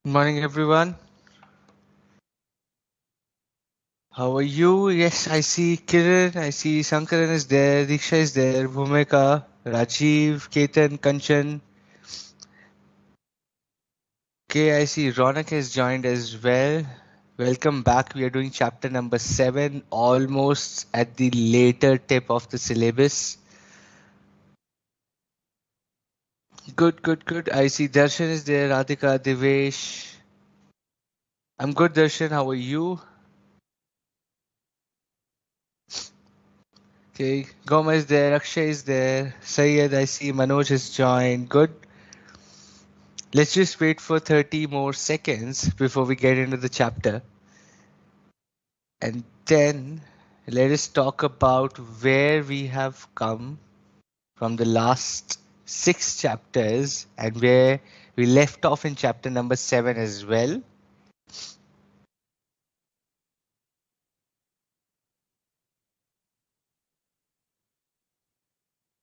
Good morning, everyone. How are you? Yes, I see Kiran, I see Sankaran is there, Diksha is there, Bhumika, Rajiv, Ketan, Kanchan. Okay, I see Ronak has joined as well. Welcome back. We are doing chapter number 7, almost at the later tip of the syllabus. Good, good, good. I see Darshan is there, Radhika, Devesh. I'm good, Darshan. How are you? Okay, Goma is there, Akshay is there, Sayed, I see Manoj has joined. Good. Let's just wait for 30 more seconds before we get into the chapter. And then let us talk about where we have come from the last 6 chapters and where we left off in chapter number 7 as well.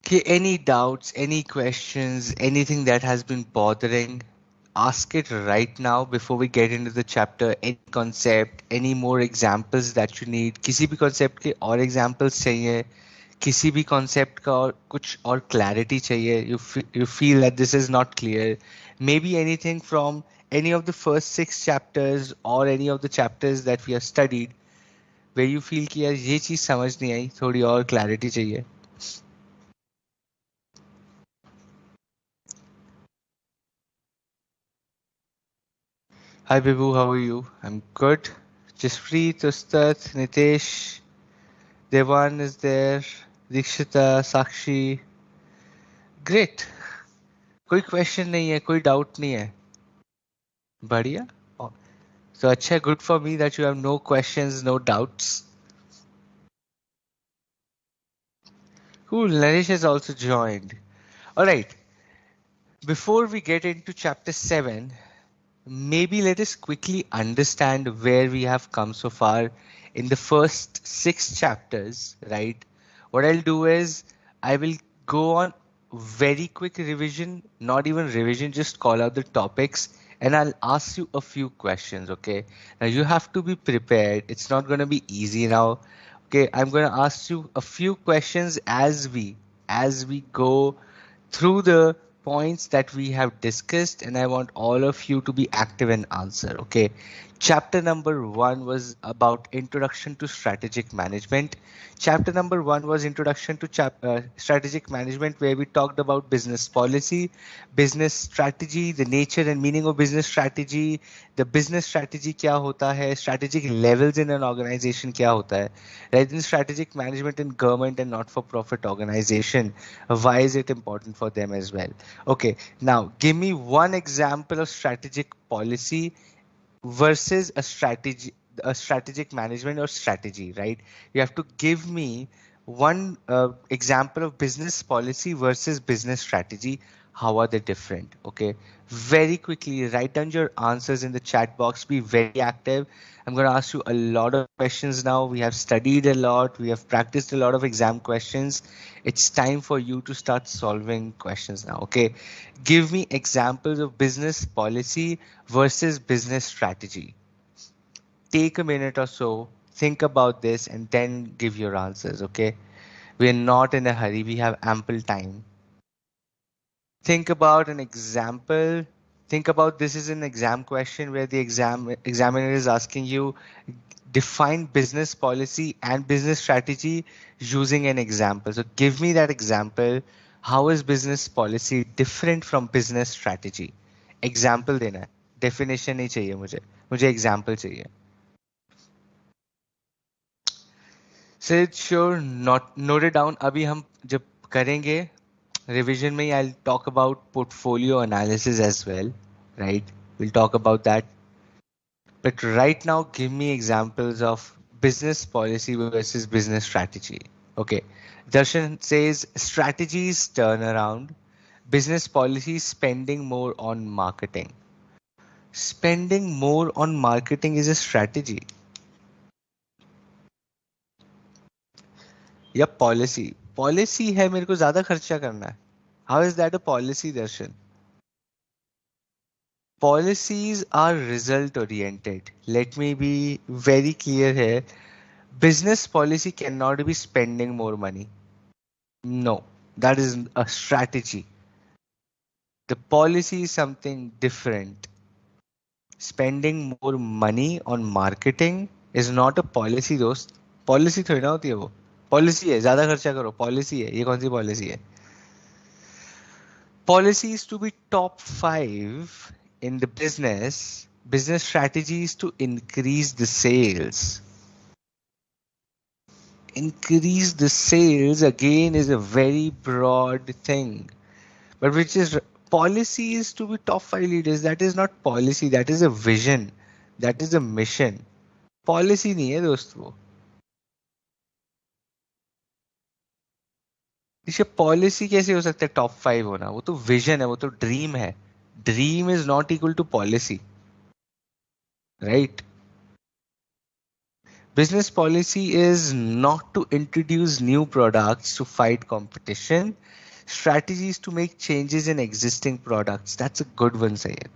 Okay, any doubts, any questions, anything that has been bothering, ask it right now before we get into the chapter. Any concept, any more examples that you need, किसी भी concept के और examples चाहिए, किसी भी concept का और कुछ और clarity चाहिए, you feel that this is not clear, maybe anything from any of the first 6 chapters or any of the chapters that we have studied where you feel कि यार ये चीज समझ नहीं आई, थोड़ी और clarity चाहिए. Hi Bibu, how are you? I'm good. Jaspreet, Ustad, Nitesh, Devan is there, Dikshita, Sakshi. Great. कोई question नहीं है, कोई doubt नहीं है. बढ़िया. Oh, so अच्छा, good for me that you have no questions, no doubts. Cool, Naresh has also joined. Alright, before we get into chapter 7, maybe let us quickly understand where we have come so far in the first 6 chapters, right? What I'll do is I will go on very quick revision, not even revision, just call out the topics and I'll ask you a few questions, okay? Now you have to be prepared. It's not going to be easy now. Okay, I'm going to ask you a few questions as we go through the points that we have discussed, and I want all of you to be active and answer. Okay, chapter number 1 was about introduction to strategic management. Chapter number 1 was introduction to strategic management, where we talked about business policy, business strategy, the nature and meaning of business strategy, the business strategy क्या होता है, strategic levels in an organization क्या होता है, right? In strategic management in government and not for profit organization, why is it important for them as well? Okay, now give me one example of strategic policy versus a strategic management or strategy, right? You have to give me one example of business policy versus business strategy. How are they different? Okay, very quickly write down your answers in the chat box. Be very active. I'm going to ask you a lot of questions now. We have studied a lot, we have practiced a lot of exam questions. It's time for you to start solving questions now. Okay, give me examples of business policy versus business strategy. Take a minute or so, think about this, and then give your answers. Okay, we're not in a hurry, we have ample time. Think about an example. Think about this is an exam question where the examiner is asking you define business policy and business strategy using an example. So give me that example. How is business policy different from business strategy? Example देना है. Definition नहीं चाहिए मुझे example चाहिए. So sure, not note it down. अभी हम जब करेंगे revision में, I'll talk about portfolio analysis as well, right? We'll talk about that. But right now, give me examples of business policy versus business strategy. Okay. Darshan says strategies turnaround, business policy spending more on marketing. Spending more on marketing is a strategy. या policy policy है मेरे को ज्यादा खर्चा करना है. How is that a policy, Darshan? Policies are result oriented. Let me be very clear here. Business policy cannot be spending more money. No, that is a strategy. The policy is something different. Spending more money on marketing is not a policy दोस्त. Policy थोड़ी ना होती है वो. Policy है ज्यादा खर्चा करो. पॉलिसी है. ये कौन सी पॉलिसी है? Policies to be top 5 in the business strategies to increase the sales. Increase the sales again is a very broad thing, but which is policies to be top 5 leaders. That is not policy, that is a vision, that is a mission. Policy नहीं है दोस्त वो. इसे policy कैसे हो सकता है top 5 होना? वो तो विजन है, वो तो ड्रीम है. Dream is not equal to policy, right? Business policy is not to introduce new products to fight competition. Strategies to make changes in existing products. That's a good one, Sayed.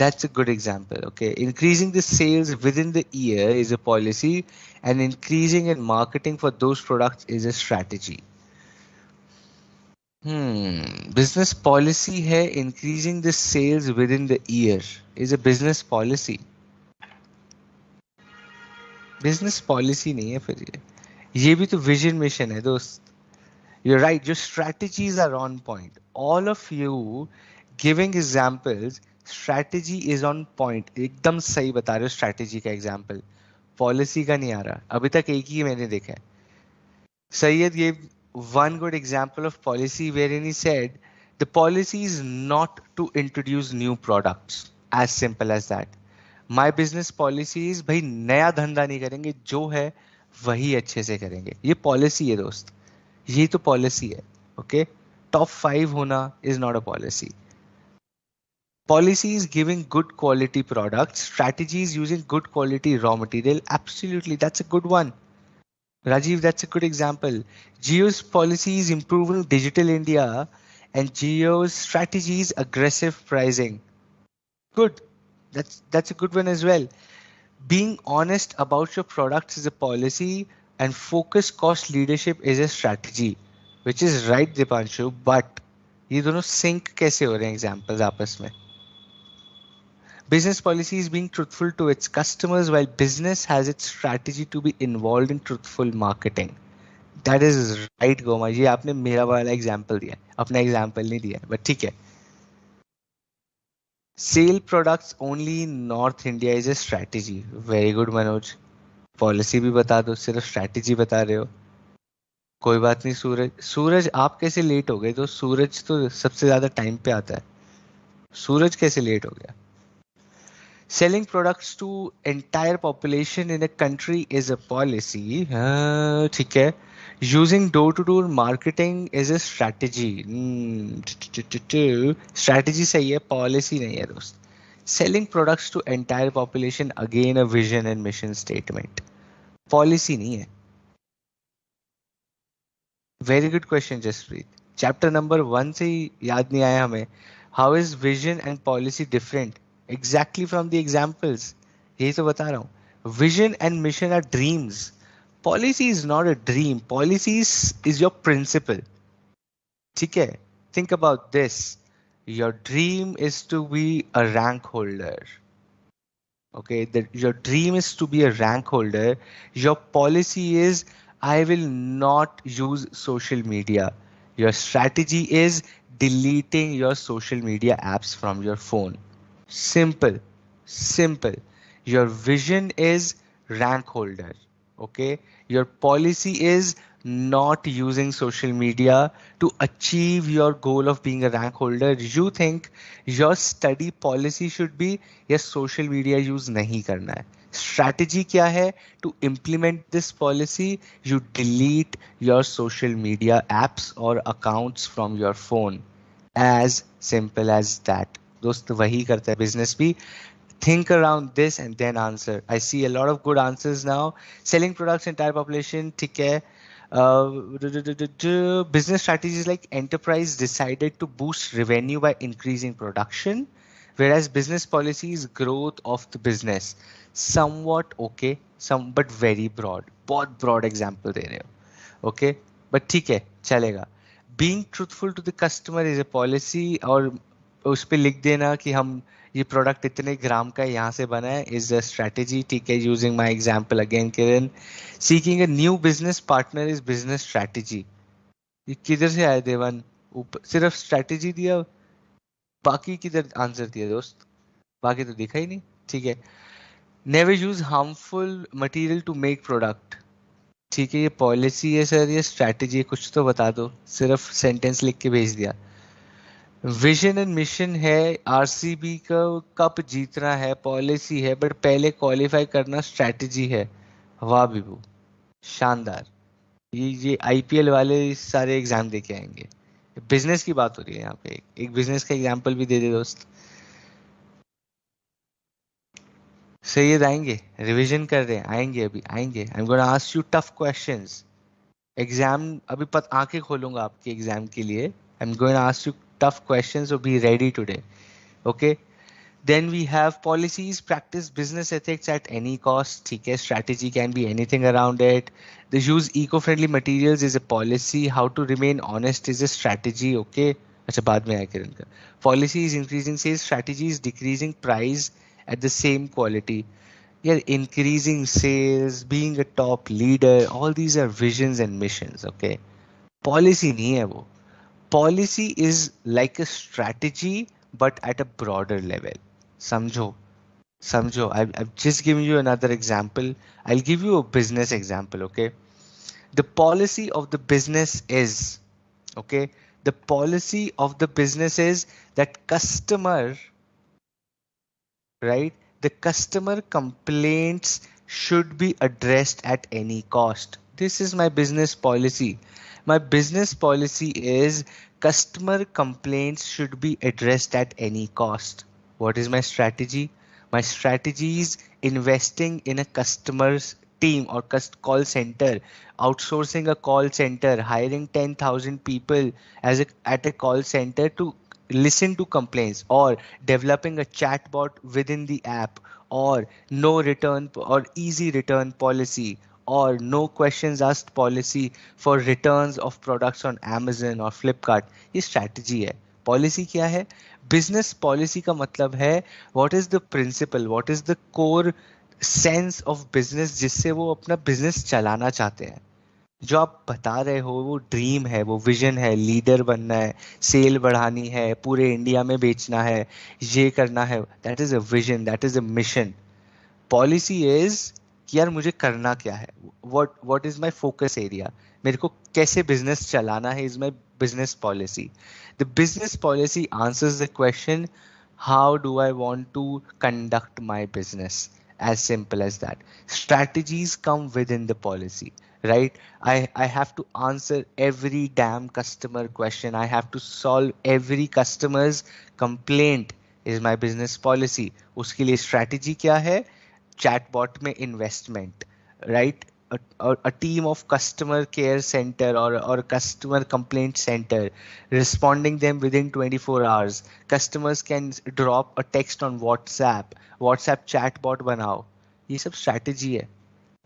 That's a good example. Okay. Increasing the sales within the year is a policy, and increasing in marketing for those products is a strategy. Business policy है increasing the sales within the year is a business policy. Business policy नहीं है फिर ये भी तो vision mission है दोस्त. You're right, your strategies are on point. All of you giving examples, strategy is on point. एकदम सही बता रहे हो strategy का example. Policy का नहीं आ रहा. अभी तक एक ही मैंने देखा है. Sayyid gave one good example of policy wherein he said the policy is not to introduce new products. As simple as that. My business policy is भाई नया धंधा नहीं करेंगे, जो है वही अच्छे से करेंगे. ये पॉलिसी है दोस्त, ये तो पॉलिसी है. ओके, टॉप 5 होना is not a policy. Policy is giving good quality products. Strategy is using good quality raw material. Absolutely, that's a good one. Rajiv, that's a good example. Geo's policy is improving digital India, and Geo's strategy is aggressive pricing. Good. That's a good one as well. Being honest about your products is a policy, and focus cost leadership is a strategy, which is right, Dipanshu. But ये दोनों sync कैसे हो रहे हैं examples आपस में? Business policy is being truthful to its customers, while business has its strategy to be involved in truthful marketing. That is right, Goma. ये आपने मेरा वाला example दिया, अपना example नहीं दिया, but ठीक है. Sale products only in North India is a strategy. Very good, Manoj. Policy भी बता दो, सिर्फ strategy बता रहे हो. कोई बात नहीं. सूरज आप कैसे लेट हो गए? तो सूरज तो सबसे ज्यादा टाइम पे आता है. सूरज कैसे लेट हो गया? Selling products to entire population in a country is a policy. ठीक है. Using door-to-door marketing is a strategy. Strategy सही है, policy नहीं है दोस्त. Selling products to entire population, again a vision and mission statement. Policy नहीं है. Very good question, Jaspreet. Chapter number 1 से ही याद नहीं आया हमें. How is vision and policy different? Exactly from the examples. यही तो बता रहा हूँ. Vision and mission are dreams. Policy is not a dream. Policy is your principle. ठीक है? Think about this. Your dream is to be a rank holder. Okay, your dream is to be a rank holder. Your policy is I will not use social media. Your strategy is deleting your social media apps from your phone. Simple, simple. Your vision is rank holder. Okay, your policy is not using social media to achieve your goal of being a rank holder. You think your study policy should be yes, social media use नहीं करना है. Strategy क्या है? To implement this policy, you delete your social media apps or accounts from your phone. As simple as that. दोस्त वही करता है business भी. Think around this and then answer. I see a lot of good answers now. Selling products entire population, ठीक है. Business strategies like enterprise decided to boost revenue by increasing production. whereas business policy is growth of the business. Somewhat okay, some but very broad. बहुत broad example दे रहे हो, okay? But ठीक है, चलेगा. Being truthful to the customer is a policy, और उस पे लिख देना कि हम ये प्रोडक्ट इतने ग्राम का यहाँ से बना है इज अ स्ट्रेटेजी. ठीक है, using my example again Kiran. Seeking a new business partner is business strategy. ये किधर से आया देवन? ऊपर सिर्फ स्ट्रेटेजी दिया, बाकी किधर आंसर दिया दोस्त? बाकी तो दिखा ही नहीं. ठीक है. Never use harmful material to make product. ठीक है, ये पॉलिसी है सर, ये स्ट्रैटेजी है, कुछ तो बता दो. सिर्फ सेंटेंस लिख के भेज दिया. विजन एंड मिशन है, आरसीबी का कप जीतना है, पॉलिसी है, बट पहले क्वालिफाई करना स्ट्रैटेजी है. वाह विभू, शानदार. ये आईपीएल वाले सारे एग्जाम दे के आएंगे. बिजनेस की बात हो रही है यहाँ पे. एक बिजनेस का एग्जाम्पल भी दे दे दोस्त. सैयद आएंगे, रिवीजन कर रहे हैं, आएंगे, अभी आएंगे. I am gonna ask you tough questions. Exam अभी आंखें खोलूंगा आपके एग्जाम के लिए. I am gonna ask you tough questions, so be ready today. Okay. Then we have policies, practice business ethics at any cost. ठीक है, strategy can be anything around it. The use eco-friendly materials is a policy. How to remain honest is a strategy. Okay. अच्छा, बाद में आया किरण का. Policy is increasing sales, strategy is decreasing price at the same quality. Yeah, increasing sales, being a top leader, all these are visions and missions. Okay. Policy नहीं है वो. Policy is like a strategy but at a broader level. समझो, समझो. I've just given you another example. I'll give you a business example. Okay. The policy of the business is, okay, the policy of the business is that customer, right, the customer complaints should be addressed at any cost. This is my business policy. My business policy is customer complaints should be addressed at any cost. What is my strategy? My strategy is investing in a customer's team or call center, outsourcing a call center, hiring 10,000 people at a call center to listen to complaints, or developing a chatbot within the app, or no return or easy return policy, or no questions asked policy for returns of products on Amazon or Flipkart. ये strategy है. Policy क्या है? Business policy का मतलब है what is the principle, what is the core sense of business जिससे वो अपना business चलाना चाहते हैं. जो आप बता रहे हो वो ड्रीम है, वो विजन है, लीडर बनना है, सेल बढ़ानी है, पूरे इंडिया में बेचना है, ये करना है. That is a vision, that is a mission. Policy is कि यार मुझे करना क्या है, what is my focus area, मेरे को कैसे बिजनेस चलाना है, is my business policy. The business policy answers the question how do I want to conduct my business. As simple as that. Strategies come within the policy, right? I have to answer every damn customer question. I have to solve every customer's complaint is my business policy. उसके लिए strategy क्या है? Chatbot में investment, right? A team of customer care center or customer complaint center responding them within 24 hours. Customers can drop a text on WhatsApp chatbot बनाओ. ये सब strategy है.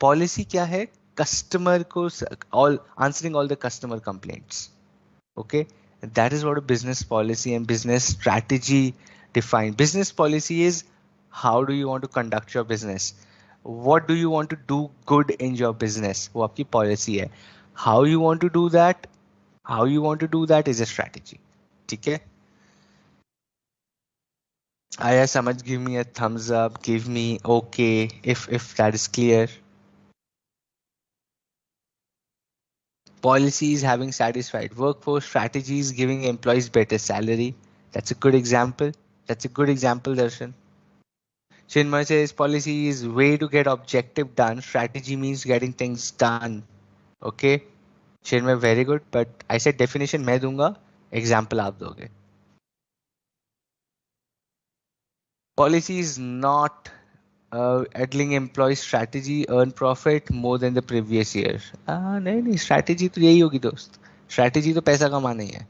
Policy क्या है? Customer को all answering all the customer complaints. Okay, that is what a business policy and business strategy define. Business policy is how do you want to conduct your business, what do you want to do good in your business, वो आपकी policy है. How you want to do that, how you want to do that is a strategy. ठीक है, आया समझ? give me a thumbs up, give me okay if that is clear. Policies having satisfied workforce, strategies giving employees better salary. That's a good example. That's a good example, Darshan. Chinmay says policy is way to get objective done. Strategy means getting things done. Okay. Chinmay, very good. But I said definition मैं दूंगा, example आप दोगे. Policy is not addling employee strategy earn profit more than the previous year. नहीं नहीं, strategy तो यही होगी दोस्त. Strategy तो पैसा कमाना ही है.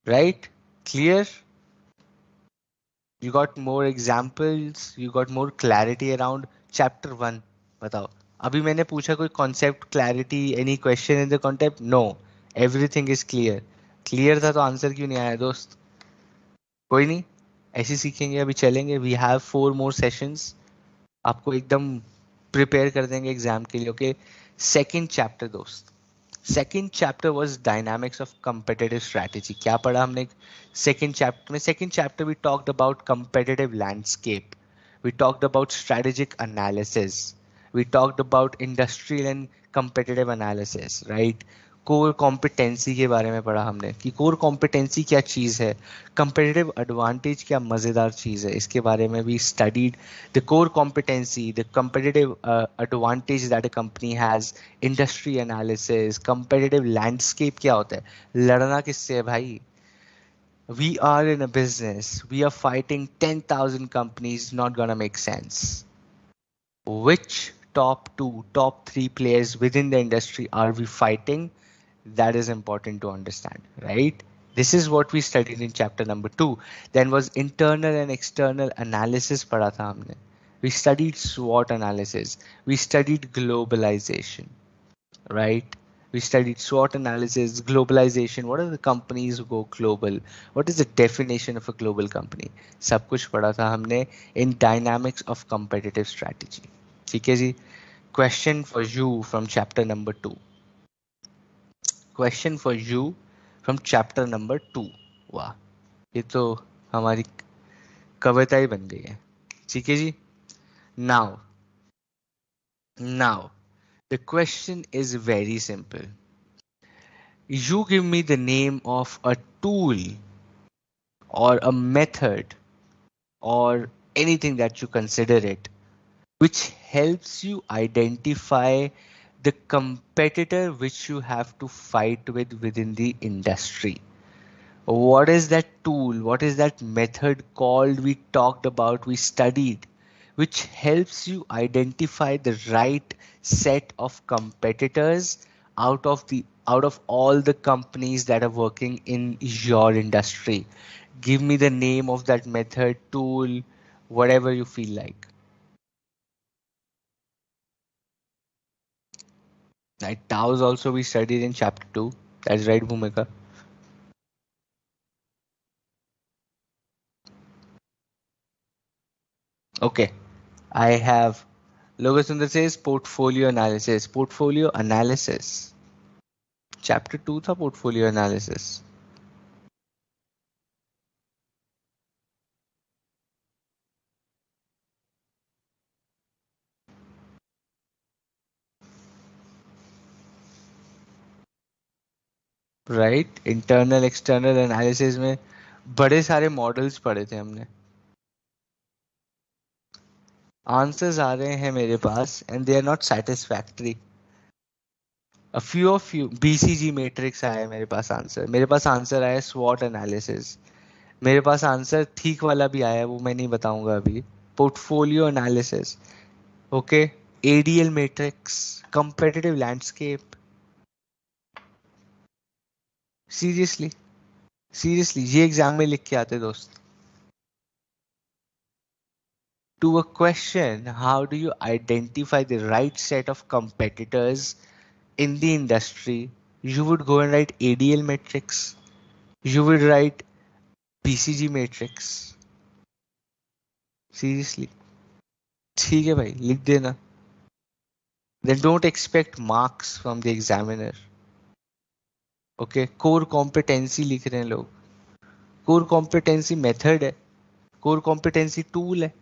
Right? Clear? You got more examples, you got more clarity around chapter 1. बताओ, अभी मैंने पूछा कोई concept clarity, any question in the concept? No, everything is clear. Clear था तो आंसर क्यों नहीं आया दोस्त? कोई नहीं, ऐसे सीखेंगे, अभी चलेंगे. We have 4 more sessions. आपको एकदम प्रिपेयर कर देंगे एग्जाम के लिए. ओके, सेकंड चैप्टर दोस्त. Second chapter was dynamics of competitive strategy. क्या पढ़ा हमने सेकेंड चैप्टर में? Second chapter we talked about competitive landscape, we talked about strategic analysis, we talked about industrial and competitive analysis, right. Core competency के बारे में पढ़ा हमने कि कोर कॉम्पिटेंसी क्या चीज़ है, कंपेटिटिव एडवांटेज क्या मज़ेदार चीज़ है, इसके बारे में भी studied the core competency, the competitive advantage that a company has, industry analysis, competitive landscape क्या होता है, लड़ना किससे है भाई. We are in a business, we are fighting 10,000 companies, not gonna make sense. Which top 2, top 3 players within the industry are we fighting? That is important to understand, right? This is what we studied in chapter number 2. Then was internal and external analysis पढ़ा था हमने. We studied SWOT analysis. We studied globalization, right? We studied SWOT analysis, globalization. What are the companies who go global? What is the definition of a global company? सब कुछ पढ़ा था हमने in dynamics of competitive strategy. ठीक है जी. Question for you from chapter number 2. Question for you from chapter number 2. वाह, ये तो हमारी कविता ही बन गई है. ठीक है जी. Now, the question is very simple. You give me the name of a tool or a method or anything that you consider it, which helps you identify the competitor which you have to fight with within the industry. What is that tool? What is that method called? We talked about, we studied, which helps you identify the right set of competitors out of all the companies that are working in your industry. Give me the name of that method, tool, whatever you feel like. Right, TAOs also we studied in chapter 2. That's right, Bhumika. Okay, I have Logasundar says portfolio analysis. Portfolio analysis. Chapter 2 था portfolio analysis. Right? Internal external analysis में बड़े सारे models पढ़े थे हमने. Answers आ रहे हैं मेरे पास and they are not satisfactory. A few of you BCG matrix आया है मेरे पास आंसर. मेरे पास आंसर आया SWOT analysis. मेरे पास आंसर ठीक वाला भी आया है, वो मैं नहीं बताऊंगा अभी. Portfolio analysis. Okay. ADL matrix. Competitive landscape. Seriously. Seriously, ये एग्जाम में लिख के आते दोस्त. To a question, how do you identify the right set of competitors in the industry? You would go and write ADL matrix. You would write BCG matrix. Seriously. ठीक है भाई, लिख देना. Then don't expect marks from the examiner. Okay, core competency लिख रहे हैं लोग. Core competency method है. Core competency tool है.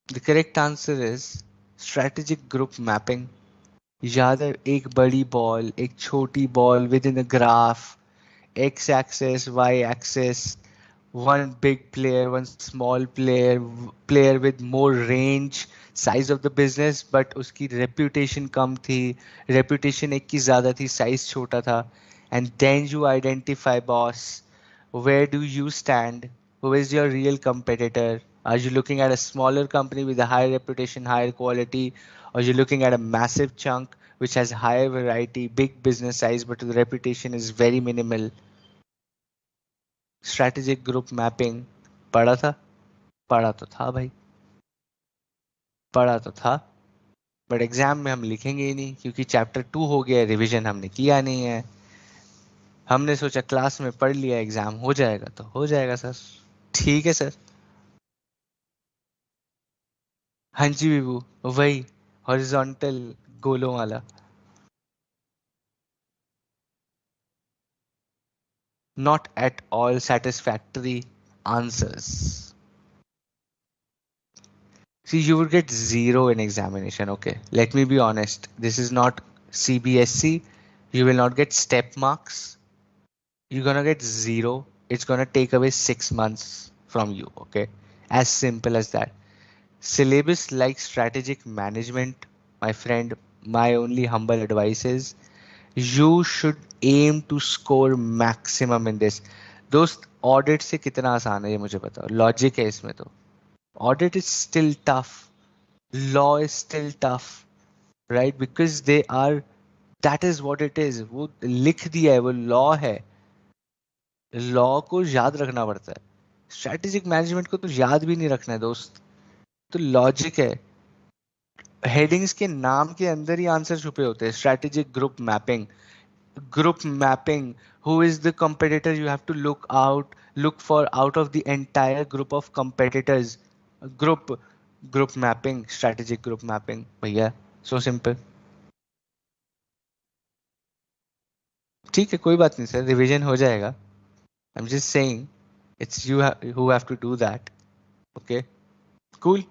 The correct answer is strategic group mapping. याद है, एक बड़ी बॉल, एक छोटी ball with in a graph, x axis, y axis, one big player, one small player, player with more range, size of the business, but उसकी reputation कम थी, reputation एक की ज़्यादा थी, size छोटा था. And then you identify, boss, where do you stand? Who is your real competitor? Are you looking at a smaller company with a higher reputation, higher quality, or are you looking at a massive chunk which has high variety, big business size, but the reputation is very minimal. Strategic group mapping पढ़ा था, पढ़ा तो था भाई, पढ़ा तो था, but exam में हम लिखेंगे ही नहीं क्योंकि चैप्टर 2 हो गया, रिवीजन हमने किया नहीं है। हमने सोचा क्लास में पढ़ लिया, एग्जाम हो जाएगा तो हो जाएगा सर। ठीक है सर। हाँ जी विभू, वही हॉरिजॉन्टल गोलों वाला। Not at all satisfactory answers. See, you would get zero in examination. Okay, let me be honest. This is not CBSC. You will not get step marks. You're gonna get zero. It's gonna take away 6 months from you. Okay, as simple as that. Syllabus like strategic management, my friend. My only humble advice is you should aim to score maximum in this. दोस्त audit से कितना आसान है ये मुझे बताओ, logic है इसमें तो। Audit is still tough, law is still tough, right, because they are, that is what it is, वो लिख दिया है, वो लॉ है, लॉ को याद रखना पड़ता है। स्ट्रेटेजिक मैनेजमेंट को तो याद भी नहीं रखना है दोस्त, तो लॉजिक है। हेडिंग्स के नाम के अंदर ही आंसर छुपे होते हैं। Strategic group mapping, group mapping, who is the competitor you have to look for out of the entire group of competitors, group group mapping, strategic group mapping, भैया so simple। ठीक है, कोई बात नहीं सर, रिवीजन हो जाएगा। I'm just saying it's you who have to do that। Okay, cool।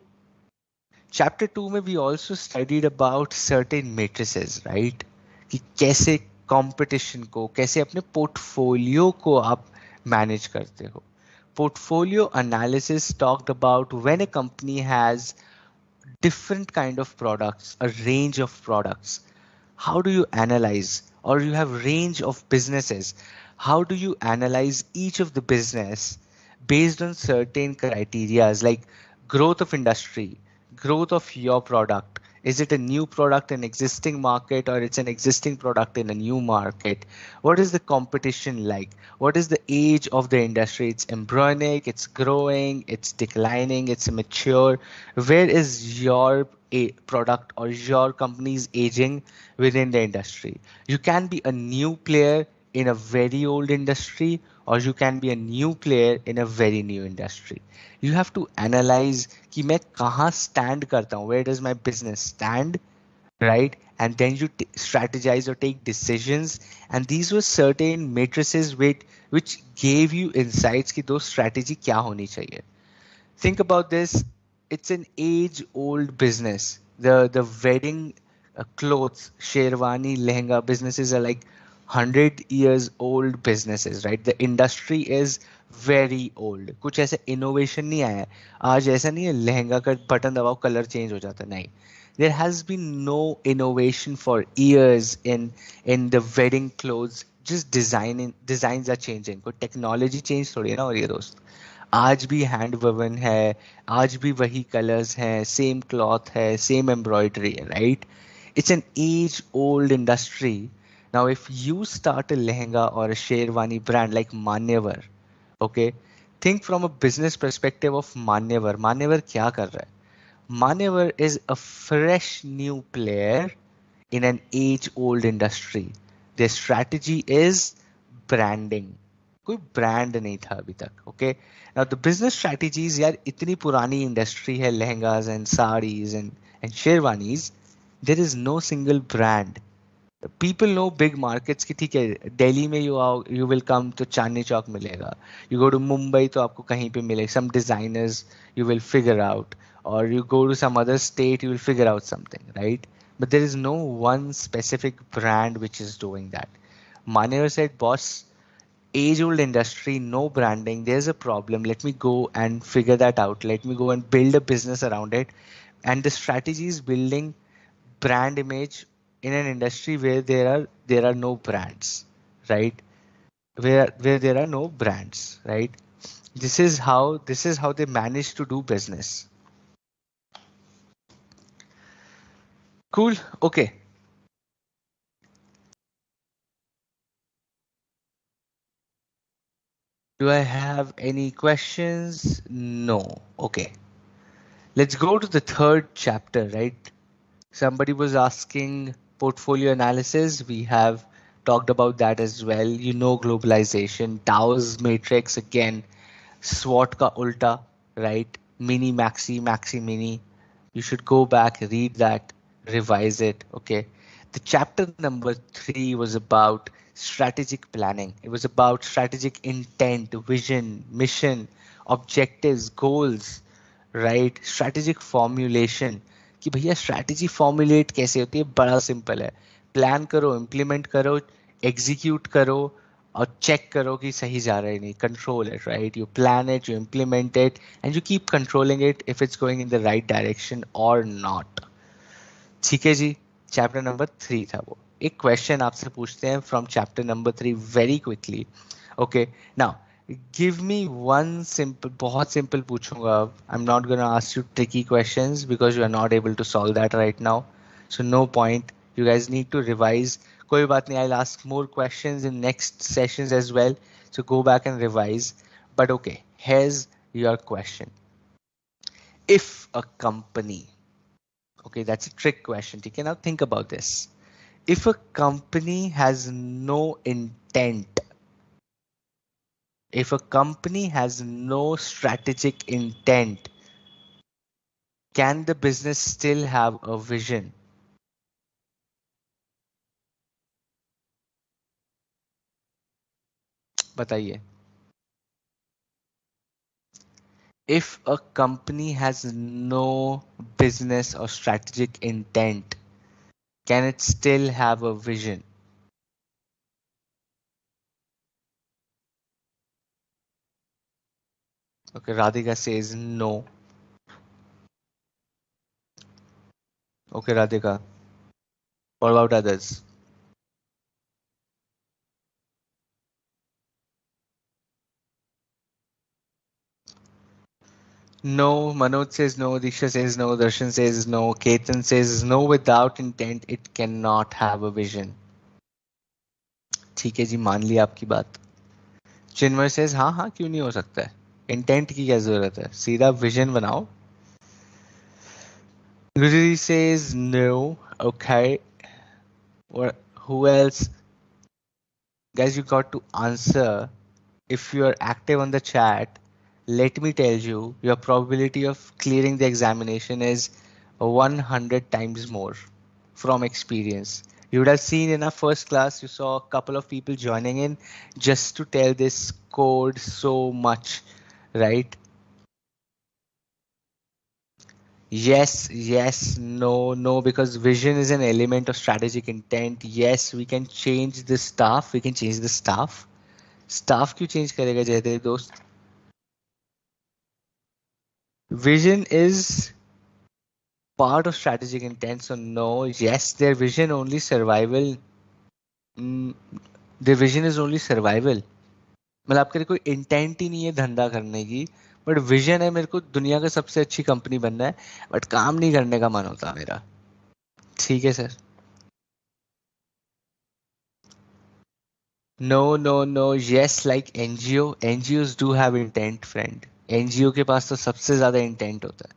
Chapter 2 में we also studied about certain matrices, right, कि कैसे कंपटीशन को, कैसे अपने पोर्टफोलियो को आप मैनेज करते हो। Portfolio analysis talked about when a company has different kind of products, a range of products. How do you analyze, or you have range of businesses? How do you analyze each of the business based on certain criterias like growth of industry, growth of your product? Is it a new product in existing market, or it's an existing product in a new market? What is the competition like? What is the age of the industry? It's embryonic, it's growing, it's declining, it's mature. Where is your product or your company's aging within the industry? You can be a new player in a very old industry, or you can be a new player in a very new industry. You have to analyze कि मैं कहाँ stand करता हूँ, where does my business stand, right? And then you strategize or take decisions. And these were certain matrices which gave you insights कि दो strategy क्या होनी चाहिए। Think about this. It's an age-old business. The wedding clothes, sherwani, lehenga businesses are like 100 years old businesses, right? The industry is very old. कुछ ऐसे innovation नहीं आया है। आज ऐसा नहीं है लहंगा का बटन दबाओ कलर चेंज हो जाता है, नहीं। There has been no innovation for years in the wedding clothes. Just designs are changing. कोई technology change थोड़ी है ना, और ये दोस्त आज भी हैंड ववन है, आज भी वही कलर्स हैं, सेम क्लॉथ है, सेम एम्ब्रॉयडरी है, right? It's an age old industry. Now if you start a lehenga और a sherwani brand like Manyavar, okay, think from a business perspective of Manyavar. Manyavar क्या कर रहा है? Manyavar is a fresh new player in an age old industry. Their strategy is branding. कोई brand नहीं था अभी तक। Okay, now the business strategies, यार इतनी पुरानी इंडस्ट्री है lehengas and saris and sherwanis, there is no single brand. People know big markets की, ठीक है, दिल्ली में यू आओ, यू विल कम तो चांदनी चौक मिलेगा, यू गो टू मुंबई तो आपको कहीं पे मिले, some designers you will figure out, और you go to some other state, you will figure out something, right? But there is no one specific brand which is doing that. Manevar said, boss, age-old industry, no branding, there's a problem. Let me go and figure that out. Let me go and build a business around it. And the strategy is building brand image in an industry where there are no brands, right? Where there are no brands, right? This is how they manage to do business. Cool. Okay. Do I have any questions? No. Okay. Let's go to the third chapter, right? Somebody was asking portfolio analysis. We have talked about that as well. You know, globalization, Dow's matrix again, SWOT ka ulta, right? Mini, maxi, maxi, mini. You should go back, read that, revise it. Okay. The chapter number 3 was about strategic planning. It was about strategic intent, vision, mission, objectives, goals, right strategic formulation कि भैया strategy formulate कैसे होती है बड़ा simple है plan करो implement करो execute करो और चेक करो कि सही जा रहा है नहीं control it right you plan it you implement it and you keep controlling it if it's going in the right direction और नॉट ठीक है जी चैप्टर नंबर 3 था वो एक क्वेश्चन आपसे पूछते हैं from chapter number 3 very quickly okay now give me one simple बहुत simple पूछूंगा I'm not gonna ask you tricky questions because you are not able to solve that right now so no point you guys need to revise कोई बात नहीं I'll ask more questions in next sessions as well so go back and revise but okay here's your question if a company okay that's a trick question ठीक है now think about this if a company has no intent if a company has no strategic intent, can the business still have a vision? बताइए. If a company has no business or strategic intent, can it still have a vision? Okay, Radhika says no. Okay, Radhika. What about others? No, Manoj says no, Disha says no, Darshan says no, Ketan says no without intent, it cannot have a vision. ठीक है जी मान ली आपकी बात चिन्मय says हाँ हाँ क्यों नहीं हो सकता है इंटेंट की क्या जरूरत है सीधा विजन बनाओ Rudy says no. Okay. What? Who else? Guys, you got to answer. If you are active on the chat, let me tell you, your probability of clearing the examination is 100 times more from experience. You would have seen in our first class, you saw a couple of people joining in just to tell this code so much, right? Yes, yes, no, no, because vision is an element of strategic intent. Yes, we can change the staff. We can change the staff. Staff क्यों change करेगा जयदेव दोस्त? Vision is part of strategic intent. So no, yes, their vision only survival. Mm, their vision is only survival. मतलब आपके लिए कोई intent ही नहीं है धंधा करने की बट विजन है मेरे को दुनिया का सबसे अच्छी कंपनी बनना है बट काम नहीं करने का मन होता मेरा ठीक है sir No, no, no. Yes, like NGO. NGOs do have intent, friend. NGO के पास तो सबसे ज्यादा intent होता है.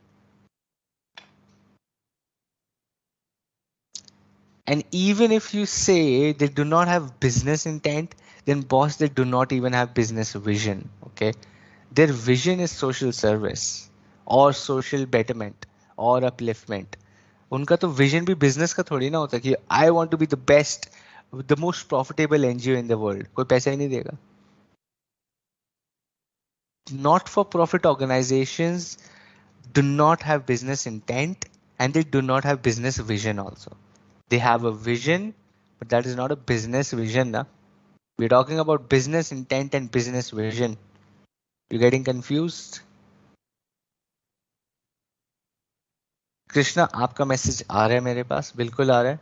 And even if you say they do not have business intent, then boss, they do not even have business vision. Okay, their vision is social service or social betterment or upliftment. उनका तो vision भी business का थोड़ी ना होता कि I want to be the best, the most profitable NGO in the world. कोई पैसा ही नहीं देगा. Not for profit organizations do not have business intent and they do not have business vision also. They have a vision, but that is not a business vision. Na? We're talking about business intent and business vision. You're getting confused? Krishna आपका message आ रहा है मेरे पास बिल्कुल आ रहा है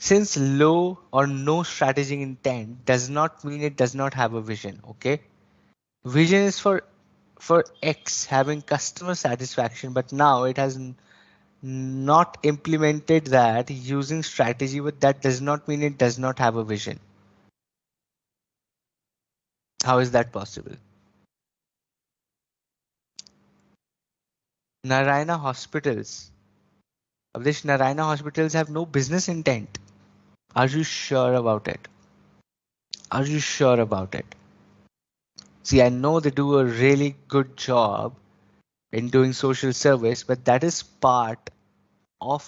Since low or no strategic intent does not mean it does not have a vision. Okay, vision is for X having customer satisfaction, but now it has not implemented that using strategy, but that does not mean it does not have a vision. How is that possible? Narayana hospitals. Avdesh, Narayana hospitals have no business intent. Are you sure about it? Are you sure about it? See, I know they do a really good job in doing social service, but that is part of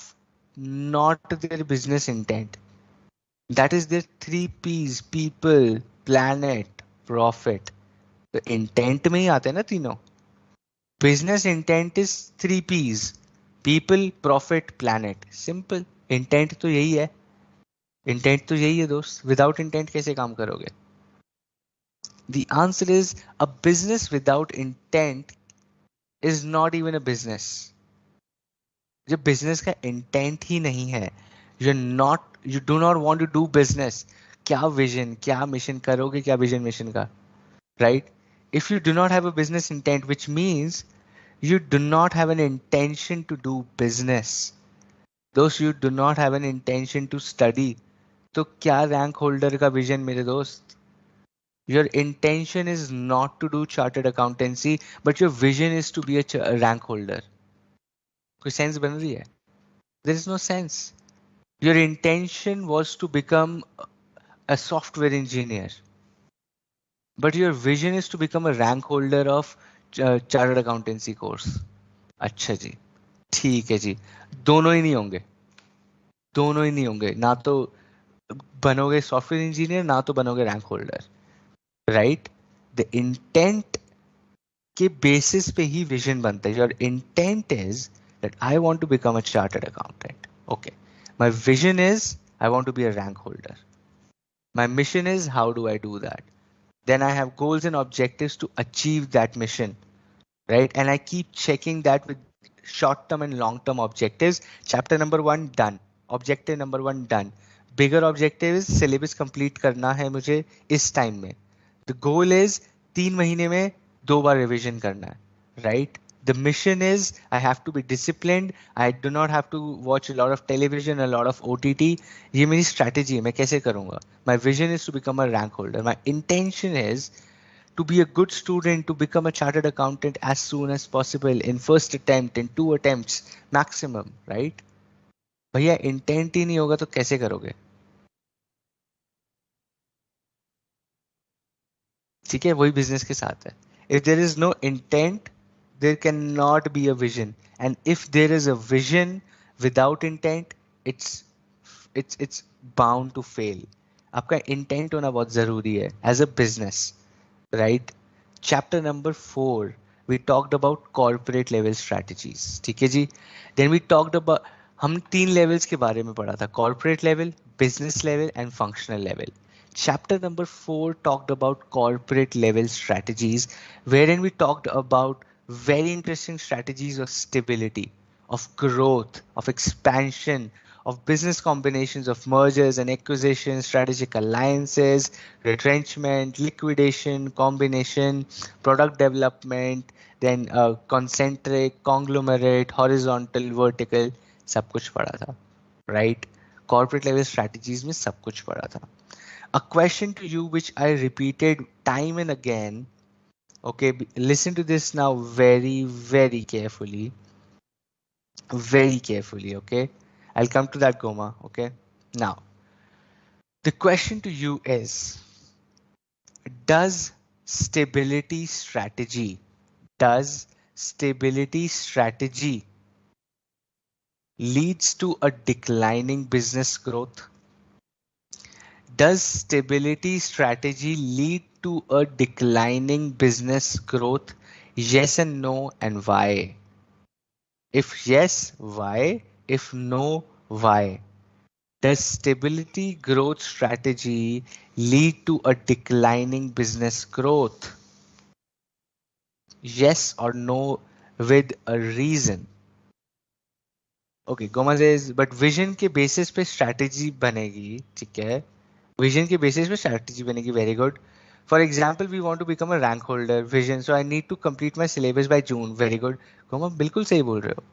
not their business intent. That is their three P's: people, planet, profit. तो intent में ही आते हैं ना तीनों. Business intent is three Ps: people, profit, planet. Simple. Intent तो यही है. इंटेंट तो यही है दोस्त. विदाउट इंटेंट कैसे काम करोगे? The answer is a business without intent is not even a business. जब बिजनेस का इंटेंट ही नहीं है, you do not want to do business. क्या विजन, क्या मिशन करोगे? क्या विजन मिशन का? Right. If you do not have a business intent, which means you do not have an intention to do business, those you do not have an intention to study, तो क्या rank holder का vision मेरे दोस्त? Your intention is not to do chartered accountancy, but your vision is to be a rank holder. कोई sense बन रही है? There is no sense. Your intention was to become a software engineer, but your vision is to become a rank holder of chartered accountancy course. अच्छा जी, ठीक है जी. दोनों ही नहीं होंगे. दोनों ही नहीं होंगे. ना तो बनोगे सॉफ्टवेयर इंजीनियर, ना तो बनोगे rank holder. Right. The intent के बेसिस पे ही विजन बनता है. Your intent is that I want to become a chartered accountant. Okay. My vision is I want to be a rank holder. My mission is how do I do that. Then I have goals and objectives to achieve that mission, right? And I keep checking that with short term and long term objectives. Chapter number 1 done. Objective number 1 done. Bigger objective is syllabus complete करना है मुझे इस time में. The goal is 3 महीने में 2 बार revision करना है, right? The mission is I have to be disciplined. I do not have to watch a lot of television, a lot of OTT. ये मेरी strategy है. मैं कैसे करूँगा? My vision is to become a rank holder. My intention is to be a good student, to become a chartered accountant as soon as possible, in first attempt, in 2 attempts maximum, right? भैया intent ही नहीं होगा तो कैसे करोगे? ठीक है, वही बिजनेस के साथ है. If there is no intent, there cannot be a vision, and if there is a vision without intent, it's bound to fail. आपका इंटेंट होना बहुत जरूरी है as a business, right. Chapter number 4 we talked about corporate level strategies. ठीक है जी. then we talked about, हम 3 levels के बारे में पढ़ा था: corporate level, business level and functional level. Chapter number 4 talked about corporate level strategies, wherein we talked about very interesting strategies of stability, of growth, of expansion, of business combinations, of mergers and acquisitions, strategic alliances, retrenchment, liquidation, combination, product development, then concentric, conglomerate, horizontal, vertical, सब कुछ पढ़ा था, right? Corporate level strategies में सब कुछ पढ़ा था. A question to you which I repeated time and again. Okay, listen to this now very, very carefully. Very carefully, okay? I'll come to that, Goma, okay? Now, the question to you is, does stability strategy, does stability strategy leads to a declining business growth? Does stability strategy lead to a declining business growth? Yes and no, and why? If yes, why? If no, why? Does stability growth strategy lead to a declining business growth? Yes or no with a reason. Okay, Goma says, but vision के basis पे strategy बनेगी, ठीक है? Vision के basis पे strategy बनेगी, very good. For example, we want to become a rank holder, vision, so I need to complete my syllabus by June, very good. Goma बिल्कुल सही बोल रहे हो.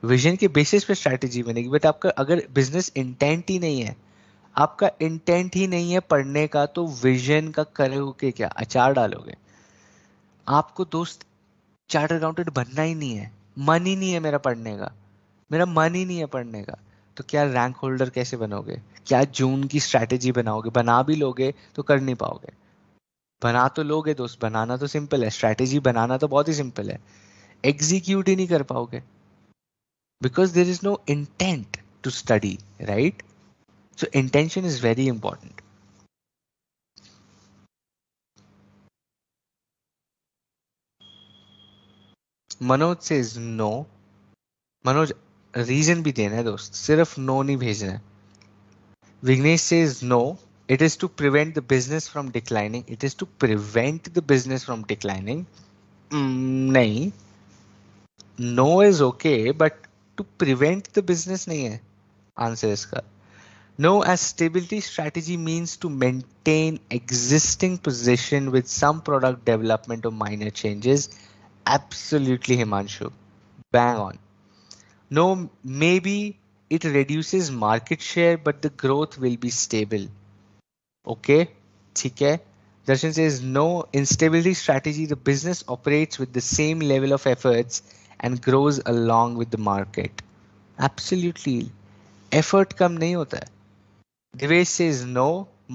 विजन के बेसिस पे स्ट्रैटेजी बनेगी, बट आपका अगर बिजनेस इंटेंट ही नहीं है, आपका इंटेंट ही नहीं है पढ़ने का, तो विजन का करोगे क्या? अचार डालोगे? आपको दोस्त चार्टर्ड अकाउंटेंट बनना ही नहीं है, मन ही नहीं है मेरा पढ़ने का, मेरा मन ही नहीं है पढ़ने का, तो क्या रैंक होल्डर कैसे बनोगे? क्या जून की स्ट्रैटेजी बनाओगे? बना भी लोगे तो कर नहीं पाओगे। बना तो लोगे दोस्त, बनाना तो सिंपल है, स्ट्रैटेजी बनाना तो बहुत ही सिंपल है, एग्जीक्यूट ही नहीं कर पाओगे, because there is no intent to study, right? So intention is very important. Manoj से नो. मनोज, रीजन भी देना है दोस्त, सिर्फ नो नहीं भेजना है. Vignesh says no. It is to prevent the business from declining. It is to prevent the business from declining. नहीं. No is okay, but to prevent the business नहीं है आंसर इसका. No, as stability strategy means to maintain existing position with some product development or minor changes. Absolutely, Himanshu. Bang on. No, maybe it reduces market share, but the growth will be stable. Okay, ठीक है. Darshan says no, instability strategy, the business operates with the same level of efforts and grows along with the market. Absolutely. Effort कम नहीं होता है. Devesh says no,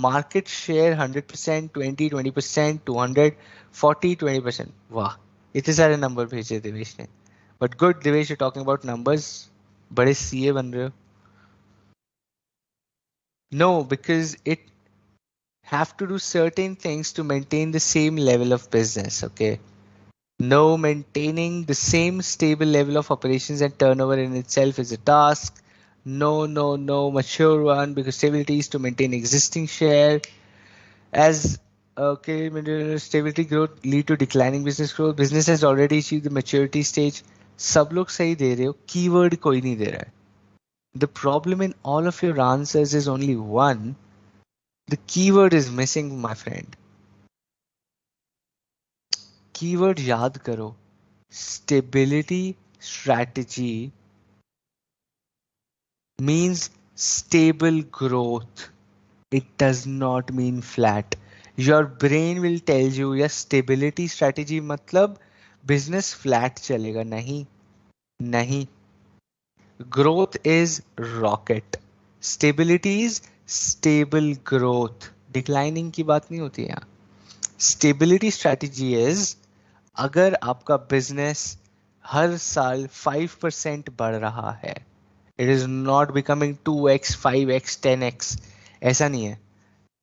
market share 100%, 20% 200 40 20%. वाह, इतने सारे number भेजे देवेश ने. But good, Devesh, you're talking about numbers. बड़े CA बन रहे हो. No, because it have to do certain things to maintain the same level of business. Okay. No, maintaining the same stable level of operations and turnover in itself is a task. No, no, no, mature one, because stability is to maintain existing share. As okay, stability growth lead to declining business growth. Business has already achieved the maturity stage. सब लोग सही दे रहे हो, keyword कोई नहीं दे रहा है. The problem in all of your answers is only one. The keyword is missing, my friend. Keyword याद करो. Stability strategy means stable growth. It does not mean flat. Your brain will tell you या stability strategy मतलब business flat चलेगा. नहीं, नहीं. Growth is rocket. Stability is stable growth. Declining की बात नहीं होती है यहाँ. Stability strategy is अगर आपका बिजनेस हर साल 5% बढ़ रहा है, it is not becoming 2x 5x 10x. ऐसा नहीं है.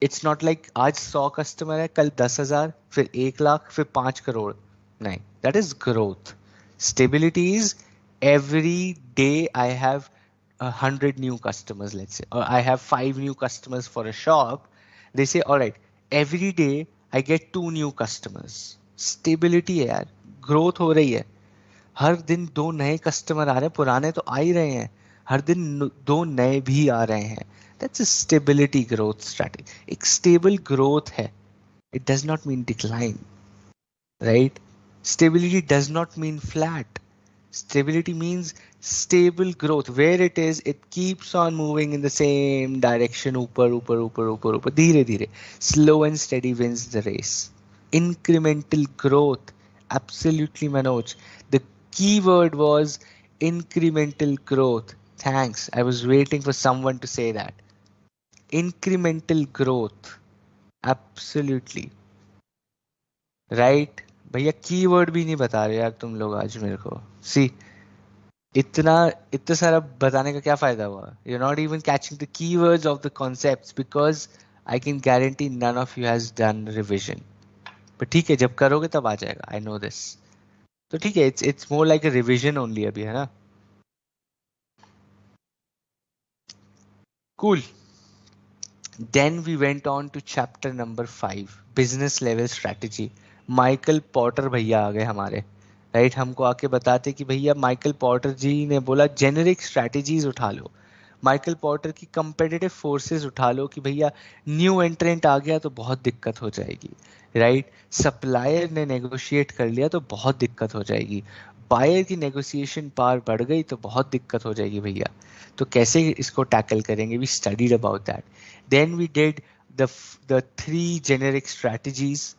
इट्स नॉट लाइक आज 100 कस्टमर है, कल 10,000, फिर 1 लाख, फिर 5 करोड़. नहीं, that is growth. Stability is every day I have 100 new customers, let's say, or I have 5 new customers for a shop. They say, all right, every day I get 2 new customers. Stability है यार, growth हो रही है. हर दिन 2 नए customer आ रहे हैं, पुराने तो आ ही रहे हैं, हर दिन 2 नए भी आ रहे हैं. That's a stability growth strategy. एक स्टेबल ग्रोथ है. It does not mean decline, right? Stability does not mean flat. Stability means stable growth. Where it is, it keeps on moving in the same direction. ऊपर ऊपर ऊपर ऊपर ऊपर, धीरे धीरे. Slow and steady wins the race. Incremental growth. Absolutely, Manoj. The key word was incremental growth. Thanks. I was waiting for someone to say that. Incremental growth. Absolutely. Right भैया, keyword भी नहीं बता रहे यार तुम लोग आज मेरे को. सी, इतना इतना सारा बताने का क्या फायदा हुआ? You not even catching the keywords of the concepts, because I can guarantee none of you has done revision. पर ठीक है, जब करोगे तब आ जाएगा, आई नो दिस. तो ठीक है, it's more like a revision only अभी, है ना. Cool. Then we went on to chapter number 5, business level strategy. Michael Potter भैया आ गए हमारे, राइट. हमको आके बताते कि भैया माइकल पॉटर जी ने बोला जेनेरिक स्ट्रैटेजीज उठा लो. माइकल पॉटर की कंपेटिटिव फोर्सेस उठा लो कि भैया न्यू एंट्रेंट आ गया तो बहुत दिक्कत हो जाएगी, राइट. सप्लायर ने नेगोशिएट कर लिया तो बहुत दिक्कत हो जाएगी. बायर की नेगोशिएशन पावर बढ़ गई तो बहुत दिक्कत हो जाएगी भैया। तो कैसे इसको टैकल करेंगे? We studied about that. Then we did the the three generic strategies,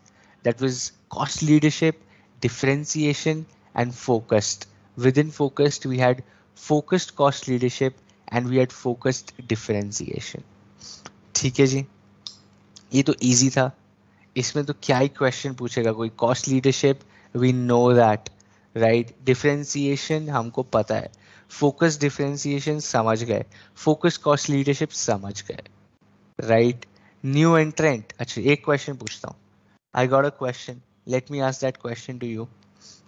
that was cost leadership, differentiation and focused. Within focused we had focused cost leadership and we had focused differentiation. ठीक है जी, ये तो easy था। इसमें तो क्या ही question पूछेगा कोई? Cost leadership we know that, right. Differentiation हमको पता है, फोकस डिफरेंशिएशन समझ गए, फोकस कॉस्ट लीडरशिप समझ गए, राइट। न्यू एंट्रेंट, अच्छा एक क्वेश्चन पूछता हूँ। I got a question, let me ask that question to you.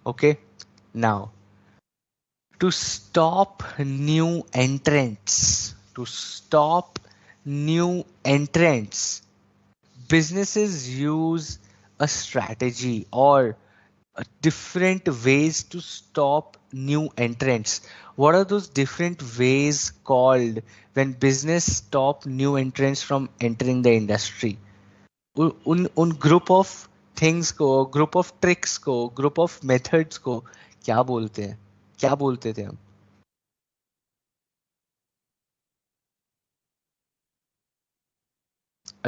Okay, now to stop new entrants, to stop new entrants, businesses use a strategy or different ways to stop new entrants. What are those different ways called when business stop new entrants from entering the industry? उन group of things को, group of tricks को, group of methods को क्या बोलते हैं? क्या बोलते थे हम?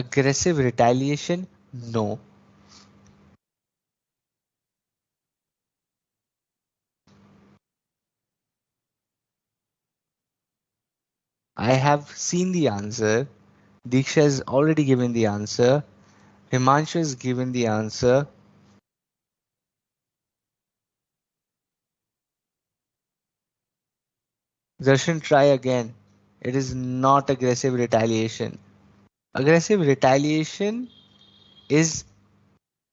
Aggressive retaliation? No. I have seen the answer. Diksha has already given the answer. Himanshu has given the answer. Darshan, try again. It is not aggressive retaliation. Aggressive retaliation is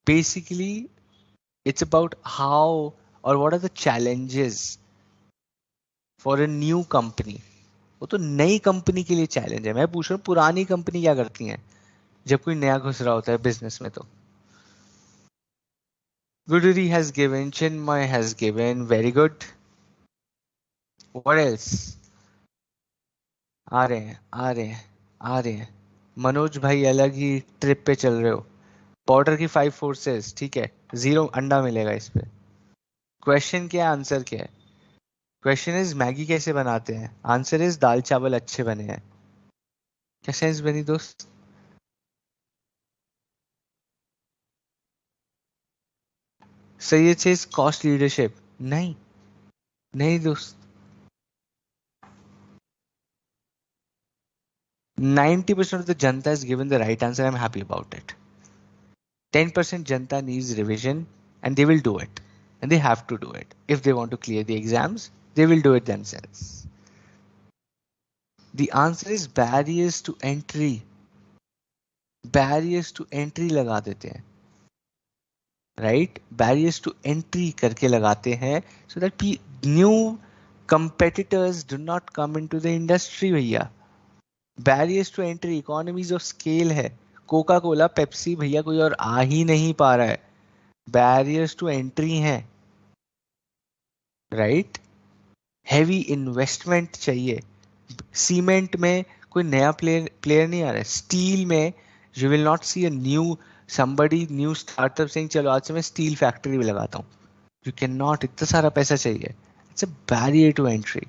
basically, it's about how or what are the challenges for a new company. वो तो नई company के लिए challenge है। मैं पूछ रहा हूँ पुरानी कंपनी क्या करती है जब कोई नया घुस रहा होता है बिजनेस में? तो Guduri has given, Chinmay has given, very good. What else? आ रहे हैं, आ रहे हैं, आ रहे हैं। मनोज भाई अलग ही ट्रिप पे चल रहे हो। बॉर्डर की 5 फोर्सेस, ठीक है, 0 अंडा मिलेगा इस पे। क्वेश्चन क्या है, आंसर क्या है? क्वेश्चन इज मैगी कैसे बनाते हैं, आंसर इज दाल चावल अच्छे बने हैं। क्या सेंस बनी दोस्त? सही है, कॉस्ट लीडरशिप? नहीं, नहीं दोस्त। 90% of the Janta has given the right answer. I'm happy about it. 10% Janta needs revision and they will do it. And they have to do it. If they want to clear the exams, they will do it themselves. The answer is barriers to entry. Barriers to entry लगा देते हैं, right? Barriers to entry करके लगाते हैं so that new competitors do not come into the industry भैया। Barriers to entry, economies of scale है। Coca Cola, Pepsi भैया कोई और आ ही नहीं पा रहा है, बैरियर्स टू एंट्री हैं, राइट। हैवी इन्वेस्टमेंट चाहिए। सीमेंट में कोई नया प्लेयर नहीं आ रहा है। स्टील में you will not see a new somebody new startup saying चलो आज से मैं स्टील फैक्ट्री भी लगाता हूँ। यू कैन नॉट, इतना सारा पैसा चाहिए। It's a barrier to entry.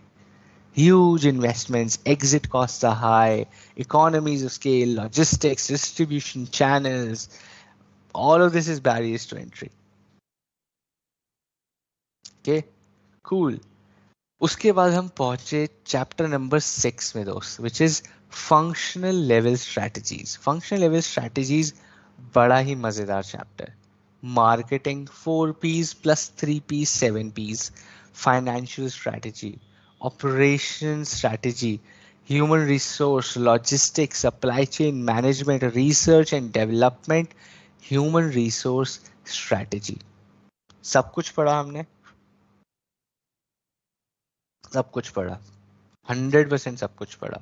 Huge investments, exit costs are high, economies of scale, logistics, distribution channels, all of this is barriers to entry. Okay, cool. उसके बाद हम पहुंचे चैप्टर नंबर 6 में दोस्त, which is functional level strategies. Functional level strategies बड़ा ही मजेदार chapter. Marketing 4 P's plus 3 P's 7 P's, financial strategy, operation strategy, human resource, logistics, supply chain management, research and development, human resource strategy. सब कुछ पढ़ा हमने, सब कुछ पढ़ा, 100% सब कुछ पढ़ा।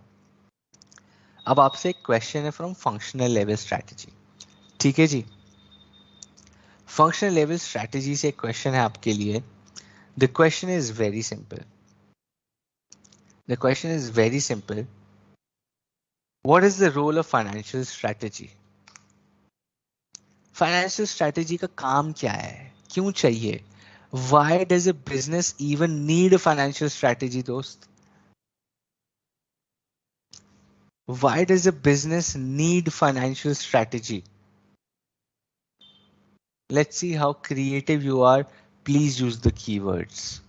अब आपसे एक क्वेश्चन है फ्रॉम फंक्शनल लेवल स्ट्रैटेजी, ठीक है जी। फंक्शनल लेवल स्ट्रैटेजी से एक क्वेश्चन है आपके लिए। The question is very simple, the question is very simple. What is the role of financial strategy? Financial strategy का काम क्या है, क्यों चाहिए? Why does a business even need a financial strategy, दोस्त? Why does a business need financial strategy? Let's see how creative you are. Please use the keywords.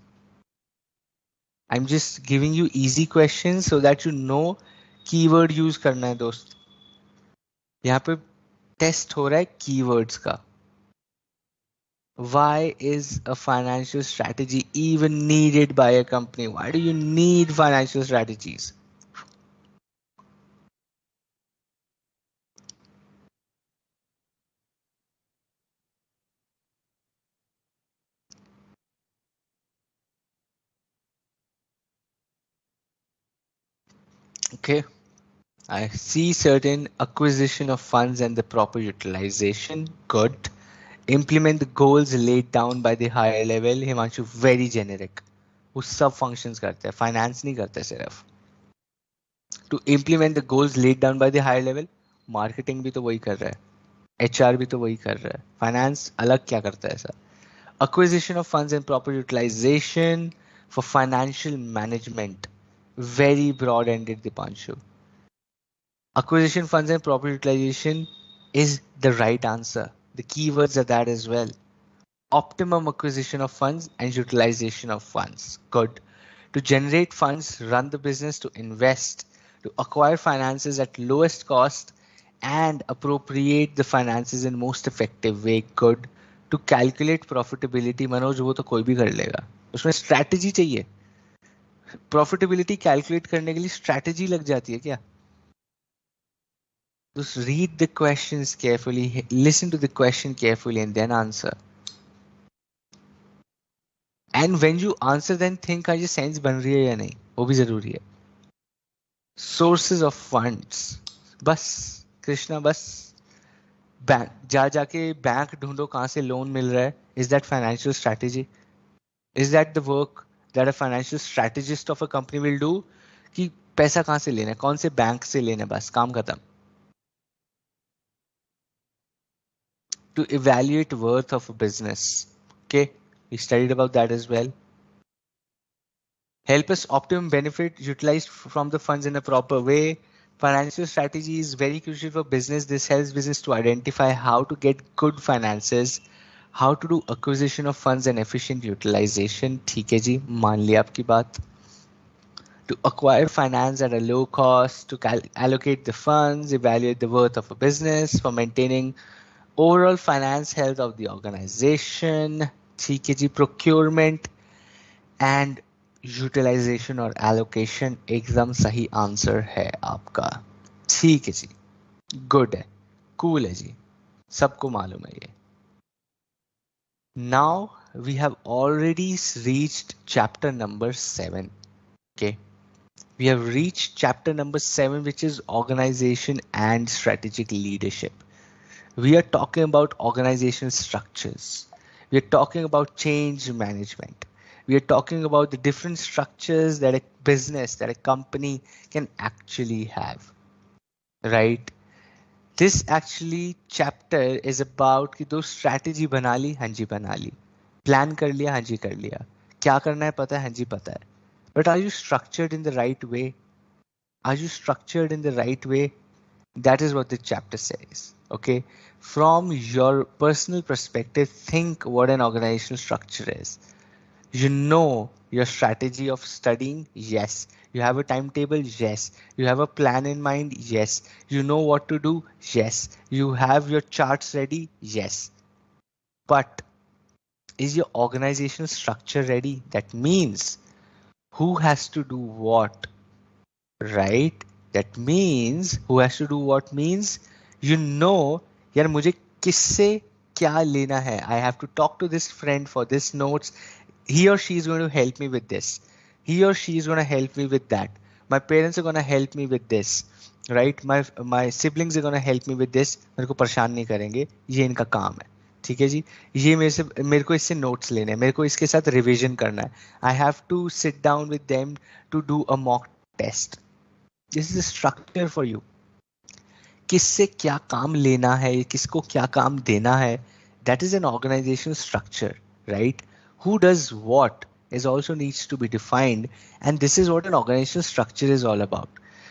I'm just giving you easy questions so that you know keyword use करना है दोस्त. यहाँ पे test हो रहा है keywords का. Why is a financial strategy even needed by a company? Why do you need financial strategies? Okay, I see certain acquisition of funds and the proper utilization. Good. Implement the goals laid down by the higher level. Himanshu very generic. वो सब functions करते हैं, finance नहीं करते सिर्फ. To implement the goals laid down by the higher level, marketing भी तो वही कर रहा है, HR भी तो वही कर रहा है, finance अलग क्या करता है ऐसा? Acquisition of funds and proper utilization for financial management. Very broad-ended, Dipanshu. Acquisition funds and proper utilization is the right answer. The keywords are that as well. Optimum acquisition of funds and utilization of funds. Good. To generate funds, run the business, to invest, to acquire finances at lowest cost and appropriate the finances in most effective way. Good. To calculate profitability, Manoj वो तो कोई भी कर लेगा, उसमें strategy चाहिए. Profitability calculate करने के लिए strategy लग जाती है क्या? Just read the questions carefully, listen to the question carefully and then answer. And when you answer then think आज ये सेंस बन रही है या नहीं, वो भी जरूरी है. Sources of funds. बस कृष्णा बस बैंक जाके बैंक ढूंढो कहाँ से लोन मिल रहा है. Is that financial strategy? Is that the work that a financial strategist of a company will do? कि पैसा कहाँ से लेना है, कौन से बैंक से लेना है, बस काम खत्म. To evaluate worth of a business. Okay, we studied about that as well. Help us optimum benefit utilized from the funds in a proper way. Financial strategy is very crucial for business. This helps business to identify how to get good finances, how to do acquisition of funds and efficient utilization. ठीक है जी, मान लिया आपकी बात. To acquire finance at a low cost, to allocate the funds, evaluate the worth of a business, for maintaining overall finance health of the organization. ठीक है जी, procurement and utilisation और allocation एकदम सही आंसर है आपका. ठीक है जी, गुड है, कूल है जी, सबको मालूम है ये. Now we have already reached chapter number 7. Okay, we have reached chapter number 7, which is organization and strategic leadership. We are talking about organization structures. We are talking about change management. We are talking about the different structures that a business, that a company can actually have, right? This actually chapter is about कि दो strategy बना ली, हाँ जी बना ली, plan कर लिया, हाँ जी कर लिया, क्या करना है पता है, हाँ जी पता है, but are you structured in the right way? Are you structured in the right way? That is what the chapter says. Okay, from your personal perspective, think what an organizational structure is. You know your strategy of studying? Yes. You have a timetable? Yes. You have a plan in mind? Yes. You know what to do? Yes. You have your charts ready? Yes. But is your organizational structure ready? That means who has to do what, right? That means who has to do what means you know यार मुझे किससे क्या लेना है. I have to talk to this friend for this notes. He or she is going to help me with this. He or she is going to help me with that. My parents are going to help me with this, right? My siblings are going to help me with this. मेरे को परेशान नहीं करेंगे, ये इनका काम है. ठीक है जी, ये मेरे को इससे नोट्स लेने हैं, मेरे को इसके साथ रिवीजन करना है. I have to sit down with them to do a mock test. This is a structure for you. किससे क्या काम लेना है, किसको क्या काम देना है, that is an organizational structure, right? Who does what is also needs to be defined, and this is what an organizational structure is all about.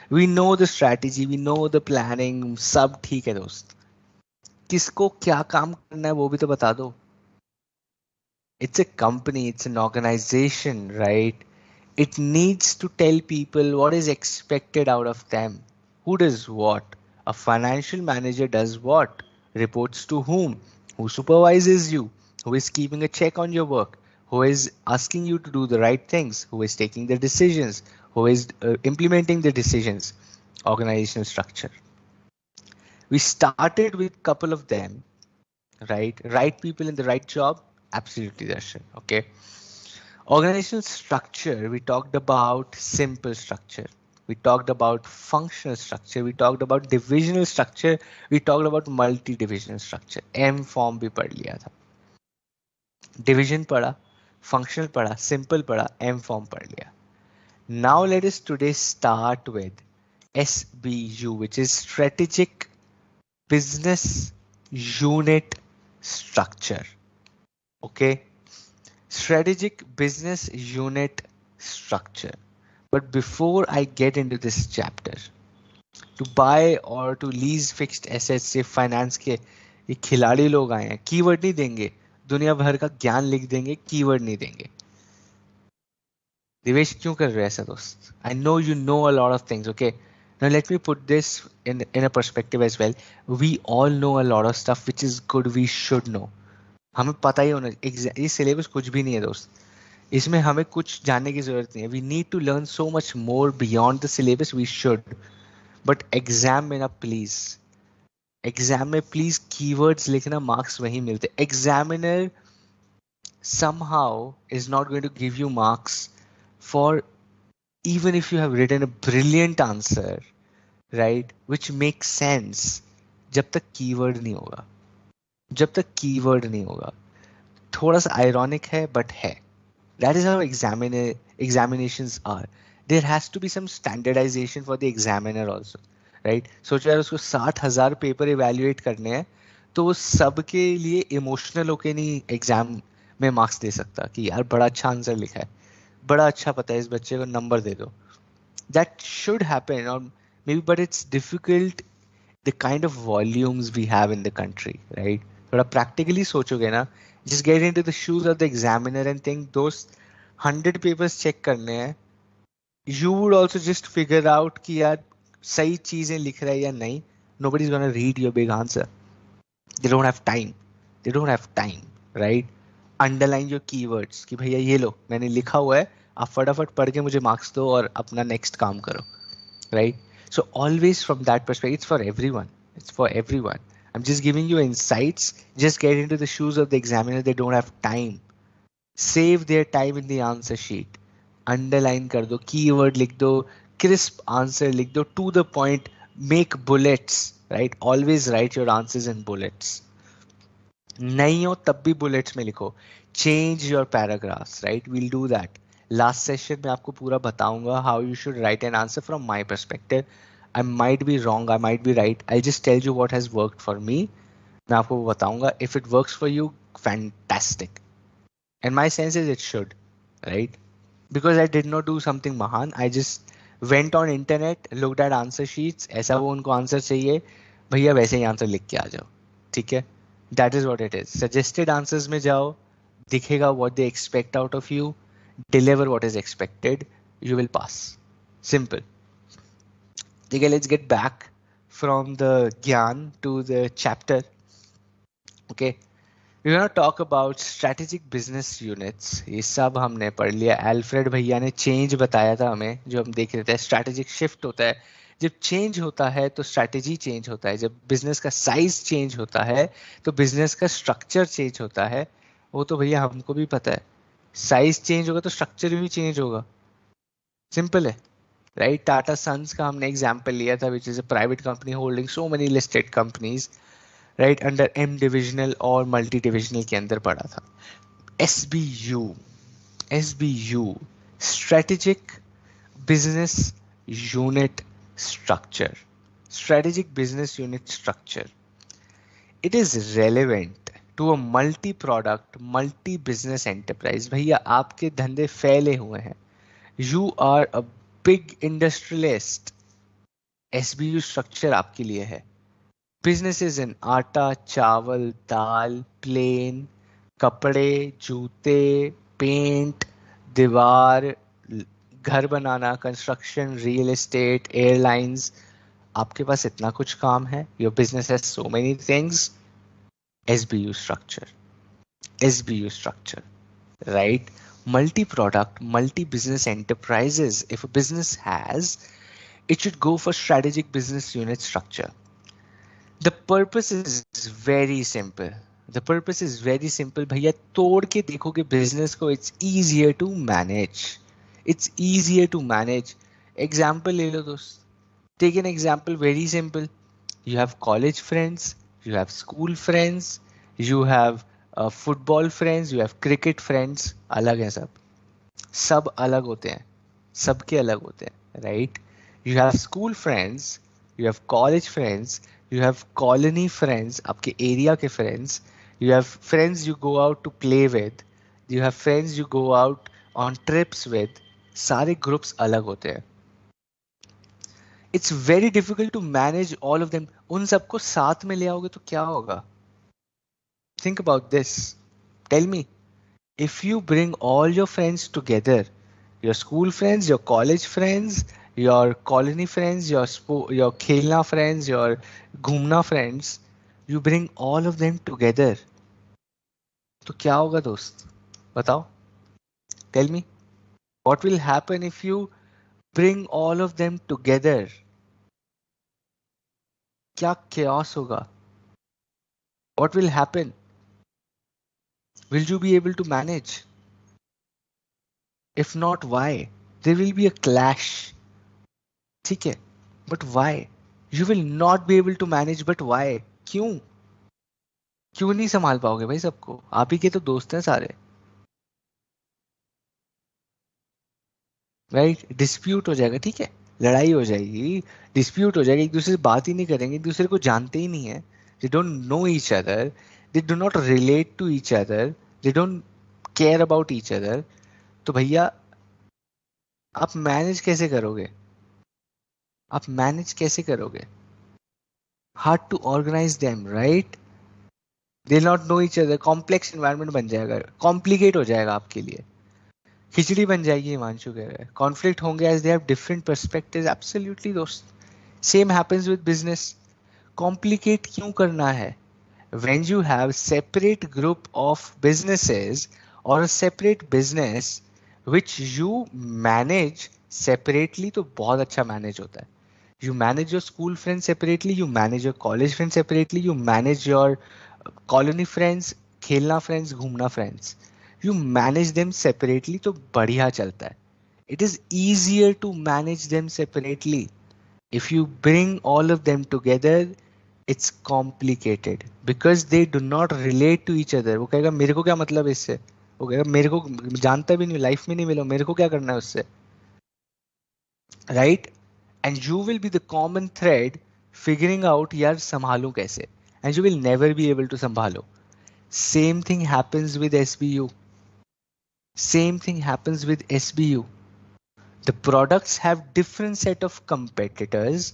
We know the strategy, we know the planning, सब ठीक है दोस्त. किसको क्या काम करना है वो भी तो बता दो. It's a company, it's an organization, right? It needs to tell people what is expected out of them. Who does what? A financial manager does what? Reports to whom? Who supervises you? Who is keeping a check on your work? Who is asking you to do the right things? Who is taking the decisions? Who is implementing the decisions? Organizational structure. We started with a couple of them, right? Right people in the right job? Absolutely, Darshan. Okay. Organizational structure, we talked about simple structure. We talked about functional structure. We talked about divisional structure. We talked about multi-divisional structure. M form भी पढ़ लिया था. Division पढ़ा, functional पढ़ा, simple पढ़ा, M form पढ़ लिया. Now let us today start with SBU, which is strategic business unit structure. Okay. Strategic business unit structure. But before I get into this chapter, to buy or to lease fixed assets से finance के ये खिलाड़ी लोग आए हैं, keyword नहीं देंगे, दुनिया भर का ज्ञान लिख देंगे, कीवर्ड नहीं देंगे. दिवेश क्यों कर रहे हो ऐसा दोस्त? I know you know a lot of things, okay? Now let me put this in a perspective as well. We all know a lot of stuff which is good, we should know. हमें पता ही होना, ये syllabus कुछ भी नहीं है दोस्त. इसमें हमें कुछ जानने की जरूरत नहीं है. We need to learn so much more beyond the syllabus, we should. But exam में ना प्लीज, एग्जाम में प्लीज कीवर्ड्स लिखना, मार्क्स वहीं मिलते. Examiner somehow is not going to give you marks for even if you have written a brilliant answer, right, which makes sense. जब तक keyword नहीं होगा, जब तक कीवर्ड नहीं होगा. थोड़ा सा आयरॉनिक है बट है. That is how examinations are. There has to be some standardization for the examiner also, right? सोचो यार उसको 60,000 पेपर इवेल्युएट करने हैं, तो वो सबके लिए इमोशनल होके नहीं एग्जाम में मार्क्स दे सकता कि यार बड़ा अच्छा आंसर लिखा है, बड़ा अच्छा पता है, इस बच्चे को नंबर दे दो. That should happen, or maybe, but it's difficult. The kind of volumes we have in the country, right? थोड़ा practically सोचोगे ना, just get into the shoes of the examiner and think those 100 papers check करने हैं. You would also just figure out कि यार सही चीजें लिख रहा है या नहीं. Nobody's gonna read your big answer. They don't have time. They don't have time, right? Underline your keywords कि भैया ये लो मैंने लिखा हुआ है, आप फटाफट पढ़ के मुझे मार्क्स दो और अपना नेक्स्ट काम करो, right? So always from that perspective, it's for everyone. It's for everyone. I'm just giving you insights. Just get into the shoes of the examiner. They don't have time. Save their time in the answer sheet. Underline कर दो, keyword लिख दो, crisp answer लिख दो, to the point, make bullets, right? Always write your answers in bullets. नहीं हो तब भी bullets में लिखो. Change your paragraphs, right? We'll do that. Last session में आपको पूरा बताऊंगा how you should write an answer from my perspective. I might be wrong, I might be right. I'll just tell you what has worked for me. मैं आपको बताऊंगा. If it works for you, fantastic. And my sense is it should, right? Because I did not do something महान. I just went on internet, looked at answer sheets. ऐसा वो उनको answer चाहिए, भैया वैसे ही आंसर लिख के आ जाओ, ठीक है? That is what it is. Suggested answers में जाओ, दिखेगा what they expect out of you. Deliver what is expected, you will pass. Simple. Okay, let's get back from the gyan to the chapter. Okay, we're going to talk about strategic business units. ये सब हमने पढ़ लिया. Alfred भैया ने change बताया था हमें, जो हम देख रहे थे. स्ट्रैटेजिक शिफ्ट होता है. जब चेंज होता है तो स्ट्रैटेजी चेंज होता है. जब बिजनेस का साइज चेंज होता है तो बिजनेस का स्ट्रक्चर चेंज होता है. वो तो भैया हमको भी पता है. साइज चेंज होगा तो स्ट्रक्चर भी चेंज होगा. सिंपल है, राइट? टाटा सन्स का हमने एग्जांपल लिया था, which is a private company holding so many listed companies, right, under M divisional और मल्टी डिविजनल के अंदर पड़ा था. SBU, SBU, strategic business unit structure. Strategic business unit structure. It is relevant to a multi product multi business enterprise. भैया आपके धंधे फैले हुए हैं, you are a big industrialist, SBU structure आपके लिए है। बिजनेसेस इन आटा, चावल, दाल, प्लेन, कपड़े, जूते, पेंट, दीवार, घर बनाना, कंस्ट्रक्शन, रियल एस्टेट, एयरलाइंस, आपके पास इतना कुछ काम है। Your business has so many things. SBU structure, SBU structure, right? Multi product, multi business enterprises. If a business has, it should go for strategic business unit structure. The purpose is very simple. The purpose is very simple. भैया तोड़ के देखोगे business को, it's easier to manage. It's easier to manage. Example ले लो दोस्त. Take an example, very simple. You have college friends, you have school friends, you have football friends, you have cricket friends. अलग है सब, सब अलग होते हैं, सबके अलग होते हैं, right? You have school friends, you have college friends, you have colony friends, आपके एरिया के friends, you have friends you go out to play with, you have friends you go out on trips with. सारे groups अलग होते हैं। It's very difficult to manage all of them. उन सबको साथ में ले आओगे तो क्या होगा? Think about this, tell me. If you bring all your friends together, your school friends, your college friends, your colony friends, your khelna friends, your घूमना friends, you bring all of them together, तो क्या होगा दोस्त? बताओ, tell me, what will happen if you bring all of them together? क्या chaos होगा? What will happen? Will you be able to manage? If not, why? There will be a clash. ठीक है, but why? You will not be able to manage, but why? क्यों? क्यों नहीं संभाल पाओगे भाई सबको? आप ही के तो दोस्त हैं सारे, राइट? डिस्प्यूट हो जाएगा, ठीक है, लड़ाई हो जाएगी, डिस्प्यूट हो जाएगा, एक दूसरे से बात ही नहीं करेंगे, एक दूसरे को जानते ही नहीं है, they don't know each other, they do not relate to each other, they don't care about each other. तो भैया आप मैनेज कैसे करोगे? आप मैनेज कैसे करोगे? Hard to organise them, right? They not know each other, complex environment बन जाएगा, कॉम्प्लिकेट हो जाएगा आपके लिए, खिचड़ी बन जाएगी। हिमांशु कह रहा है कॉन्फ्लिक्ट होंगे as they have different perspectives. Absolutely दोस्त, same happens with business. Complicate क्यों करना है? when you have separate group of businesses or a separate business which you manage separately, तो बहुत अच्छा मैनेज होता है। You manage your school friends separately, you manage your college friends separately, you manage your colony friends, खेलना friends, घूमना friends, you manage them separately, तो बढ़िया चलता है। It is easier to manage them separately. If you bring all of them together, it's complicated because they do not relate to each other. वो कहेगा मेरे को क्या मतलब है इससे, वो कहेगा मेरे को जानता भी नहीं, लाइफ में नहीं मिला, मेरे को क्या करना है उससे, right? And you will be the common thread figuring out यार संभालूं कैसे, and you will never be able to संभालो। Same thing happens with SBU. Same thing happens with SBU. The products have different set of competitors,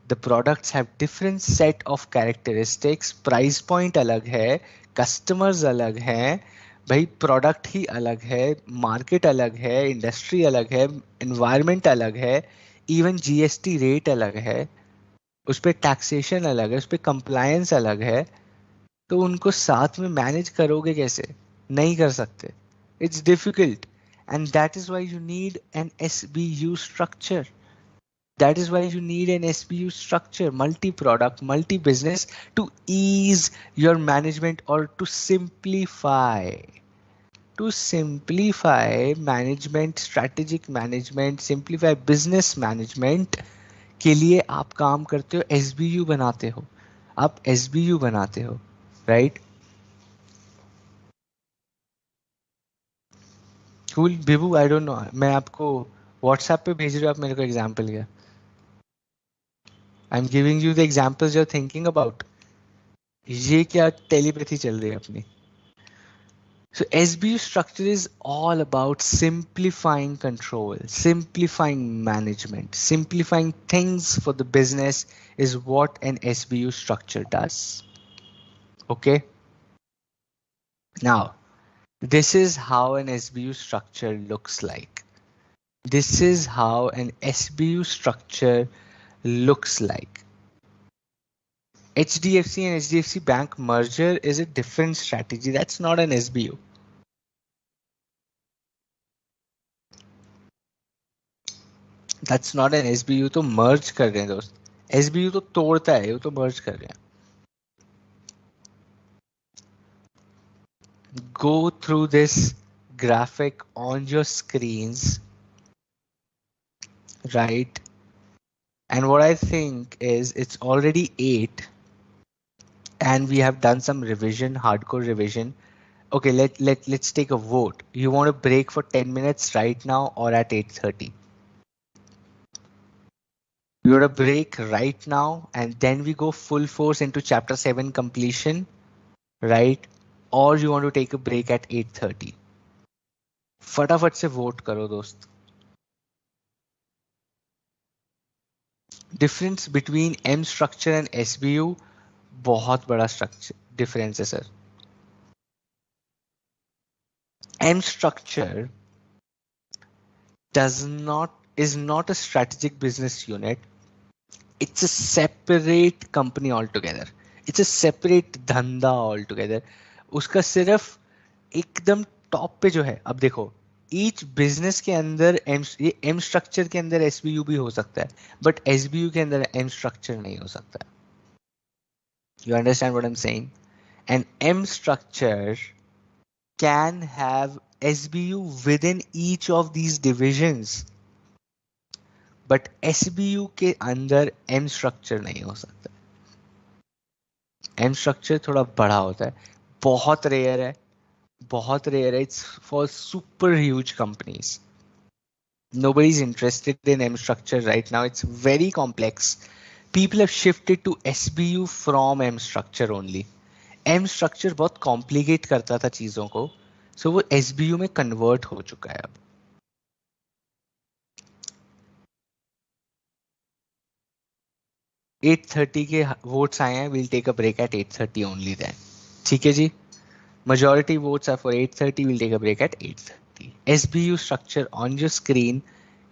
the products have different set of characteristics, price point अलग है, customers अलग हैं, भाई product ही अलग है, market अलग है, इंडस्ट्री अलग है, एनवायरनमेंट अलग है, इवन जीएसटी रेट अलग है, उस पर टैक्सेशन अलग है, उस पर कंप्लायंस अलग है, तो उनको साथ में मैनेज करोगे कैसे? नहीं कर सकते। It's difficult, and that is why you need an SBU structure. That is why you need an SBU structure, multi-product, multi-business, to ease your management or to simplify management, strategic management, simplify business management के लिए आप काम करते हो, SBU बनाते हो, आप SBU बनाते हो, right? Cool Bibu, I don't know, मैं आपको व्हाट्सएप पे भेज रहा हूँ, आप मेरे को एग्जांपल क्या? I am giving you the examples you are thinking about. ये क्या टेलीपैथी चल रही है अपनी? So SBU structure is all about simplifying control, simplifying management, simplifying things for the business is what an SBU structure does. Okay. Now, this is how an SBU structure looks like. This is how an SBU structure looks like. HDFC and HDFC Bank merger is a different strategy. That's not an SBU. That's not an SBU. तो merge कर रहे हैं दोस्त. SBU तो तोड़ता है, वो तो merge कर रहे हैं. Go through this graphic on your screens, right? And what I think is it's already 8 and we have done some revision, hardcore revision. Okay, let's take a vote. You want to break for 10 minutes right now or at 8:30? You want to break right now and then we go full force into chapter 7 completion, right? Or you want to take a break at 8:30? फटाफट से vote करो दोस्त. Difference between M structure and SBU बहुत बड़ा structure difference है sir. M structure is not a strategic business unit. It's a separate company altogether. It's a separate धंधा altogether. उसका सिर्फ एकदम टॉप पे जो है, अब देखो ईच बिजनेस के अंदर ये एम स्ट्रक्चर के अंदर एसबीयू भी हो सकता है, बट एसबीयू के अंदर एम स्ट्रक्चर नहीं हो सकता. You understand what I'm saying? An M structure can have SBU within each of these divisions, but SBU के अंदर M structure नहीं हो सकता. M structure थोड़ा बड़ा होता है, बहुत रेयर है, बहुत रेयर है. It's for super huge companies. Nobody's interested in M structure right now. It's very complex. People have shifted to SBU from M structure only. M structure बहुत कॉम्प्लिकेट करता था चीजों को, सो वो SBU में कन्वर्ट हो चुका है अब. एट 8:30 के वोट्स आए हैं. Will take a break at 8:30 only then. ठीक है जी. Majority votes are for 8:30. We'll take a break at 8:30. SBU structure on your screen.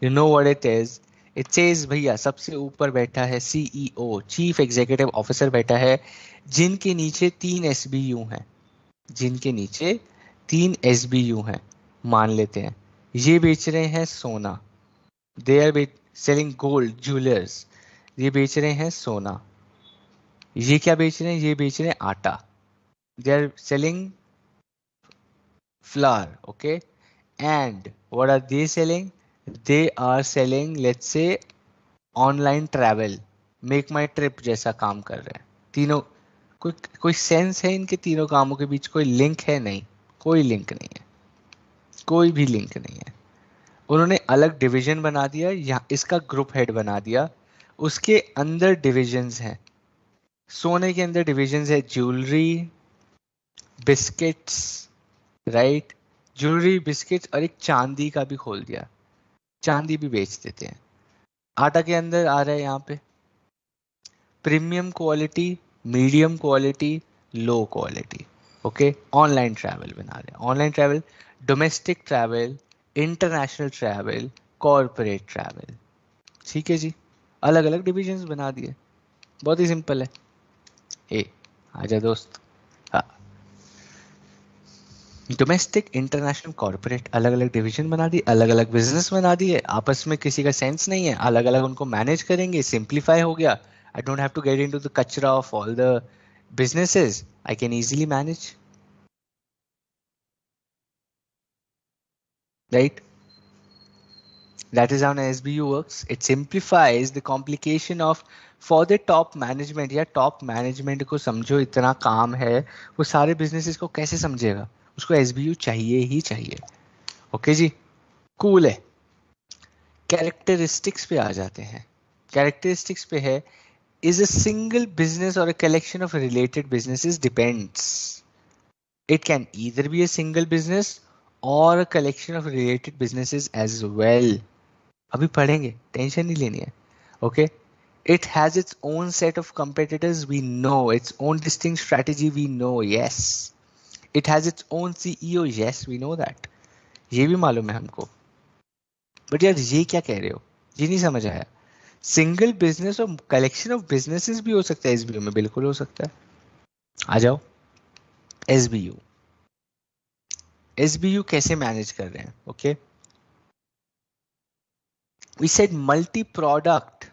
You know what it is. It says भैया सबसे ऊपर बैठा है CEO, चीफ एग्जीक्यूटिव ऑफिसर बैठा है, जिनके नीचे 3 SBU हैं. जिनके नीचे 3 SBU हैं. मान लेते हैं ये बेच रहे हैं सोना. They are selling gold jewellers. ये बेच रहे हैं सोना. ये क्या बेच रहे हैं? ये बेच रहे हैं आटा. They are selling flour, okay? And what are they selling? They are selling, let's say, online travel, make my trip जैसा काम कर रहे हैं. तीनों कोई सेंस है इनके तीनों कामों के बीच? कोई लिंक है? नहीं, कोई लिंक नहीं है, कोई भी लिंक नहीं है. उन्होंने अलग डिवीजन बना दिया, यहाँ इसका ग्रुप हेड बना दिया, उसके अंदर डिविजन्स हैं. सोने के अंदर डिविजन्स है jewellery, biscuits, right? Jewellery, biscuits, और एक चांदी का भी खोल दिया. चांदी भी बेच देते हैं. आटा के अंदर आ रहा है यहाँ पे premium quality, medium quality, low quality. Okay. Online travel बना रहे हैं. Online travel, domestic travel, international travel, corporate travel. ठीक है जी. अलग अलग डिविजन्स बना दिए. बहुत ही सिंपल है. ए आजा दोस्त. डोमेस्टिक, इंटरनेशनल, कॉर्पोरेट, अलग अलग डिवीजन बना दिए, अलग अलग बिजनेस बना दिए. आपस में किसी का सेंस नहीं है, अलग अलग उनको मैनेज करेंगे. सिंप्लीफाई हो गया. I don't have to get into the कचरा of all the businesses. I can easily manage, right? That is how an SBU works. It simplifies the complication of for the top management. या top management को समझो, इतना काम है, वो सारे businesses को कैसे समझेगा? उसको SBU चाहिए ही चाहिए. ओके जी. कूल है. कैरेक्टरिस्टिक्स पे आ जाते हैं. कैरेक्टरिस्टिक्स पे है is a single business or a collection of related businesses? Depends. It can either be a single business or a collection of related businesses as well. अभी पढ़ेंगे, टेंशन नहीं लेनी है. Okay. It has its own set of competitors, we know. Its own distinct strategy, we know. Yes. It has its own CEO. Yes, we know that. ये भी मालूम है हमको. बट यार ये क्या कह रहे हो, ये नहीं समझ आया. सिंगल बिजनेस और कलेक्शन ऑफ बिजनेसेस भी हो सकता है एसबीयू में, बिल्कुल हो सकता है. आ जाओ. एसबीयू, एसबीयू कैसे मैनेज कर रहे हैं? Okay, we said multi product,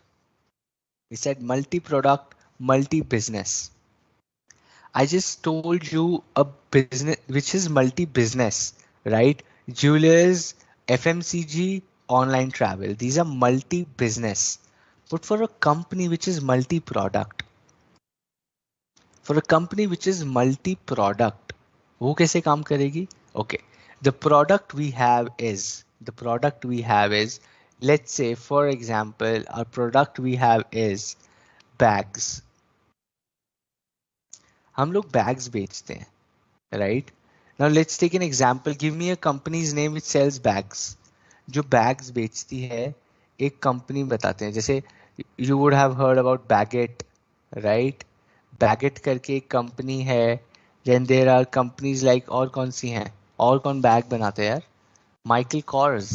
we said multi product, multi business. I just told you a business which is multi-business, right? Jewelers, FMCG, online travel. These are multi-business. But for a company which is multi-product, for a company which is multi-product, वो कैसे काम करेगी? Okay, the product we have is, let's say for example, our product we have is bags. हम लोग bags बेचते हैं, right? Now let's take an example. Give me a company's name which sells bags. जो bags बेचती है, एक company बताते हैं. जैसे you would have heard about Baguette, right? Baguette करके एक company है. Then there are companies like, और कौन सी हैं? और कौन बैग बनाते हैं यार? Michael Kors,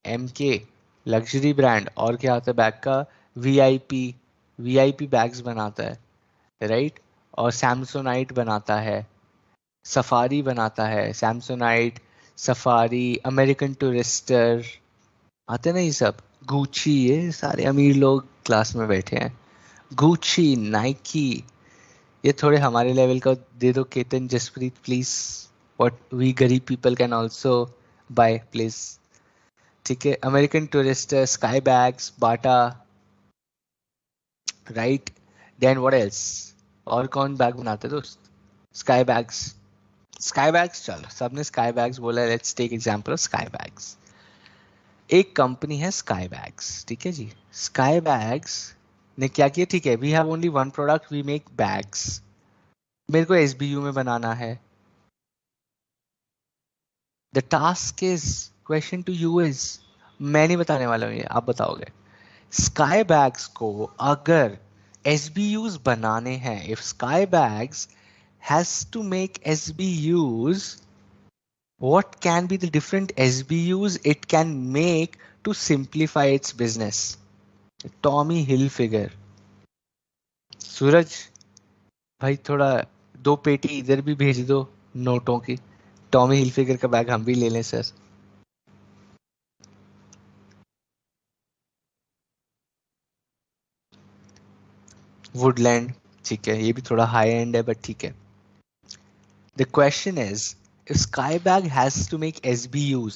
MK, luxury brand. और क्या आता है बैग का? VIP, VIP बैग्स बनाता है, right? और Samsonite बनाता है, सफारी बनाता है, सैमसोनाइट, सफारी, अमेरिकन टूरिस्टर, आते ना ये सब. गुची, ये सारे अमीर लोग क्लास में बैठे हैं. गुची, नाइकी, ये थोड़े हमारे लेवल का दे दो Ketan, Jaspreet please. What we गरीब people can also buy please. ठीक है, American Tourister, Sky bags, Bata, right. Then what else? और कौन बैग बनाते हैं दोस्त? Sky bags. स्काई बैग्स, चलो सबने स्काई बैग्स बोला, let's take example of Skybags. एक कंपनी है स्काई बैग्स, ठीक है जी. स्काई बैग्स ने क्या किया? ठीक है, we have only one product, we make bags. मेरे को एसबीयू में बनाना है. The task is, question to you is, मैं नहीं बताने वाला हूँ ये, आप बताओगे. स्काई बैग्स को अगर एसबीयूज बनाने हैं, if Sky bags has to make SBUs, what can be the different SBUs it can make to simplify its business? Tommy Hilfiger. सूरज भाई थोड़ा 2 पेटी इधर भी भेज दो नोटों की. टॉमी हिलफिगर का बैग हम भी ले लें सर. वुडलैंड, ठीक है, ये भी थोड़ा हाई एंड है बट ठीक है. The question is, if Skybags has to make SBUs,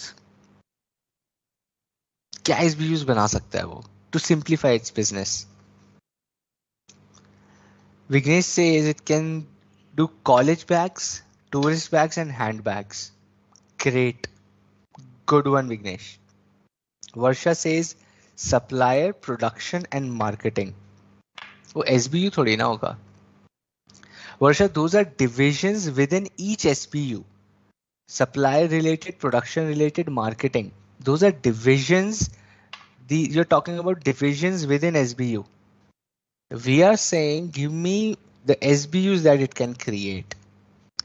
क्या SBUs बना सकता है वो to simplify its business? Vignesh says it can do college bags, tourist bags and handbags. Great. Good one, Vignesh. Varsha says supplier, production and marketing. वो SBU थोड़ी ना होगा. Varsha, those are divisions within each SBU. Supplier related, production related, marketing. Those are divisions. You're talking about divisions within SBU. We are saying give me the SBUs that it can create.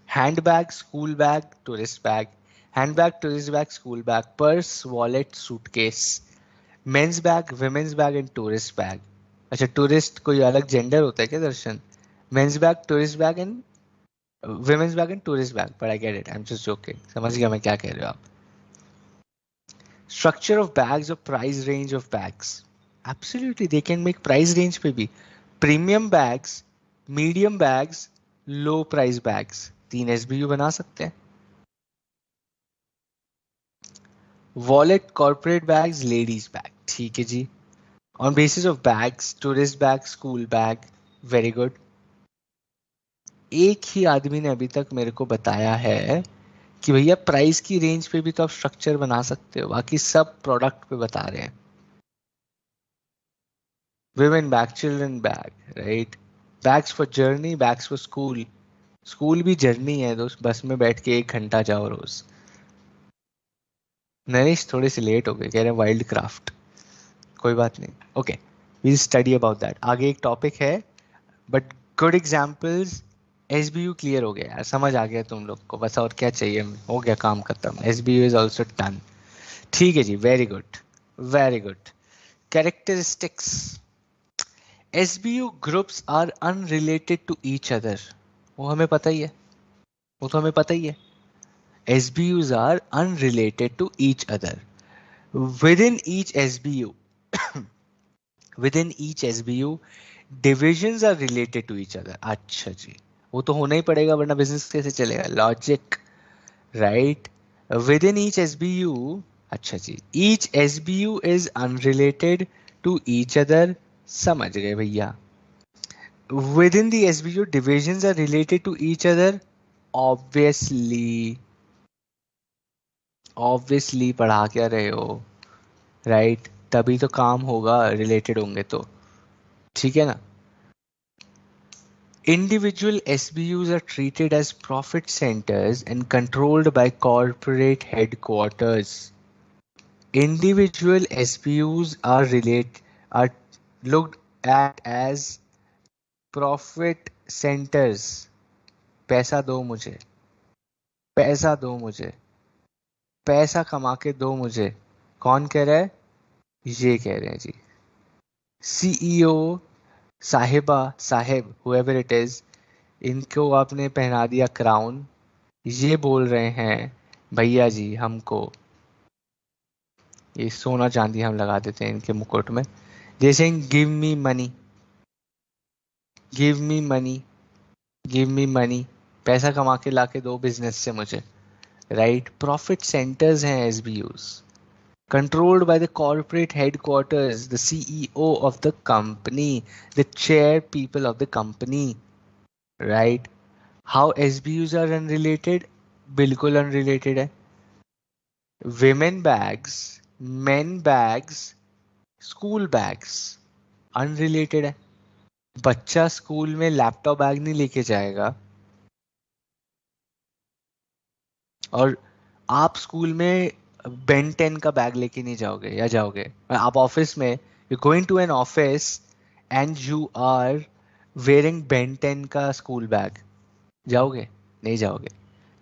Handbag, school bag, tourist bag. Handbag, tourist bag, school bag. Purse, wallet, suitcase. Men's bag, women's bag and tourist bag. अच्छा, tourist कोई अलग gender होता है क्या Darshan? Men's bag, tourist bag and women's bag and tourist bag. But I get it, I'm just joking. समझ गया मैं क्या कह रहे हो आप. Structure of bags or price range of bags. Absolutely, they can make price range पे भी. Premium bags, medium bags, low price bags. 3 SBU बना सकते हैं. Wallet, corporate bags, ladies bag. ठीक है जी. On basis of bags, tourist bag, school bag. Very good. एक ही आदमी ने अभी तक मेरे को बताया है कि भैया प्राइस की रेंज पे भी तो आप स्ट्रक्चर बना सकते हो, बाकी सब प्रोडक्ट पे बता रहे हैं. women bag, children bag, right? Bags for journey, bags for school. School भी जर्नी है दोस्त, बस में बैठ के 1 घंटा जाओ रोज। नरेश थोड़े से लेट हो गए, कह रहे हैं वाइल्ड क्राफ्ट। कोई बात नहीं, okay, we study about that. आगे एक टॉपिक है, but good examples. S B U clear हो गया यार, समझ आ गया तुम लोग को, बस और क्या चाहिए, हो गया काम खत्म। S B U is also done. ठीक है जी, very good, very good. Characteristics, S B U groups are unrelated to each other. वो हमें पता ही है, वो तो हमें पता ही है। S B Us are unrelated to each other. within each SBU, within each SBU, divisions are related to each other. अच्छा जी, वो तो होना ही पड़ेगा वरना बिजनेस कैसे चलेगा, logic, right. Within each SBU, अच्छा जी, each SBU is unrelated to each other, समझ गए भैया। Within the SBU divisions are related to each other, obviously, obviously पढ़ा क्या रहे हो, राइट, तभी तो काम होगा, रिलेटेड होंगे तो, ठीक है ना। Individual SBUs are treated as profit centers and controlled by corporate headquarters. Individual SBUs are looked at as profit centers. पैसा दो मुझे, पैसा दो मुझे, पैसा कमा के दो मुझे। कौन कह रहा है, ये कह रहे हैं जी, सीईओ, साहिबा, साहेब, whoever it is, इनको आपने पहना दिया क्राउन, ये बोल रहे हैं भैया जी हमको, ये सोना चांदी हम लगा देते हैं इनके मुकुट में, जैसे give me money, give me money, give me money, पैसा कमा के ला के दो बिजनेस से मुझे, राइट। प्रॉफिट सेंटर्स हैं एसबीयूज, controlled by the corporate headquarters, the CEO of the company, the chair people of the company, right? How SBUs are unrelated? बिल्कुल unrelated है। Women bags, men bags, school bags, unrelated है। बच्चा school में laptop bag नहीं लेके जाएगा, और आप स्कूल में बेन 10 का बैग लेके नहीं जाओगे, या जाओगे, आप ऑफिस में, you going to an office and you are wearing Ben 10 का स्कूल बैग, जाओगे, नहीं जाओगे।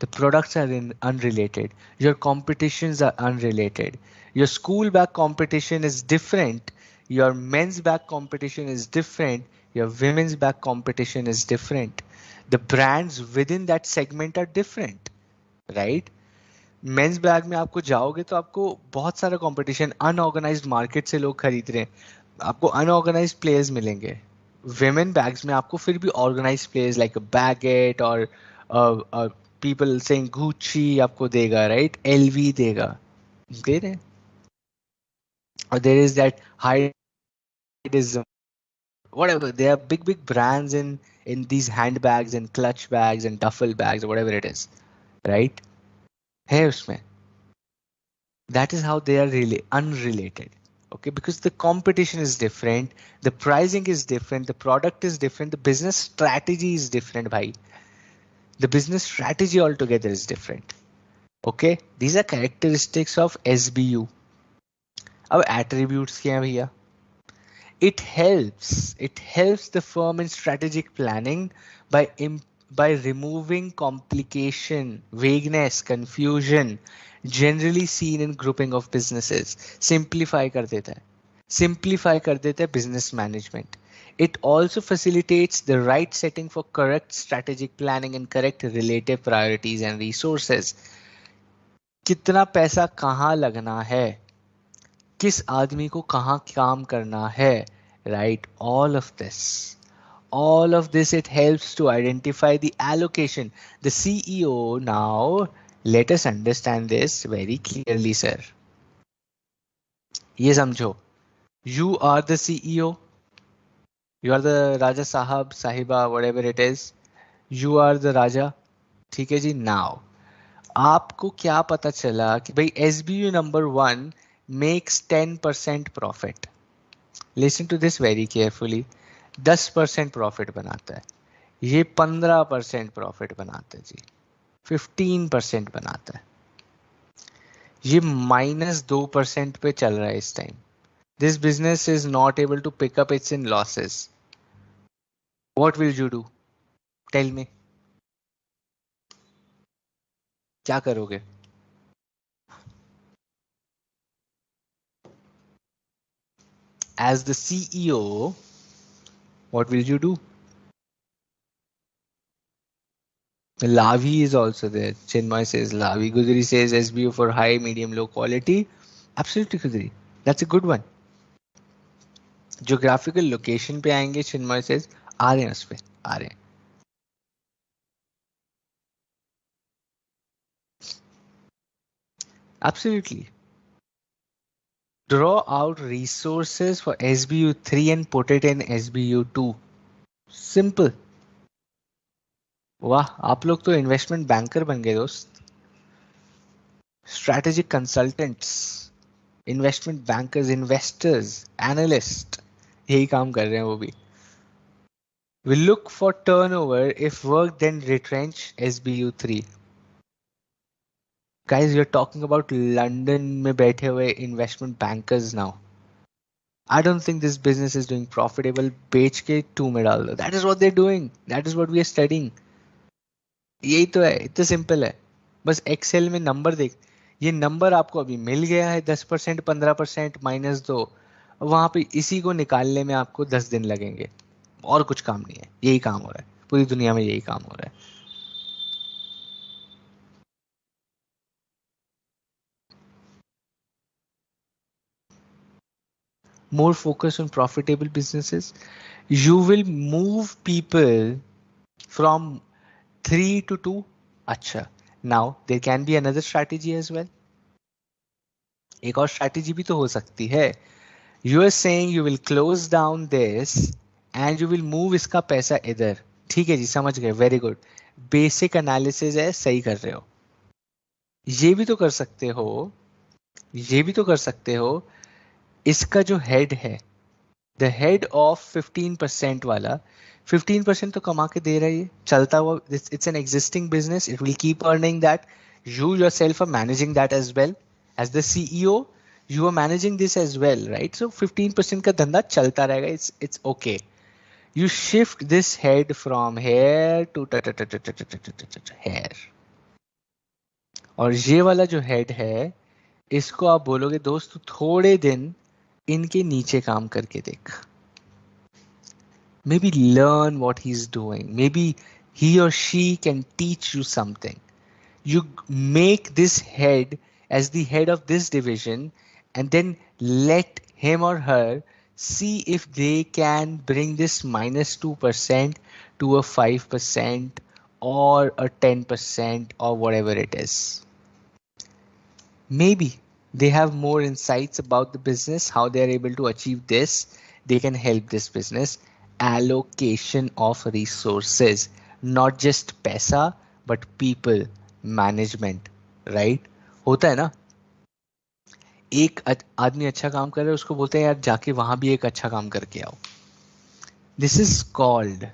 The products are unrelated. Your competitions are unrelated. Your school bag competition is different. Your men's bag competition is different. Your women's bag competition is different. The brands within that segment are different, right? Men's bag में आपको जाओगे तो आपको बहुत सारा competition, unorganised market से लोग खरीद रहे हैं, आपको अनऑर्गेनाइज्ड प्लेयर्स मिलेंगे। विमेन बैग्स में आपको फिर भी ऑर्गेनाइज्ड प्लेयर्स लाइक बैगेट और पीपल सेइंग गुची आपको देगा, राइट, एलवी देगा, दे रहे हैं। और there is that hideism, whatever, there are big brands in these handbags and clutch bags and duffel bags or whatever it is, right, है उसमें। That is how they are really unrelated, okay, because the competition is different, the pricing is different, the product is different, the business strategy is different, bhai, the business strategy altogether is different, okay, these are characteristics of SBU. अब attributes क्या है भैया, it helps the firm in strategic planning by by removing complication, vagueness, confusion generally seen in grouping of businesses. Simplify कर देता है, simplify कर देता है business management. It also facilitates the right setting for correct strategic planning and correct relative priorities and resources. कितना पैसा कहाँ लगना है, किस आदमी को कहाँ काम करना है, right, all of this, it helps to identify the allocation. The CEO, now let us understand this very clearly, sir. ये समझो, you are the CEO, you are the Raja Sahab, Sahiba, whatever it is, you are the Raja, ठीक है जी। now आपको क्या पता चला कि भाई SBU नंबर 1 makes 10% profit, listen to this very carefully. 10% profit बनाता है, ये 15% प्रॉफिट बनाता है जी, 15% बनाता है, ये -2% पे चल रहा है इस time. This business is not able to pick up its in losses. What will you do? Tell me, क्या करोगे? As the CEO, what will you do? Lavi is also there. Chinmay says Lavi. Gudri says SBO for high, medium, low quality. Absolutely, Gudri. That's a good one. Geographical location पे आएंगे, Chinmay says आ रहे हैं उस पे, आ रहे हैं. Absolutely. Draw out resources for SBU3 and put it in SBU2. Simple. वाह, आप लोग तो इन्वेस्टमेंट बैंकर बन गए दोस्त. Strategic consultants, investment bankers, investors, analyst, यही काम कर रहे हैं वो भी. We look for turnover if work, then retrench SBU3. Guys, you're talking about London में बैठे हुए investment bankers now. I don't think this business is doing profitable. बेच के 2 में डाल दो. That is what they're doing. That is what we are studying. यही तो है, इतना सिंपल है. बस एक्सेल में नंबर देख. ये नंबर आपको अभी मिल गया है 10%, 15% -2. वहां पे इसी को निकालने में आपको 10 दिन लगेंगे. और कुछ काम नहीं है, यही काम हो रहा है पूरी दुनिया में, यही काम हो रहा है. More focus on profitable businesses. You will move people from 3 to 2. अच्छा, now there can be another strategy as well. एक और strategy भी तो हो सकती है. You are saying you will close down this and you will move इसका पैसा इधर. ठीक है जी, समझ गए, वेरी गुड. बेसिक एनालिसिस है, सही कर रहे हो. ये भी तो कर सकते हो, ये भी तो कर सकते हो. इसका जो हेड है, द हेड ऑफ 15% वाला, 15% तो कमा के दे रहा है, ये चलता हुआ. It's an existing business, it will keep earning that. You yourself are managing that as well. As the CEO you are managing this as well, right? So 15% का धंधा चलता रहेगा. It's okay. You shift this head from here to here. और ये वाला जो head है, इसको आप बोलोगे दोस्त थोड़े दिन इनके नीचे काम करके देख. Maybe learn what he's doing. Maybe he or she can teach you something. You make this head as the head of this division and then let him or her see if they can bring this -2% to a 5% or a 10% or whatever it is. Maybe they have more insights about the business, how they are able to achieve this. They can help this business. Allocation of resources, not just पैसा but people management, right? होता है ना, एक आदमी अच्छा काम कर रहा है, उसको बोलते हैं यार जाके वहां भी एक अच्छा काम करके आओ. This is called,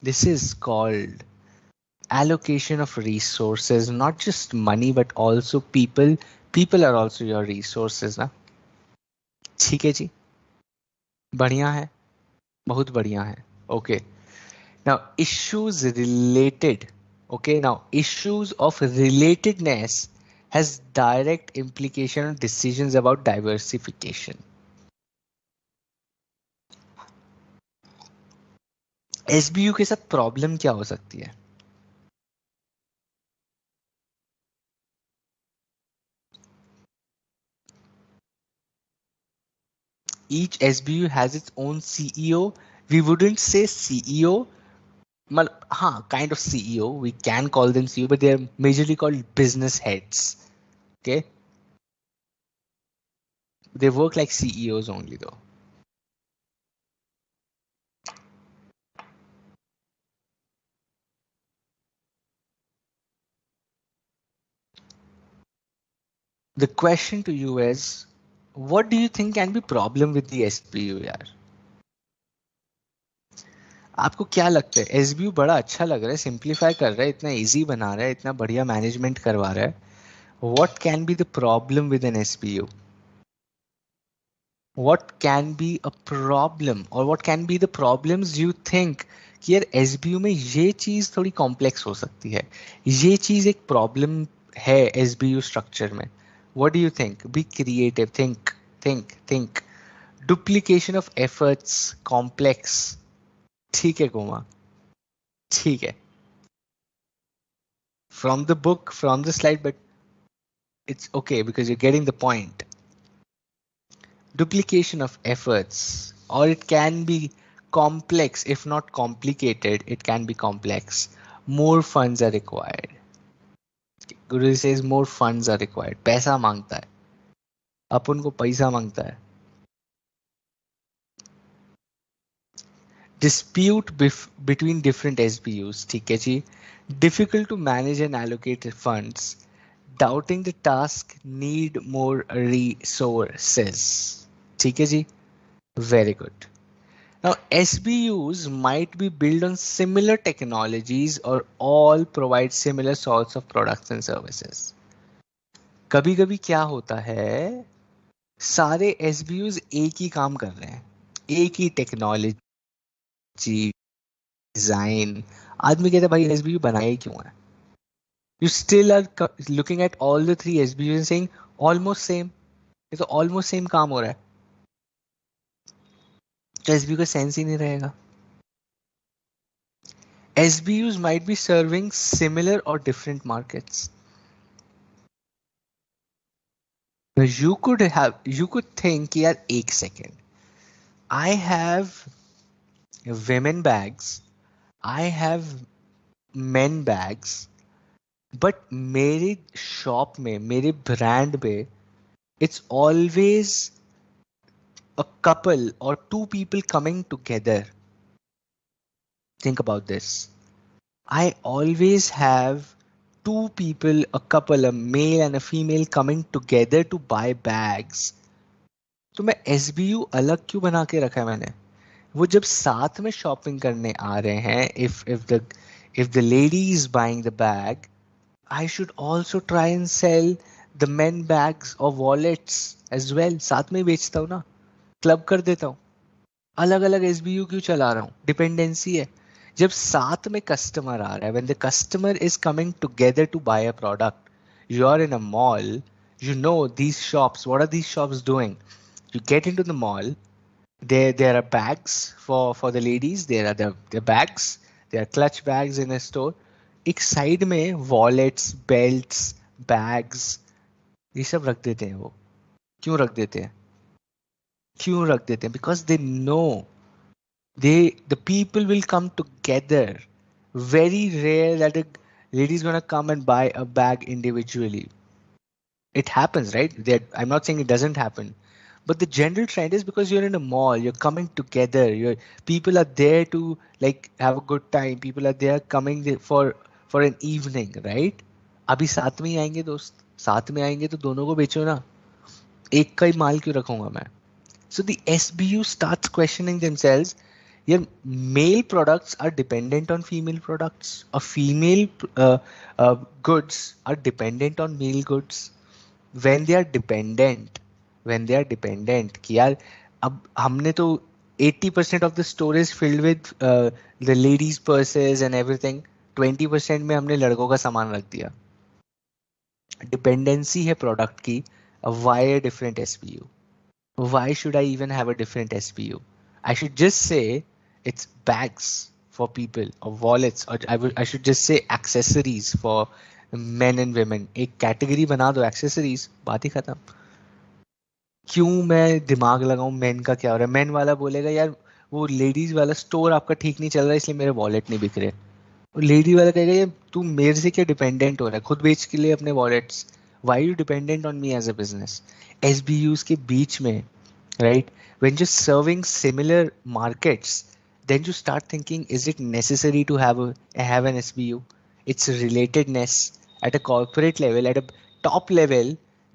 this is called allocation of resources, not just money but also people. People are also your resources ना. ठीक है जी, बढ़िया है, बहुत बढ़िया है. Okay, now issues related. Okay, now issues of relatedness has direct implication on decisions about diversification. SBU के साथ प्रॉब्लम क्या हो सकती है? Each SBU has its own CEO. We wouldn't say CEO. हाँ, kind of CEO. We can call them CEO, but they're majorly called business heads. Okay, they work like CEOs only though. The question to you is, What do you think can be problem with the SBU यार? आपको क्या लगता है? SBU बड़ा अच्छा लग रहा है, सिंप्लीफाई कर रहा है, इतना इजी बना रहा है, इतना बढ़िया मैनेजमेंट करवा रहा है. What can be the problem with an SBU? What can be a problem or what can be the problems you think कि यार SBU में ये चीज थोड़ी कॉम्प्लेक्स हो सकती है, ये चीज एक प्रॉब्लम है SBU स्ट्रक्चर में. What do you think? Be creative. Think. Duplication of efforts, complex. ठीक है गोमा, ठीक है. From the book, from the slide, but it's okay because you're getting the point. Duplication of efforts, or it can be complex. If not complicated, it can be complex. More funds are required. Guru says more funds are required. पैसा मांगता है, अपन को पैसा मांगता है. Dispute between different SBUs, ठीक है जी. Difficult to manage and allocate funds. Doubting the task, need more resources. ठीक है जी. Very good. Now, SBUs might be built on similar technologies or all provide similar sorts of products and services. कभी कभी क्या होता है, सारे SBUs एक ही काम कर रहे हैं, एक ही टेक्नोलॉजी, डिजाइन. आदमी कहता है भाई SBU बनाया ही क्यों है? You still are looking at all the three SBUs and saying almost same. ये तो almost same काम हो रहा है, तो SBU का सेंस ही नहीं रहेगा. SBUs might be serving similar or different markets. You could think, यार एक second, I have women bags, I have men bags, but मेरे shop में, मेरे brand में, it's always a couple or two people coming together. Think about this. I always have two people, a couple, a male and a female coming together to buy bags. तो मैं SBU अलग क्यों बना के रखा है मैंने? वो जब साथ में शॉपिंग करने आ रहे हैं, if the lady is buying the bag, I should also try and sell the men bags or wallets as well. साथ में बेचता हूँ ना, क्लब कर देता हूँ. अलग अलग SBU क्यों चला रहा हूँ? डिपेंडेंसी है. जब साथ में कस्टमर आ रहा है, when the customer is coming together to buy a product, you are in a mall, you know these shops, what are these shops doing? You get into the mall, there are bags for the ladies, there are the bags, there are clutch bags in a store. एक side में wallets, belts, bags, ये सब रख देते हैं. वो क्यों रख देते हैं? क्यों रख देते हैं? Because they know the people will come together. Very rare that a lady is gonna come and buy a bag individually. It happens, right? I'm not saying it doesn't happen, but the general trend is because you're in a mall, you're coming together, people are there to like have a good time, people are there coming there for an evening, right? अभी साथ में ही आएंगे दोस्त, साथ में आएंगे तो दोनों को बेचो ना, एक का ही माल क्यों रखूंगा मैं? So the SBU starts questioning themselves. Your male products are dependent on female products, or female goods are dependent on male goods. When they are dependent कि यार अब हमने तो 80% of the store is filled with the ladies purses and everything, 20% में हमने लड़कों का सामान रख दिया. डिपेंडेंसी है प्रोडक्ट की. Why a different SBU? Why should I even have a different SBU? I should just say it's bags for people or wallets, or I should just say accessories for men and women. एक category बना दो accessories, बात ही खत्म. क्यों मैं दिमाग लगाऊं main का क्या हो रहा है? मेन वाला बोलेगा यार वो लेडीज वाला स्टोर आपका ठीक नहीं चल रहा है इसलिए मेरे वॉलेट नहीं बिक रहे. और लेडी वाला कहेगा ये तू मेरे से क्या डिपेंडेंट हो रहा है, खुद बेच के लिए अपने wallets. Why you dependent on me as a business? SBUs के बीच में, right, when you're serving similar markets, then you start thinking, is it necessary to have an SBU? It's a relatedness at a corporate level, at a top level.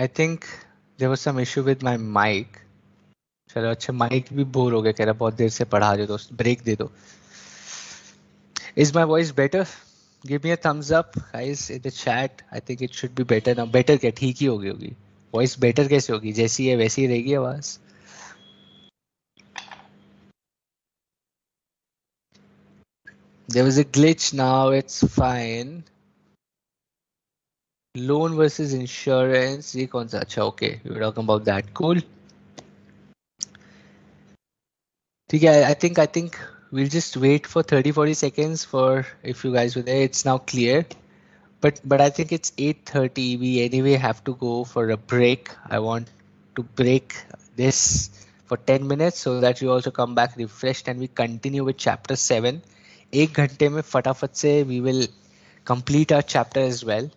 I think there was some issue with my mic. चलो अच्छा mic भी bore हो गया कह रहा बहुत देर से पढ़ा रहे दोस्त ब्रेक दे दो. Is my voice better? Give me a thumbs up guys in the chat. I think it should be better now. Better क्या ठीक ही होगी. Voice better कैसे होगी जैसी है वैसी ही रहेगी आवाज. There was a glitch, now it's fine. Loan versus insurance, ये कौन सा अच्छा okay we were talking about that. Cool. ठीक है, I think we'll just wait for 30-40 seconds for if you guys were there. It's now clear. But I think it's 8:30. We anyway have to go for a break. I want to break this for 10 minutes so that you also come back refreshed and we continue with chapter 7. एक घंटे में फटाफट से we will complete our chapter as well.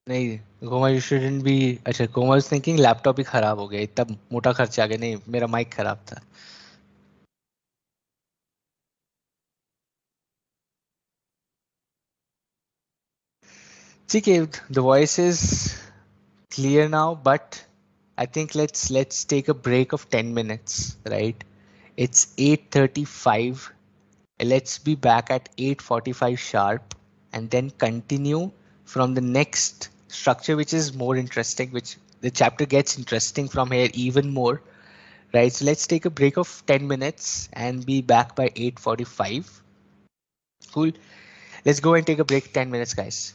नहीं Goma you shouldn't be. अच्छा Goma was thinking laptop ही खराब हो गया इतना मोटा खर्चा आ गया. नहीं मेरा माइक खराब था. ठीक है the voice is clear now but I think let's take a break of 10 minutes, right? It's 8:35. Let's be back at 8:45 sharp and then continue from the next structure which is more interesting, which the chapter gets interesting from here even more. Right, so let's take a break of 10 minutes and be back by 8:45. Cool. Let's go and take a break 10 minutes, guys.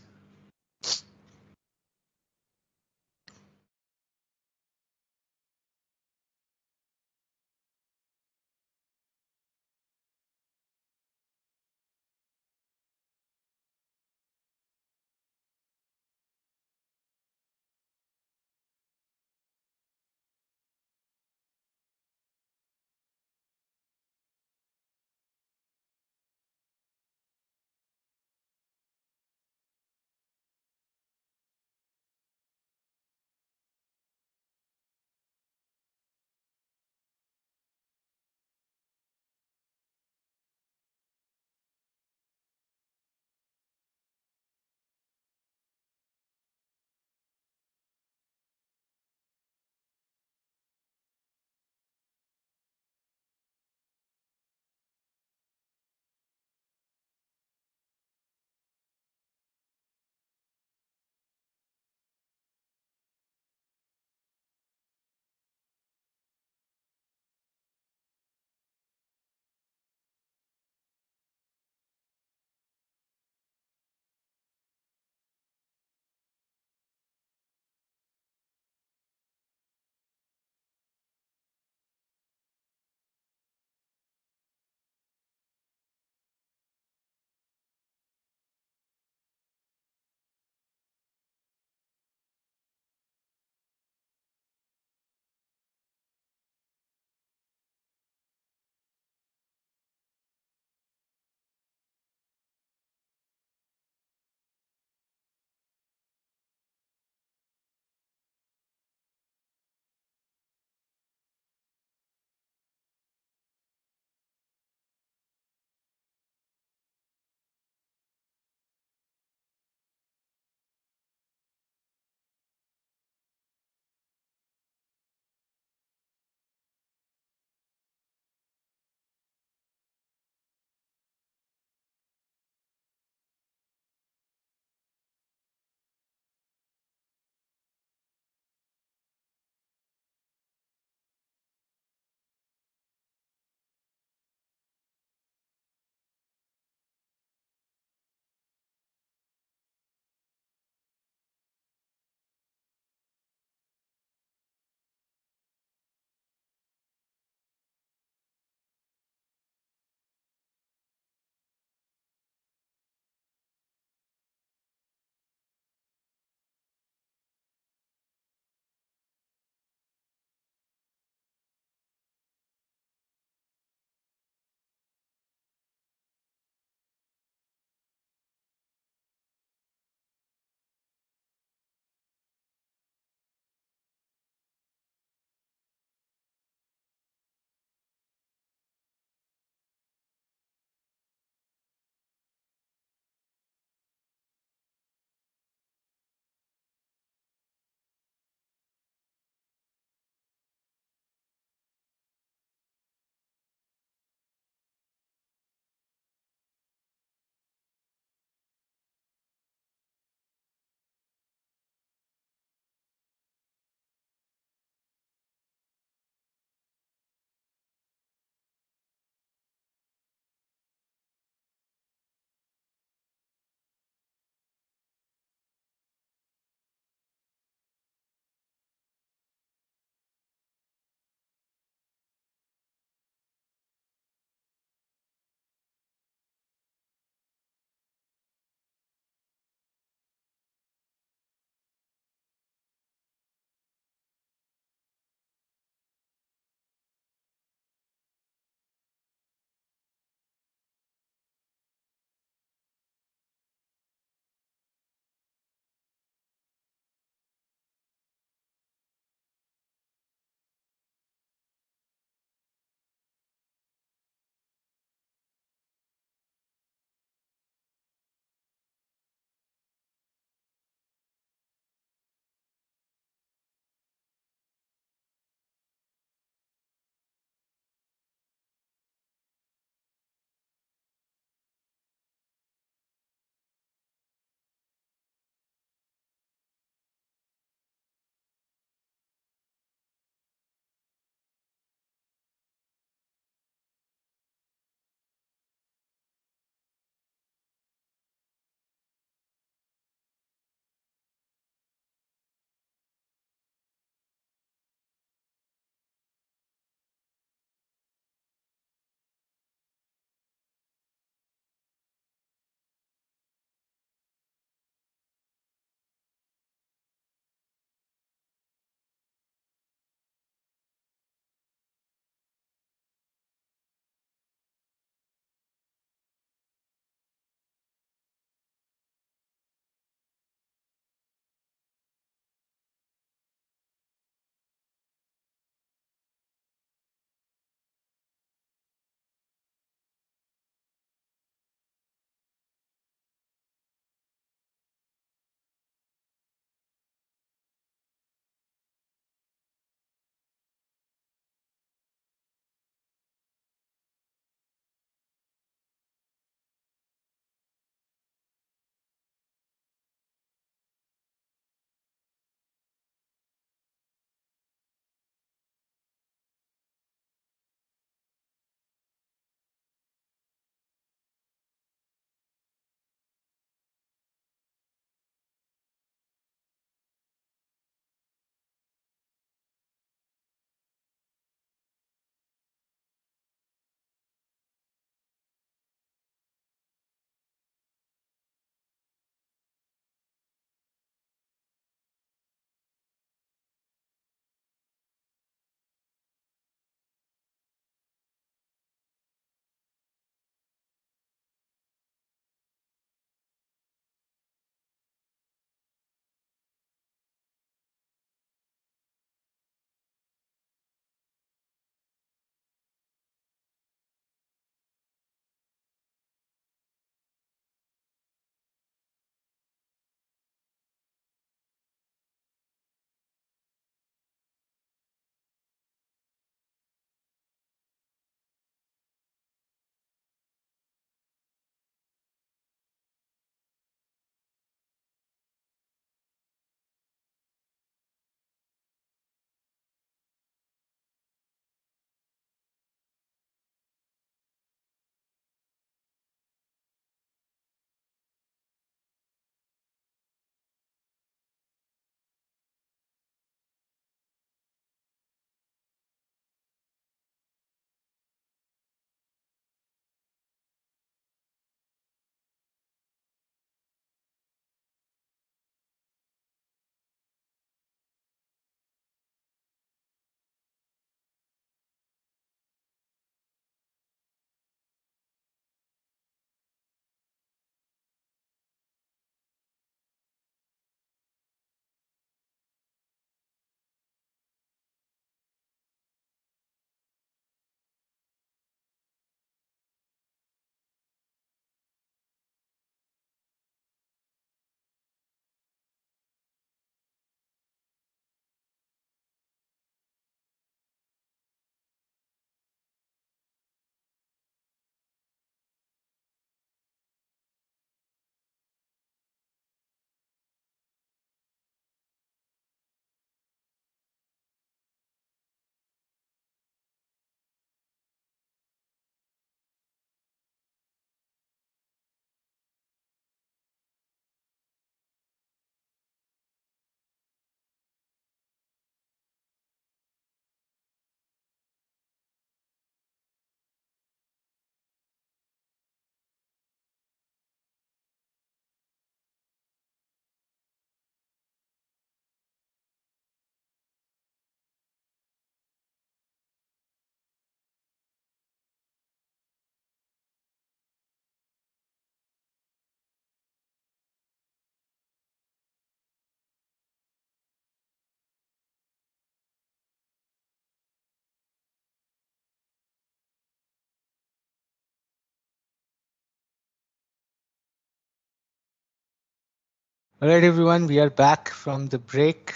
All right, everyone, we are back from the break.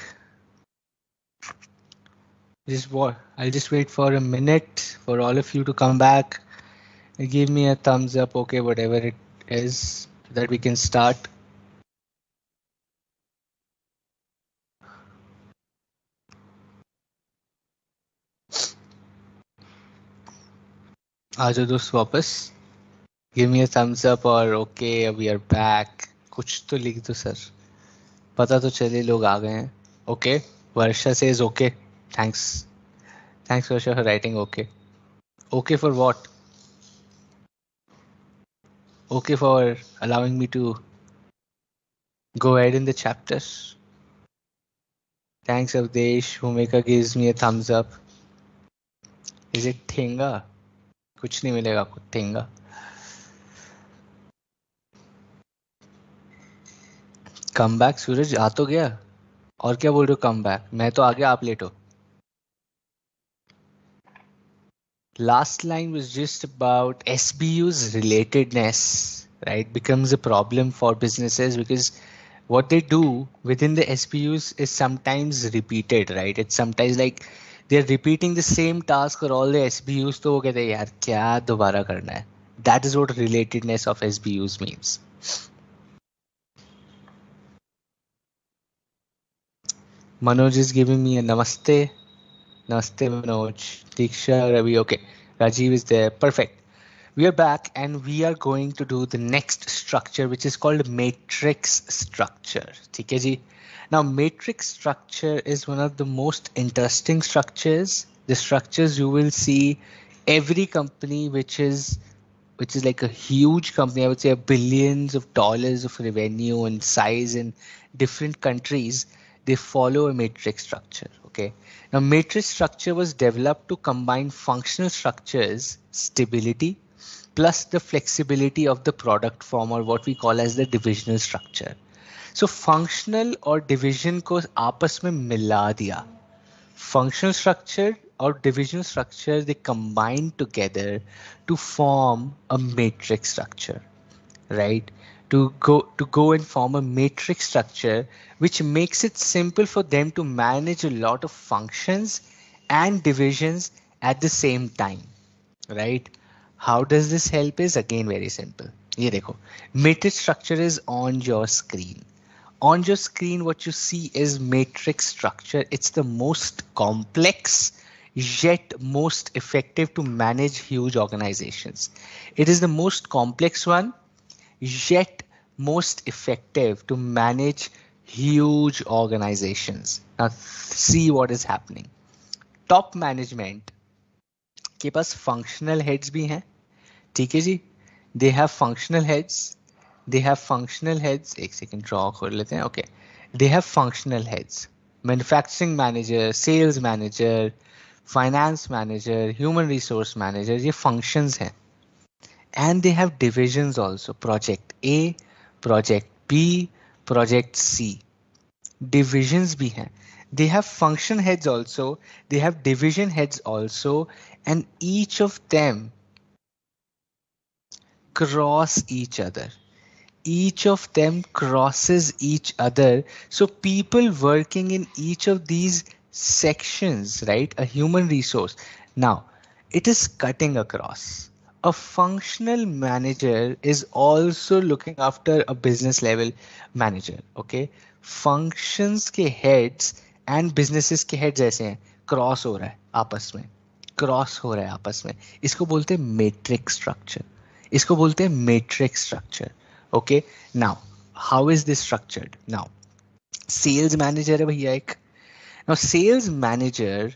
I'll just wait for a minute for all of you to come back and give me a thumbs up, okay, whatever it is, so that we can start. आ जाओ दोस्त वापस. Give me a thumbs up or okay, we are back. कुछ तो लिख दो sir. पता तो चले लोग आ गए हैं. Okay, Varsha says okay. Thanks. Thanks Varsha for writing okay. Okay for what? Okay for allowing me to go ahead in the chapters. Thanks Avdesh. Bhumika gives me a thumbs up. Is it Thinga? कुछ नहीं मिलेगा आपको Thinga. Come back सूरज आ तो गया. और क्या बोल रहे हो come back? मैं तो आ गया आप लेट हो. Last line was just about SBU's relatedness, right? Becomes a problem for businesses because what they do within the SBUs is sometimes repeated, right? It's sometimes like they're repeating the same task for all the SBUs. तो वो कहते हैं यार क्या दोबारा करना है? That is what relatedness of SBUs means. Manoj is giving me a namaste. Namaste Manoj. Diksha Ravi. Okay. Rajiv is there. Perfect. We are back and we are going to do the next structure which is called matrix structure. ठीक है जी. Now matrix structure is one of the most interesting structures. The structures you will see every company which is like a huge company, I would say billions of dollars of revenue and size in different countries, they follow a matrix structure. Okay. Now matrix structure was developed to combine functional structures, stability, plus the flexibility of the product form or what we call as the divisional structure. So functional और division को आपस में मिला दिया. Functional structure or divisional structure, they combine together to form a matrix structure, right? To go and form a matrix structure, which makes it simple for them to manage a lot of functions and divisions at the same time, right? How does this help is again very simple. ये देखो, matrix structure is on your screen. On your screen, what you see is matrix structure. It's the most complex yet most effective to manage huge organizations. It is the most complex one yet most effective to manage huge organizations. Now see what is happening. Top management के पास functional heads भी हैं. ठीक है जी. They have functional heads. They have functional heads. एक second draw कर लेते हैं. Okay. They have functional heads. Manufacturing manager, sales manager, finance manager, human resource manager, ये functions हैं. And they have divisions also. Project A, Project B, Project C. Divisions भी हैं. They have function heads also. They have division heads also. And each of them cross each other. Each of them crosses each other. So people working in each of these sections, right? A human resource. Now, it is cutting across. A functional manager is also looking after a business level manager. Okay. Functions के heads and businesses के heads ऐसे हैं. Cross हो रहा है आपस में. Cross हो रहा है आपस में. इसको बोलते हैं matrix structure. इसको बोलते हैं matrix structure. Okay, now how is this structured? Now sales manager है भैया एक. Now sales manager,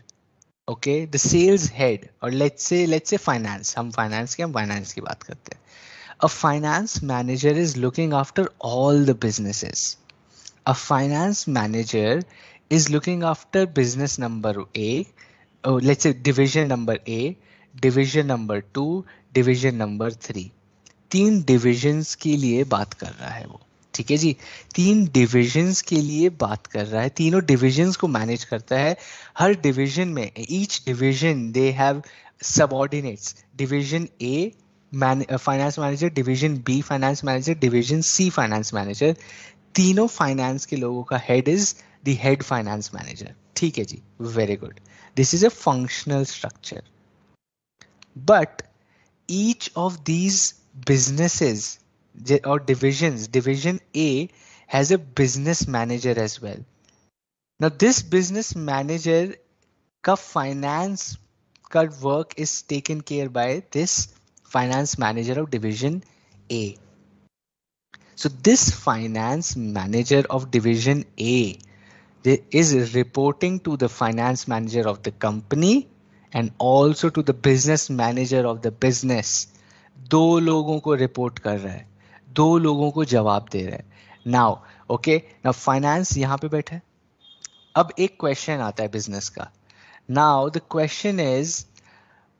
okay, the sales head or let's say finance. हम finance की बात करते हैं. A finance manager is looking after all the businesses. A finance manager is looking after business number A, let's say division number A, division number 2, division number 3. 3 divisions के लिए बात कर रहा है वो. ठीक है जी. 3 divisions के लिए बात कर रहा है. तीनों divisions को manage करता है. हर division में each division they have subordinates. Division A finance manager, division B finance manager, division C finance manager. तीनों फाइनेंस के लोगों का head is the head finance manager. ठीक है जी, very good. This is a functional structure. But each of these businesses or divisions, division A has a business manager as well. Now this business manager ka finance ka work is taken care by this finance manager of division A. So this finance manager of division A is reporting to the finance manager of the company and also to the business manager of the business. दो लोगों को report कर रहा है, दो लोगों को जवाब दे रहा है. नाउ ओके, नाउ फाइनेंस यहाँ पे बैठा है. अब एक क्वेश्चन आता है बिजनेस का. Now the question is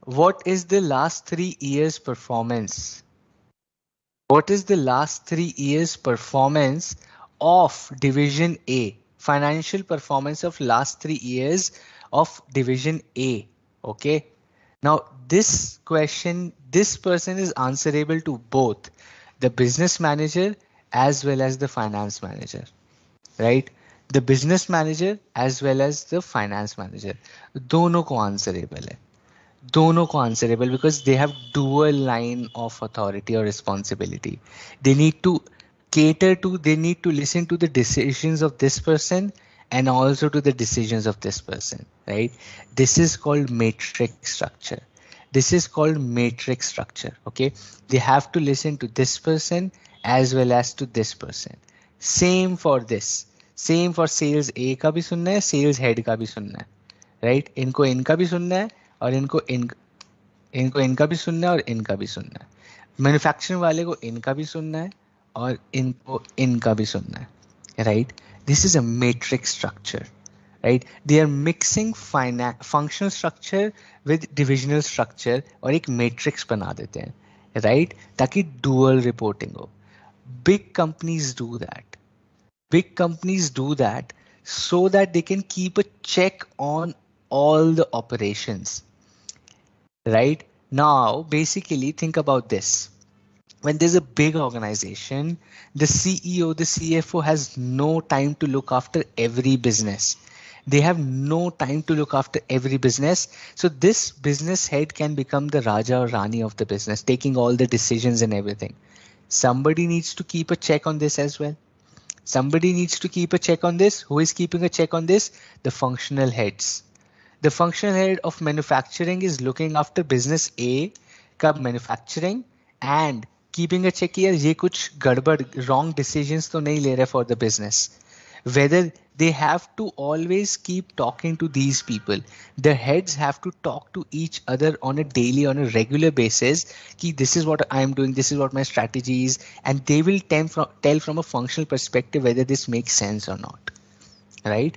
what is the last 3 years performance. What is the last 3 years performance of division A? Financial performance of last 3 years of division A. Okay. Now this question, this person is answerable to both the business manager as well as the finance manager, right? The business manager as well as the finance manager. दोनों को answerable है. दोनों को answerable because they have dual line of authority or responsibility. They need to they need to listen to the decisions of this person and also to the decisions of this person, right? This is called matrix structure. This is called matrix structure, okay? They have to listen to this person as well as to this person. Same for this. Same for sales A का भी सुनना है, sales head का भी सुनना है, right? इनको इनका भी सुनना है और इनको इनका भी सुनना है और इनका भी सुनना है. मैन्युफैक्चरिंग वाले को इनका भी सुनना है और इनको इनका भी सुनना है, right? This is a matrix structure, right? They are mixing functional structure with divisional structure और एक मैट्रिक्स बना देते हैं, राइट? ताकि डुअल रिपोर्टिंग हो. Big companies do that. Big companies do that so that they can keep a check on all the operations, right? Now basically think about this. When there's a big organization, the CEO, the CFO has no time to look after every business. They have no time to look after every business. So this business head can become the Raja or Rani of the business, taking all the decisions and everything. Somebody needs to keep a check on this as well. Somebody needs to keep a check on this. Who is keeping a check on this? The functional heads. The functional head of manufacturing is looking after business A का manufacturing and keeping a check here. ये कुछ गड़बड़ wrong decisions तो नहीं ले रहे for the business. Whether they have to always keep talking to these people. The heads have to talk to each other on a daily, on a regular basis. Ki this is what I am doing, this is what my strategy is, and they will tell from a functional perspective whether this makes sense or not. Right?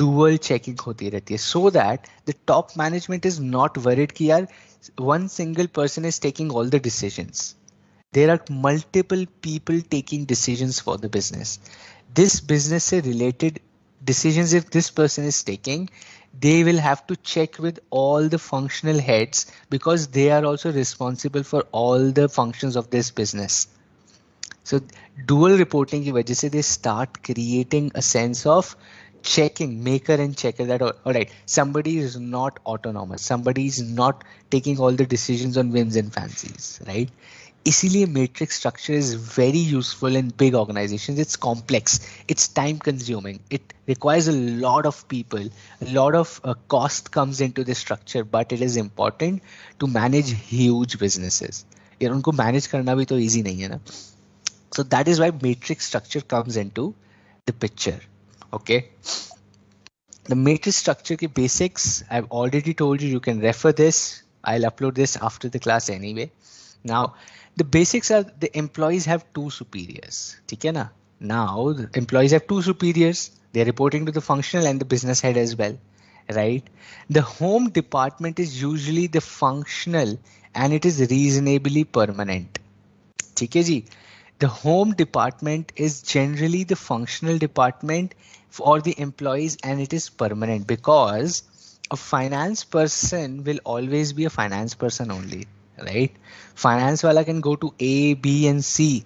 Dual checking होती रहती है so that the top management is not worried कि यार one single person is taking all the decisions. There are multiple people taking decisions for the business. This business से related decisions if this person is taking, they will have to check with all the functional heads because they are also responsible for all the functions of this business. So dual reporting की वजह से they start creating a sense of checking, maker and checker, that all right, somebody is not autonomous, somebody is not taking all the decisions on whims and fancies, right? इसीलिए matrix structure is very useful in big organizations. It's complex, it's time consuming, it requires a lot of people, a lot of cost comes into the structure, but it is important to manage huge businesses. यार उनको manage करना भी तो easy नहीं है ना. So that is why matrix structure comes into the picture. Okay. The matrix structure के basics I've already told you. You can refer this. I'll upload this after the class anyway. Now the basics are the employees have two superiors. ठीक है ना? Now the employees have two superiors. They're reporting to the functional and the business head as well, right? The home department is usually the functional and it is reasonably permanent. ठीक है जी? The home department is generally the functional department for the employees and it is permanent because a finance person will always be a finance person only, right? Finance wala can go to A, B and C,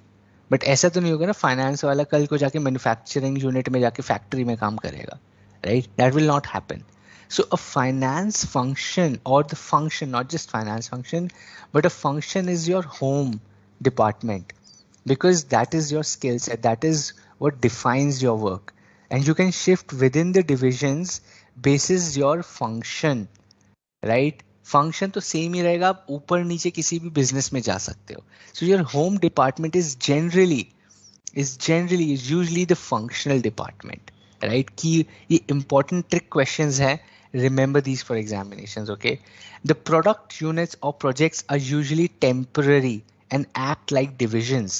but ऐसा तो नहीं होगा ना finance वाला कल को जाके manufacturing unit में जाके फैक्ट्री में काम करेगा, right? That will not happen. So a finance function, or the function, not just finance function, but a function is your home department, because that is your skill set, that is what defines your work, and you can shift within the divisions basis your function, right? Function तो same ही रहेगा, आप ऊपर नीचे किसी भी business में जा सकते हो. So your home department is usually the functional department, right? Key ये important trick questions है. Remember these for examinations, okay? The product units or projects are usually temporary and act like divisions,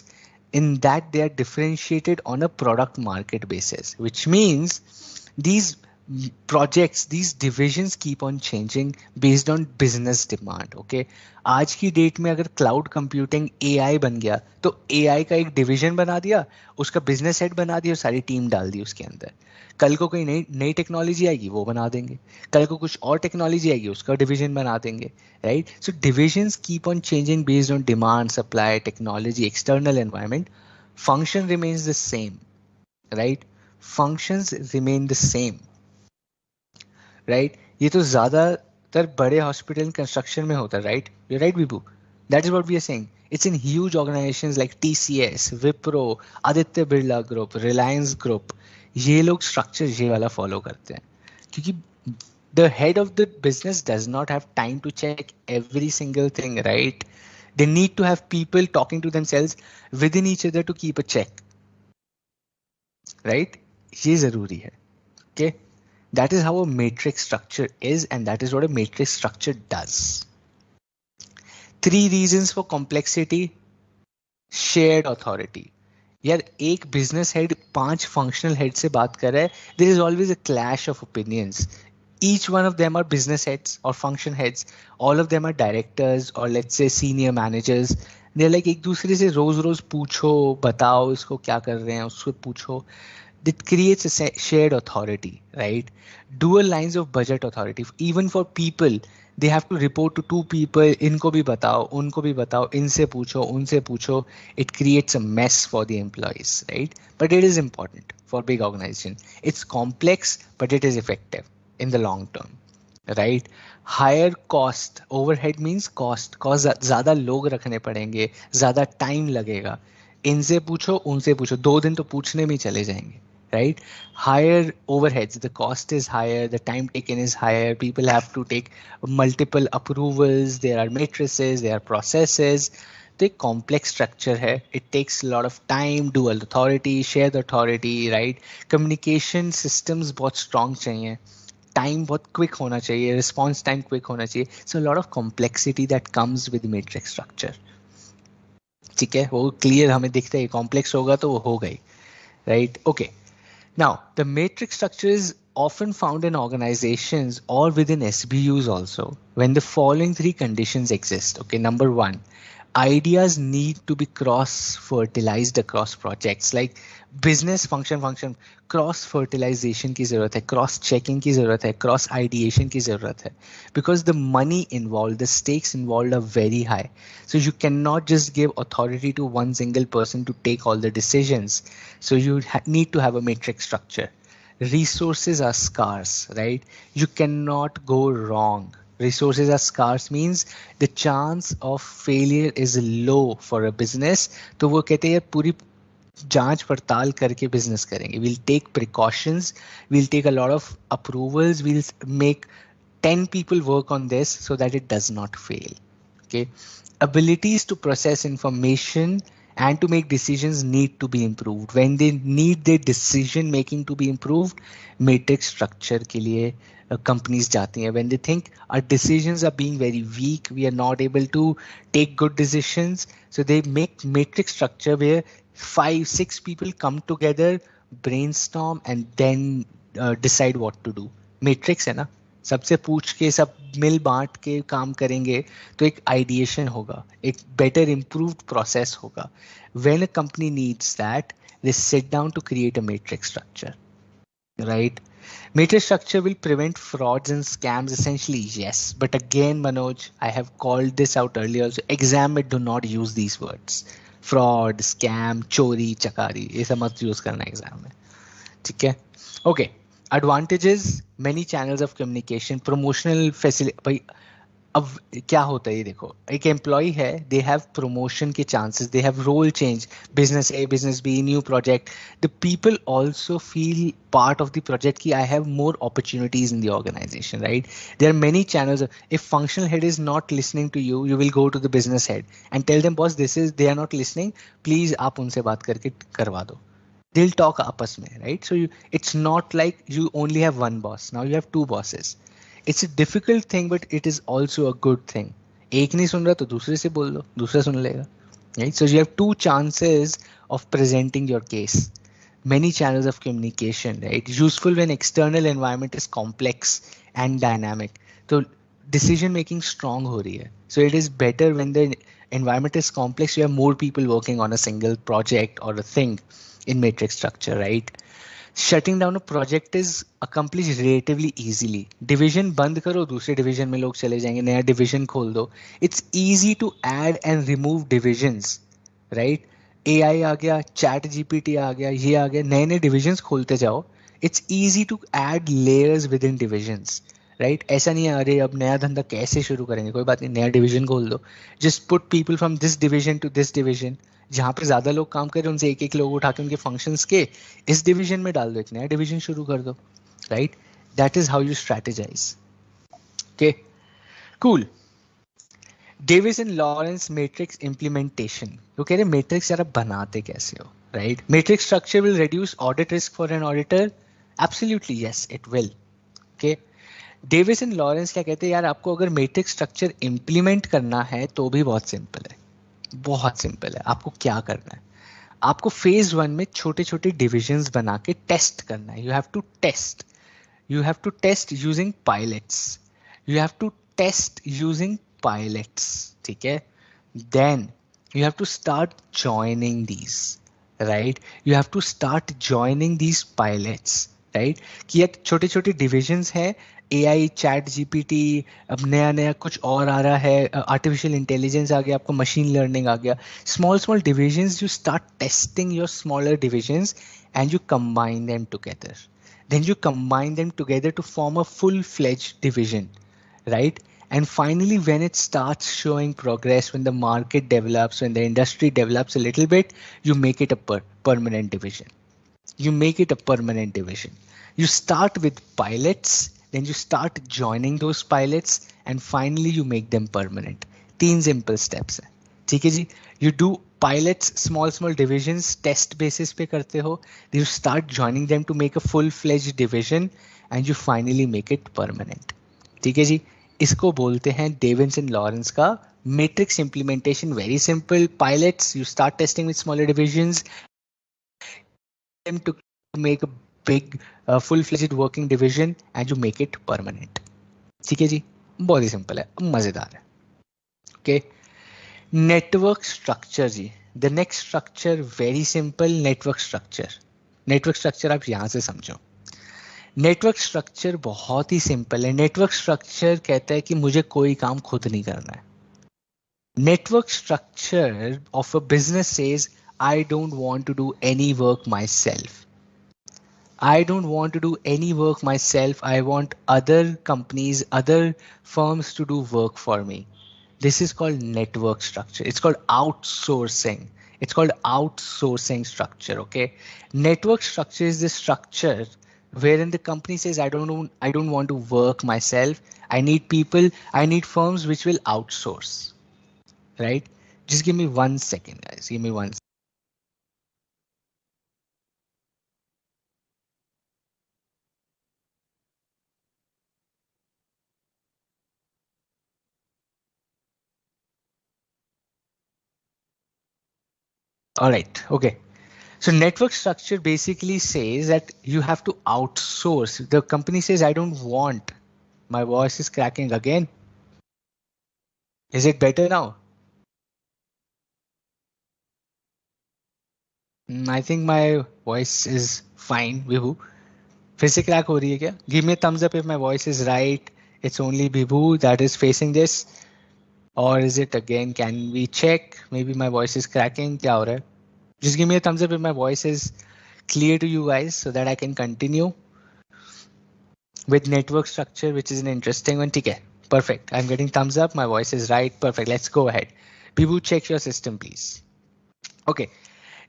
in that they are differentiated on a product market basis, which means these projects, these divisions keep on changing based on business demand. Okay, आज की date में अगर cloud computing AI बन गया तो AI का एक division बना दिया, उसका बिजनेस हेड बना दिया, सारी टीम डाल दी उसके अंदर. कल को कोई नई नई टेक्नोलॉजी आएगी वो बना देंगे, कल को कुछ और टेक्नोलॉजी आएगी उसका डिवीजन बना देंगे, right? So divisions keep on changing based on demand, supply, technology, external environment. Function remains the same, right? Functions remain the same, right? ये तो ज्यादातर बड़े हॉस्पिटल कंस्ट्रक्शन में होता है, right? You right Vibhu, that is what we are saying. It's in huge organisations like TCS, Wipro, Aditya Birla group, Reliance group. ये लोग structure ये वाला फॉलो करते हैं क्योंकि the head of the business does not have time to check every single thing, right? They need to have people talking to themselves within each other to keep a check, right? ये जरूरी है. Okay, that is how a matrix structure is, and that is what a matrix structure does. 3 reasons for complexity. Shared authority. यार एक business head 5 functional head से बात कर रहा है, there is always a clash of opinions. Each one of them are business heads or function heads. All of them are directors or let's say senior managers. They're like एक दूसरे से रोज रोज पूछो, बताओ इसको क्या कर रहे हैं, उसको पूछो. It creates a shared authority, right? Dual lines of budget authority. Even for people, they have to report to 2 people. इनको भी बताओ, उनको भी बताओ, इनसे पूछो, उनसे पूछो. It creates a mess for the employees, right? But it is important for big organization. It's complex, but it is effective in the long term, right? Higher cost. Overhead means cost. Cost ज़्यादा लोग रखने पड़ेंगे, ज़्यादा time लगेगा. इनसे पूछो, उनसे पूछो, 2 दिन तो पूछने में चले जाएंगे, right? Higher overheads, the cost is higher, the time taken is higher, people have to take multiple approvals, there are matrices, there are processes. तो एक complex structure है. It takes a lot of time, dual authority, shared authority, right? Communication systems बहुत strong चाहिए, time बहुत quick होना चाहिए, response time quick होना चाहिए. So lot of complexity that comes with matrix structure. ठीक है, वो क्लियर हमें दिखता है. कॉम्प्लेक्स होगा तो वो हो गई, right? Okay, now the matrix structure is often found in organizations or within SBUs also when the following 3 conditions exist. Okay, number 1, ideas need to be cross fertilized across projects. Like business function cross fertilization की जरूरत है, cross checking की जरूरत है, cross ideation की जरूरत है, because the money involved, the stakes involved are very high. So you cannot just give authority to one single person to take all the decisions. So you need to have a matrix structure. Resources are scarce, right? You cannot go wrong. Resources are scarce means the chance of failure is low for a business. तो वो कहते हैं पूरी जांच पड़ताल करके business करेंगे. We'll take precautions, we'll take a lot of approvals, we'll make 10 people work on this so that it does not fail. Okay, abilities to process information and to make decisions need to be improved. When they need their decision making to be improved, matrix structure के लिए companies जाती हैं. When they think our decisions are being very weak, we are not able to take good decisions, so they make matrix structure where 5-6 people come together, brainstorm and then decide what to do. Matrix है ना, सबसे पूछ के सब मिल बांट के काम करेंगे तो एक आइडिएशन होगा, एक बेटर इम्प्रूव्ड प्रोसेस होगा. When a company needs that, they sit down to create a matrix structure, right? Matrix structure will prevent frauds and scams essentially, yes. But again, Manoj, I have called this out earlier. So exam it, do not use these words. Fraud, scam, चोरी चकारी, ये सब मत use करना exam में, ठीक है? Okay, advantages, many channels of communication, promotional facility. भाई अब क्या होता है ये देखो, एक एम्प्लॉय है, दे हैव प्रमोशन के chances, they have role change, business A, business B, new project, the people also feel part of the project कि I have more opportunities in the organisation, right? There are many channels. If functional head is not listening to you, you will go to the business head and tell them boss this is, they are not listening, please आप उनसे बात करके करवा दो. They'll talk आपस में, right? So it's not like you only have one boss, now you have two bosses. It's a difficult thing but it is also a good thing. एक नहीं सुन रहा तो दूसरे से बोल दो, दूसरा सुन लेगा, right? So you have two chances of presenting your case. Many channels of communication, right? Useful when external environment is complex and dynamic. So decision making strong हो रही है. So it is better when the environment is complex, you have more people working on a single project or a thing in matrix structure, right? Shutting down a project is accomplished relatively easily. Division बंद करो, दूसरे division में लोग चले जाएंगे, नया division खोल दो. It's easy to add and remove divisions, right? AI आ गया, chat GPT आ गया, ये आ गया, नए नए divisions खोलते जाओ. It's easy to add layers within divisions, right? ऐसा नहीं है अरे अब नया धंधा कैसे शुरू करेंगे, कोई बात नहीं, नया डिवीजन खोल दो. Just put people from this division to this division, जहाँ पे ज्यादा लोग काम कर रहे हैं उनसे एक एक लोग उठा के उनके फंक्शंस के इस डिवीजन में डाल दो, एक नया डिवीजन शुरू कर दो, right? That is how you strategise. Okay, cool. Davis and Lawrence matrix implementation. वो कह रहे मैट्रिक्स यार बनाते कैसे हो, right? Matrix structure will reduce audit risk for an auditor. Absolutely yes, it will. Okay, Davis and Lawrence क्या कहते हैं यार, आपको अगर मैट्रिक्स स्ट्रक्चर इंप्लीमेंट करना है तो भी बहुत सिंपल है, बहुत सिंपल है. आपको क्या करना है, आपको फेज वन में छोटे छोटे डिविजन्स बना के टेस्ट करना है. You have to test, you have to test using pilots, you have to test using pilots, ठीक है? Then you have to start joining these, right? You have to start joining these pilots, right? कि ये छोटे छोटे divisions हैं, AI, chat GPT, अब नया नया कुछ और आ रहा है, आर्टिफिशियल इंटेलिजेंस आ गया, आपको मशीन लर्निंग आ गया. Small small divisions, you start testing your smaller divisions and you combine them together. Then you combine them together to form a full-fledged division, right? And finally, when it starts showing progress, when the market develops, when the industry develops a little bit, you make it a permanent division. You make it a permanent division. You start with pilots, then you start joining those pilots, and finally you make them permanent. 3 simple steps है, ठीक है जी? You do pilots, small divisions, test basis पे करते हो, you start joining them to make a full-fledged division, and you finally make it permanent. ठीक है जी? इसको बोलते हैं डेविस एंड लॉरेंस का matrix implementation. Very simple. Pilots, you start testing with smaller divisions, them to make a big full-fledged working division, and you make it permanent. ठीक है जी? बहुत ही सिंपल है, मजेदार है. ओके, नेटवर्क स्ट्रक्चर जी. The next structure very simple, network structure. Network structure आप यहां से समझो. नेटवर्क स्ट्रक्चर बहुत ही सिंपल है. नेटवर्क स्ट्रक्चर कहता है कि मुझे कोई काम खुद नहीं करना है. Network structure of a business says I don't want to do any work myself. I don't want to do any work myself. I want other companies, other firms to do work for me. This is called network structure. It's called outsourcing. It's called outsourcing structure. Okay. Network structure is the structure wherein the company says, I don't want to work myself. I need people, I need firms which will outsource. Right? Just give me 1 second, guys. Give me 1 second. All right. Okay. So network structure basically says that you have to outsource. The company says, I don't want. My voice is cracking again. Is it better now? I think my voice is fine, Vibhu. फिर से crack हो रही है क्या? Give me a thumbs up if my voice is right. It's only Vibhu that is facing this. Or is it again? Can we check? Maybe my voice is cracking. क्या हो रहा है? Just give me a thumbs up if my voice is clear to you guys so that I can continue with network structure, which is an interesting one. ठीक है. Perfect. I'm getting thumbs up. My voice is right. Perfect. Let's go ahead. People check your system, please. Okay.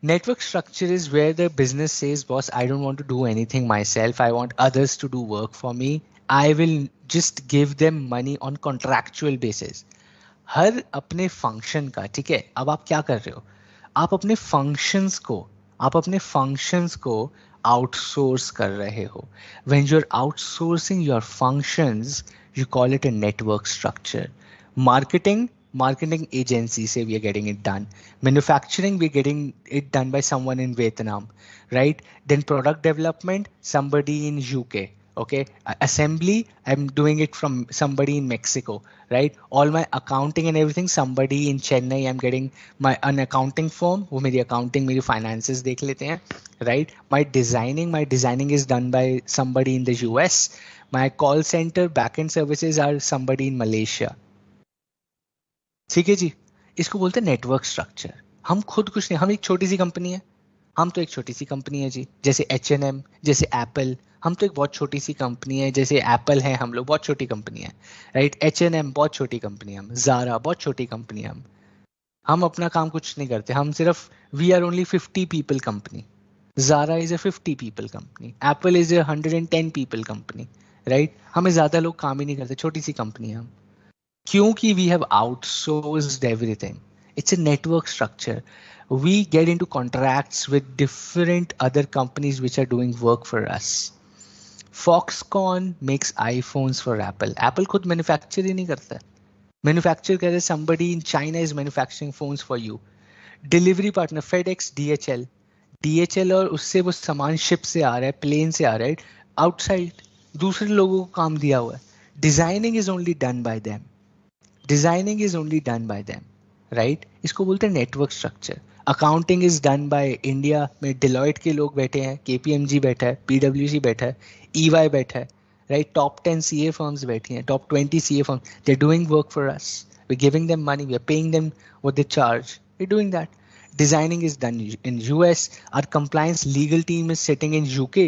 Network structure is where the business says, boss, I don't want to do anything myself. I want others to do work for me. I will just give them money on contractual basis. हर अपने function का, ठीक है, अब आप क्या कर रहे हो, आप अपने फंक्शंस को आउटसोर्स कर रहे हो. When you are outsourcing your functions you call it a network structure. Marketing agency say we are getting it done. Manufacturing, we're getting it done by someone in Vietnam, right? Then product development, somebody in UK. Okay. Assembly, I'm doing it from somebody in Mexico, right? All my accounting and everything, somebody in Chennai, I'm getting an accounting firm who मेरी accounting, मेरी finances देख लेते हैं, right? My designing is done by somebody in the US. My call center backend services are somebody in Malaysia. ठीक है जी. इसको बोलते हैं नेटवर्क स्ट्रक्चर. हम खुद कुछ नहीं, हम एक छोटी सी कंपनी है. हम तो एक छोटी सी कंपनी है जी. जैसे H&M, जैसे एप्पल, हम तो एक बहुत छोटी सी कंपनी है. जैसे एप्पल है, हम लोग बहुत छोटी कंपनी है, राइट? H&M बहुत छोटी कंपनी है. हम ज़ारा बहुत छोटी कंपनी है. हम अपना काम कुछ नहीं करते. हम सिर्फ we are only 50 people company. Zara is a 50 people company. Apple is a 110 people company, right? हमें ज़्यादा लोग काम ही नहीं करते. छोटी सी कंपनी है हम. क्योंकि we have outsourced everything. It's a network structure. We get into contracts with different other companies which are doing work for us. Foxconn makes iPhones for Apple. Apple खुद manufacture ही नहीं करता है. Manufacture करे somebody in China is manufacturing phones for you. Delivery partner FedEx, DHL. DHL और उससे वो सामान ship से आ रहा है, प्लेन से आ रहा है, आउटसाइड दूसरे लोगों को काम दिया हुआ है. Designing is only done by them. Designing is only done by them, right? इसको बोलते हैं network structure. Accounting is done by India में डिलॉयट के लोग बैठे हैं, केपीएमजी बैठा है, पीडब्ल्यूसी बैठा है, ईवाई बैठा है, राइट? टॉप 10 सीए फर्म्स बैठी हैं, top 20 CA firms. They are doing work for us. We giving them money, we are paying them what they charge. We doing that. Designing is done in US. Our compliance legal team is sitting in UK.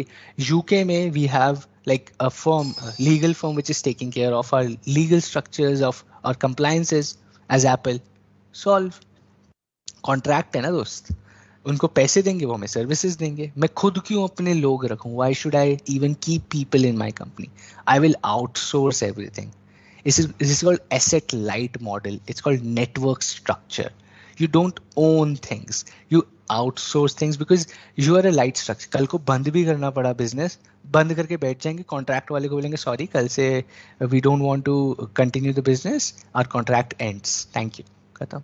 UK में we have like a firm, a legal firm which is taking care of our legal structures of our compliances as Apple. Solve. Contract है ना दोस्त, उनको पैसे देंगे, वो हमें services देंगे. मैं खुद क्यों अपने लोग रखूं? Why should I even keep people in my company? I will outsource everything. This is called asset light model. It's called network structure. You don't own things. You outsource things because you are a light structure. कल को बंद भी करना पड़ा business, बंद करके बैठ जाएंगे, कॉन्ट्रैक्ट वाले को बोलेंगे सॉरी कल से we don't want to continue the business, our contract ends, thank you, खत्म.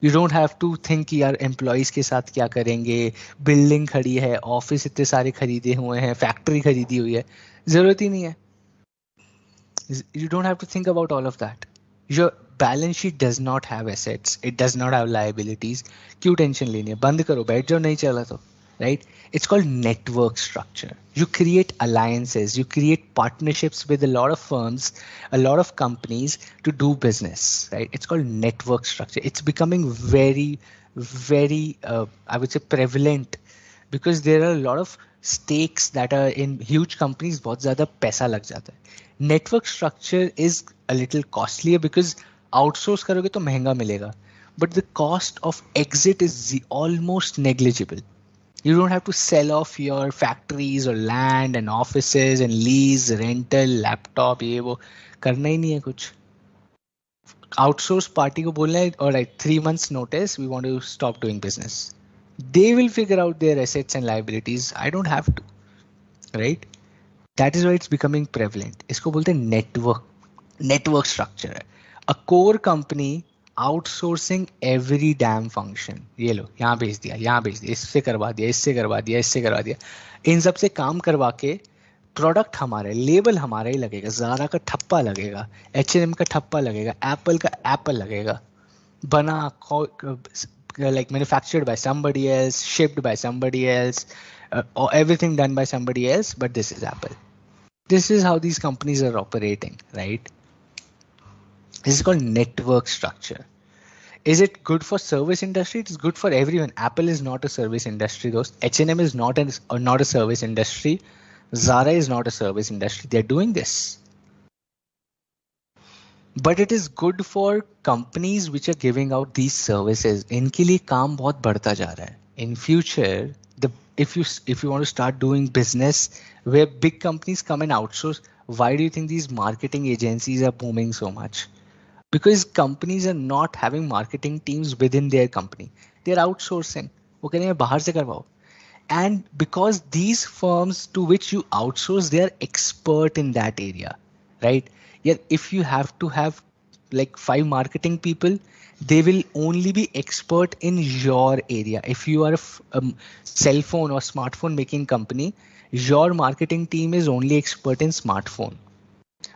You don't have to think कि यार एम्प्लॉयज के साथ क्या करेंगे, बिल्डिंग खड़ी है, ऑफिस इतने सारे खरीदे हुए हैं, फैक्ट्री खरीदी हुई है, जरूरत ही नहीं है. You don't have to think about all of that. Your balance sheet does not have assets. It does not have liabilities. क्यों टेंशन लेनी है? बंद करो, बैठ जाओ, नहीं चला तो, right? It's called network structure. You create alliances. You create partnerships with a lot of firms, a lot of companies to do business, right? It's called network structure. It's becoming very, very, I would say prevalent because there are a lot of stakes that are in huge companies. बहुत ज़्यादा पैसा लग जाता है. Network structure is a little costlier because outsource करोगे तो महंगा मिलेगा, but the cost of exit is almost negligible. You don't have to sell off your factories or land and offices and lease, rental, laptop, ये वो करना ही नहीं है कुछ. Outsource party को बोलना है, alright, 3 months notice, we want to stop doing business. They will figure out their assets and liabilities. I don't have to, right? That is why it's becoming prevalent. इसको बोलते हैं network structure. A core company outsourcing every damn function. ये लो, यहाँ भेज दिया, यहाँ भेज दिया, इससे करवा दिया, इससे करवा दिया, इससे करवा दिया. इन सब से काम करवा के प्रोडक्ट हमारा, लेबल हमारा ही लगेगा, ज़ारा का ठप्पा लगेगा, H&M का ठप्पा लगेगा, एप्पल का एप्पल लगेगा, बना like manufactured by somebody else, shipped by somebody else, or everything done by somebody else, but this is Apple. This is how these companies are operating, right? This is called network structure. Is it good for service industry? It is good for everyone. Apple is not a service industry. Those H&M is not a service industry. Zara is not a service industry. They're doing this. But it is good for companies which are giving out these services. इनके लिए काम बहुत बढ़ता जा रहा है. In future, if you want to start doing business where big companies come and outsource, why do you think these marketing agencies are booming so much? Because companies are not having marketing teams within their company. They're outsourcing. वो कह रहे हैं बाहर से करवाओ. And because these firms to which you outsource, they are expert in that area, right? Yet if you have to have like 5 marketing people, they will only be expert in your area. If you are a cell phone or smartphone making company, your marketing team is only expert in smartphone.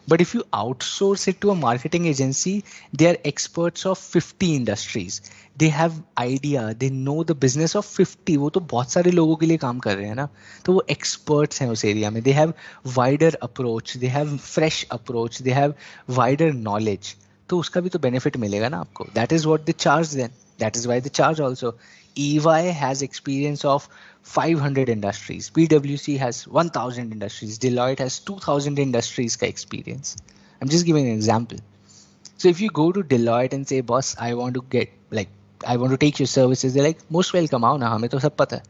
But if you outsource it to a marketing agency, they are experts of 50 industries. They have idea, they know the business of 50. वो तो बहुत सारे लोगों के लिए काम कर रहे हैं ना, तो वो experts हैं उस area में. They have wider approach, they have fresh approach, they have wider knowledge. तो उसका भी तो benefit मिलेगा ना आपको. That is what they charge then. That is why they charge also. EY has experience of 500 industries. PwC has 1000 industries. Deloitte has 2000 industries ka experience. I'm just giving an example. So if you go to Deloitte and say, boss, I want to take your services, they're like, most welcome, आओ ना, हमें तो सब पता है.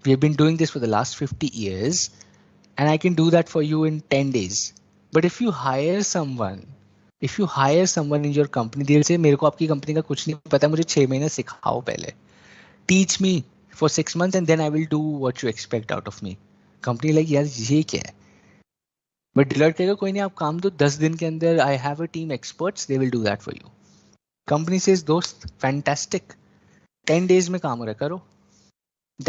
We have been doing this for the last 50 years and I can do that for you in 10 days. But if you hire someone in your company, they'll say, मेरे को आपकी कंपनी का कुछ नहीं पता, मुझे 6 महीने सिखाओ पहले. Teach me for 6 months and then I will do what you expect out of me. Company like यार ये क्या है? But Deloitte कहेगा कोई नहीं, आप काम दो 10 दिन के अंदर, I have a team experts, they will do that for you. Company says दोस्त fantastic, 10 days में काम हो रहा है, करो.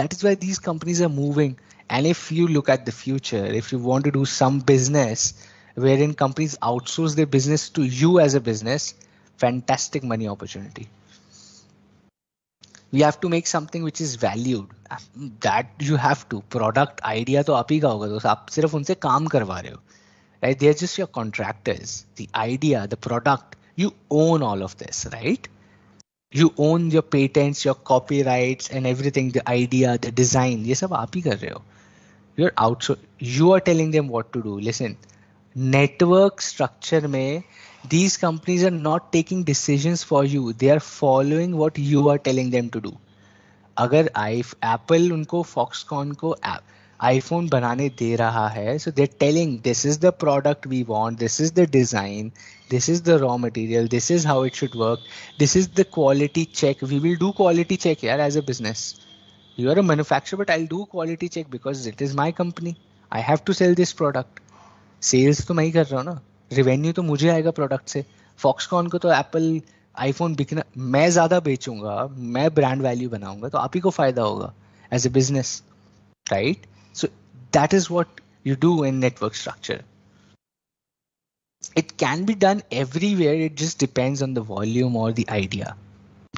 That is why these companies are moving. And if you look at the future, if you want to do some business wherein companies outsource their business to you as a business, fantastic money opportunity. We have to make something which is valued. That you have to. Product idea तो आप ही का होगा, तो आप सिर्फ उनसे काम करवा रहे हो, right? They're just your contractors. The idea, the product, you own all of this, right? You own your patents, your copyrights, and everything. The idea, the design, ये सब आप ही कर रहे हो. You're outsourcing. You are telling them what to do. Listen, network structure में these companies are not taking decisions for you. They are following what you are telling them to do. अगर Apple उनको Foxconn को iPhone बनाने दे रहा है, so they're telling this is the product we want, this is the design, this is the raw material, this is how it should work, this is the quality check. We will do quality check here as a business. You are a manufacturer, but I'll do quality check because it is my company. I have to sell this product. Sales तो मैं ही कर रहा हूँ ना, revenue तो मुझे आएगा product से. फॉक्सकॉन को तो एप्पल आईफोन बिकना, मैं ज्यादा बेचूंगा, मैं ब्रांड वैल्यू बनाऊंगा, तो आप ही को फायदा होगा as a business, right? So that is what you do in network structure. It can be done everywhere, it just depends on the volume or the idea.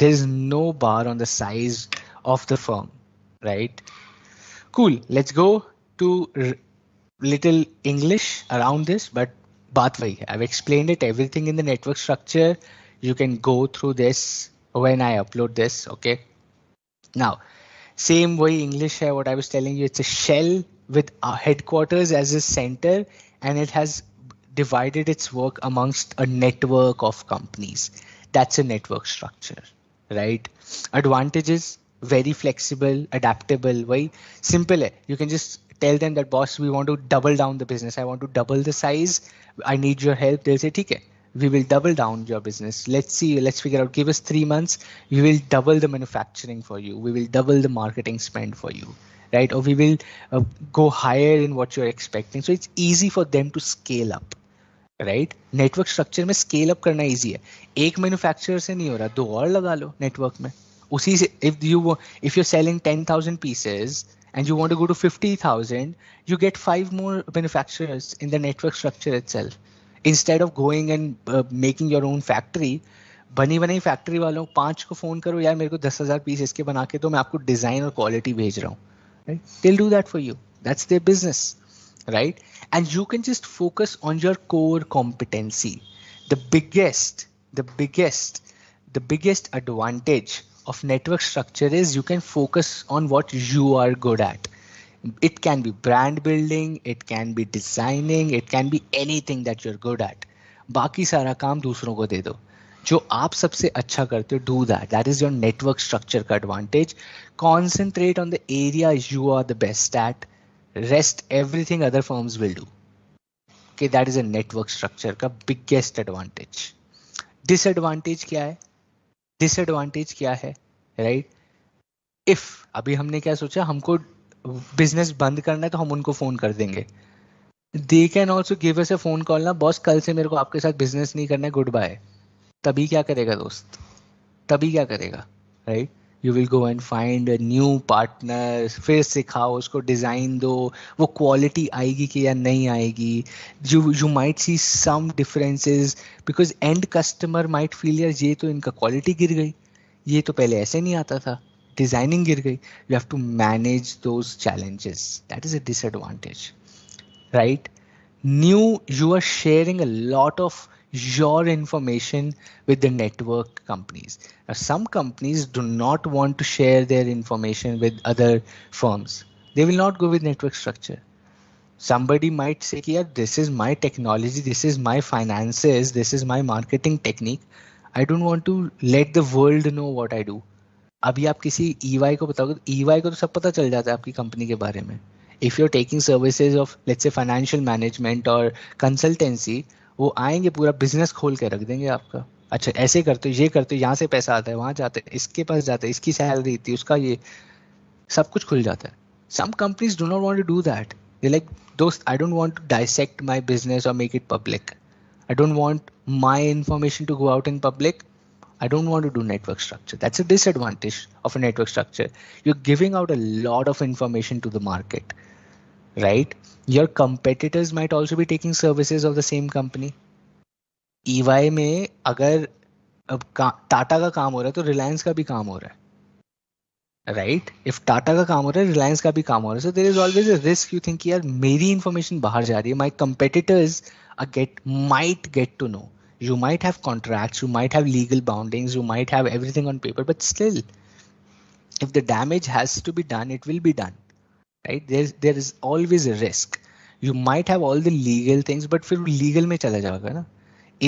There is no bar on the size of the firm, right? Cool, let's go to little English around this, but baat wahi hai. I've explained it, everything in the network structure. You can go through this when I upload this, okay? Now, same way English hai, what I was telling you, it's a shell with a headquarters as a center, and it has divided its work amongst a network of companies. That's a network structure, right? Advantages, very flexible, adaptable, very simple hai. You can just tell them that, boss, we want to double down the business. I want to double the size. I need your help. They'll say, okay, we will double down your business. Let's see, let's figure out, give us 3 months. We will double the manufacturing for you. We will double the marketing spend for you, right? Or we will go higher in what you're expecting. So it's easy for them to scale up, right? Network structure में scale up करना easy है. एक manufacturer से नहीं हो रहा, 2 और लगा लो network में. उसी से, if you're selling 10,000 pieces and you want to go to 50,000, you get 5 more manufacturers in the network structure itself. Instead of going and making your own factory, बनी बनाई फैक्ट्री वालों 5 को फोन करो, यार मेरे को 10,000 पीस इसके बना के, तो मैं आपको डिजाइन और क्वालिटी भेज रहा हूँ, right? They'll do that for you. That's their business, right? And you can just focus on your core competency. The the biggest advantage of network structure is you can focus on what you are good at. It can be brand building, it can be designing, it can be anything that you're good at. बाकी सारा काम दूसरों को दे दो. जो आप सबसे अच्छा करते हो, do that. That is your network structure का advantage. Concentrate on the area you are the best at. Rest everything other firms will do. Okay, that is a network structure का biggest advantage. Disadvantage क्या है? Disadvantage क्या है? Right? If अभी हमने क्या सोचा, हमको बिजनेस बंद करना है तो हम उनको फोन कर देंगे. They can also give us a phone call ना, बॉस कल से मेरे को आपके साथ बिजनेस नहीं करना है, गुड बाय. तभी क्या करेगा दोस्त? तभी क्या करेगा? Right? You will go and find a new partner, फिर सिखाओ उसको, डिजाइन दो, वो क्वालिटी आएगी कि या नहीं आएगी. You might see some differences because end customer might feel यार ये तो इनका क्वालिटी गिर गई, ये तो पहले ऐसे नहीं आता था, डिजाइनिंग गिर गई. You have to manage those challenges. That is a disadvantage. Right? New, you are sharing a lot of your information with the network companies. Now, some companies do not want to share their information with other firms. They will not go with network structure. Somebody might say, yeah, this is my technology, this is my finances, this is my marketing technique. I don't want to let the world know what I do. अभी आप किसी EY को बताओगे तो EY को तो सब पता चल जाता है आपकी कंपनी के बारे में. If you're taking services of let's say financial management or consultancy, वो आएंगे पूरा बिजनेस खोल के रख देंगे आपका. अच्छा ऐसे करते हो, ये करते हो, यहाँ से पैसा आता है, वहाँ जाते हैं, इसके पास जाते हैं, इसकी सैलरी इतनी, उसका ये सब कुछ खुल जाता है. Some companies do not want to do that. They're like, दोस्त, I don't want to dissect my business or make it public. I don't want my information to go out in public. I don't want to do network structure. That's a disadvantage of a network structure. You're giving out a lot of information to the market, right? Your competitors might also be taking services of the same company. EY में अगर अब टाटा का काम हो रहा है तो रिलायंस का भी काम हो रहा है. राइट? इफ टाटा का काम हो रहा है, रिलायंस का भी काम हो रहा है. So there is always a risk. You think यार मेरी इंफॉर्मेशन बाहर जा रही है, my competitors might get to know. You might have contracts, you might have legal boundings, you might have everything on paper, but still, if the damage has to be done, it will be done. Right? There is always a risk. You might have all the legal things, but फिर legal में चला जाएगा ना.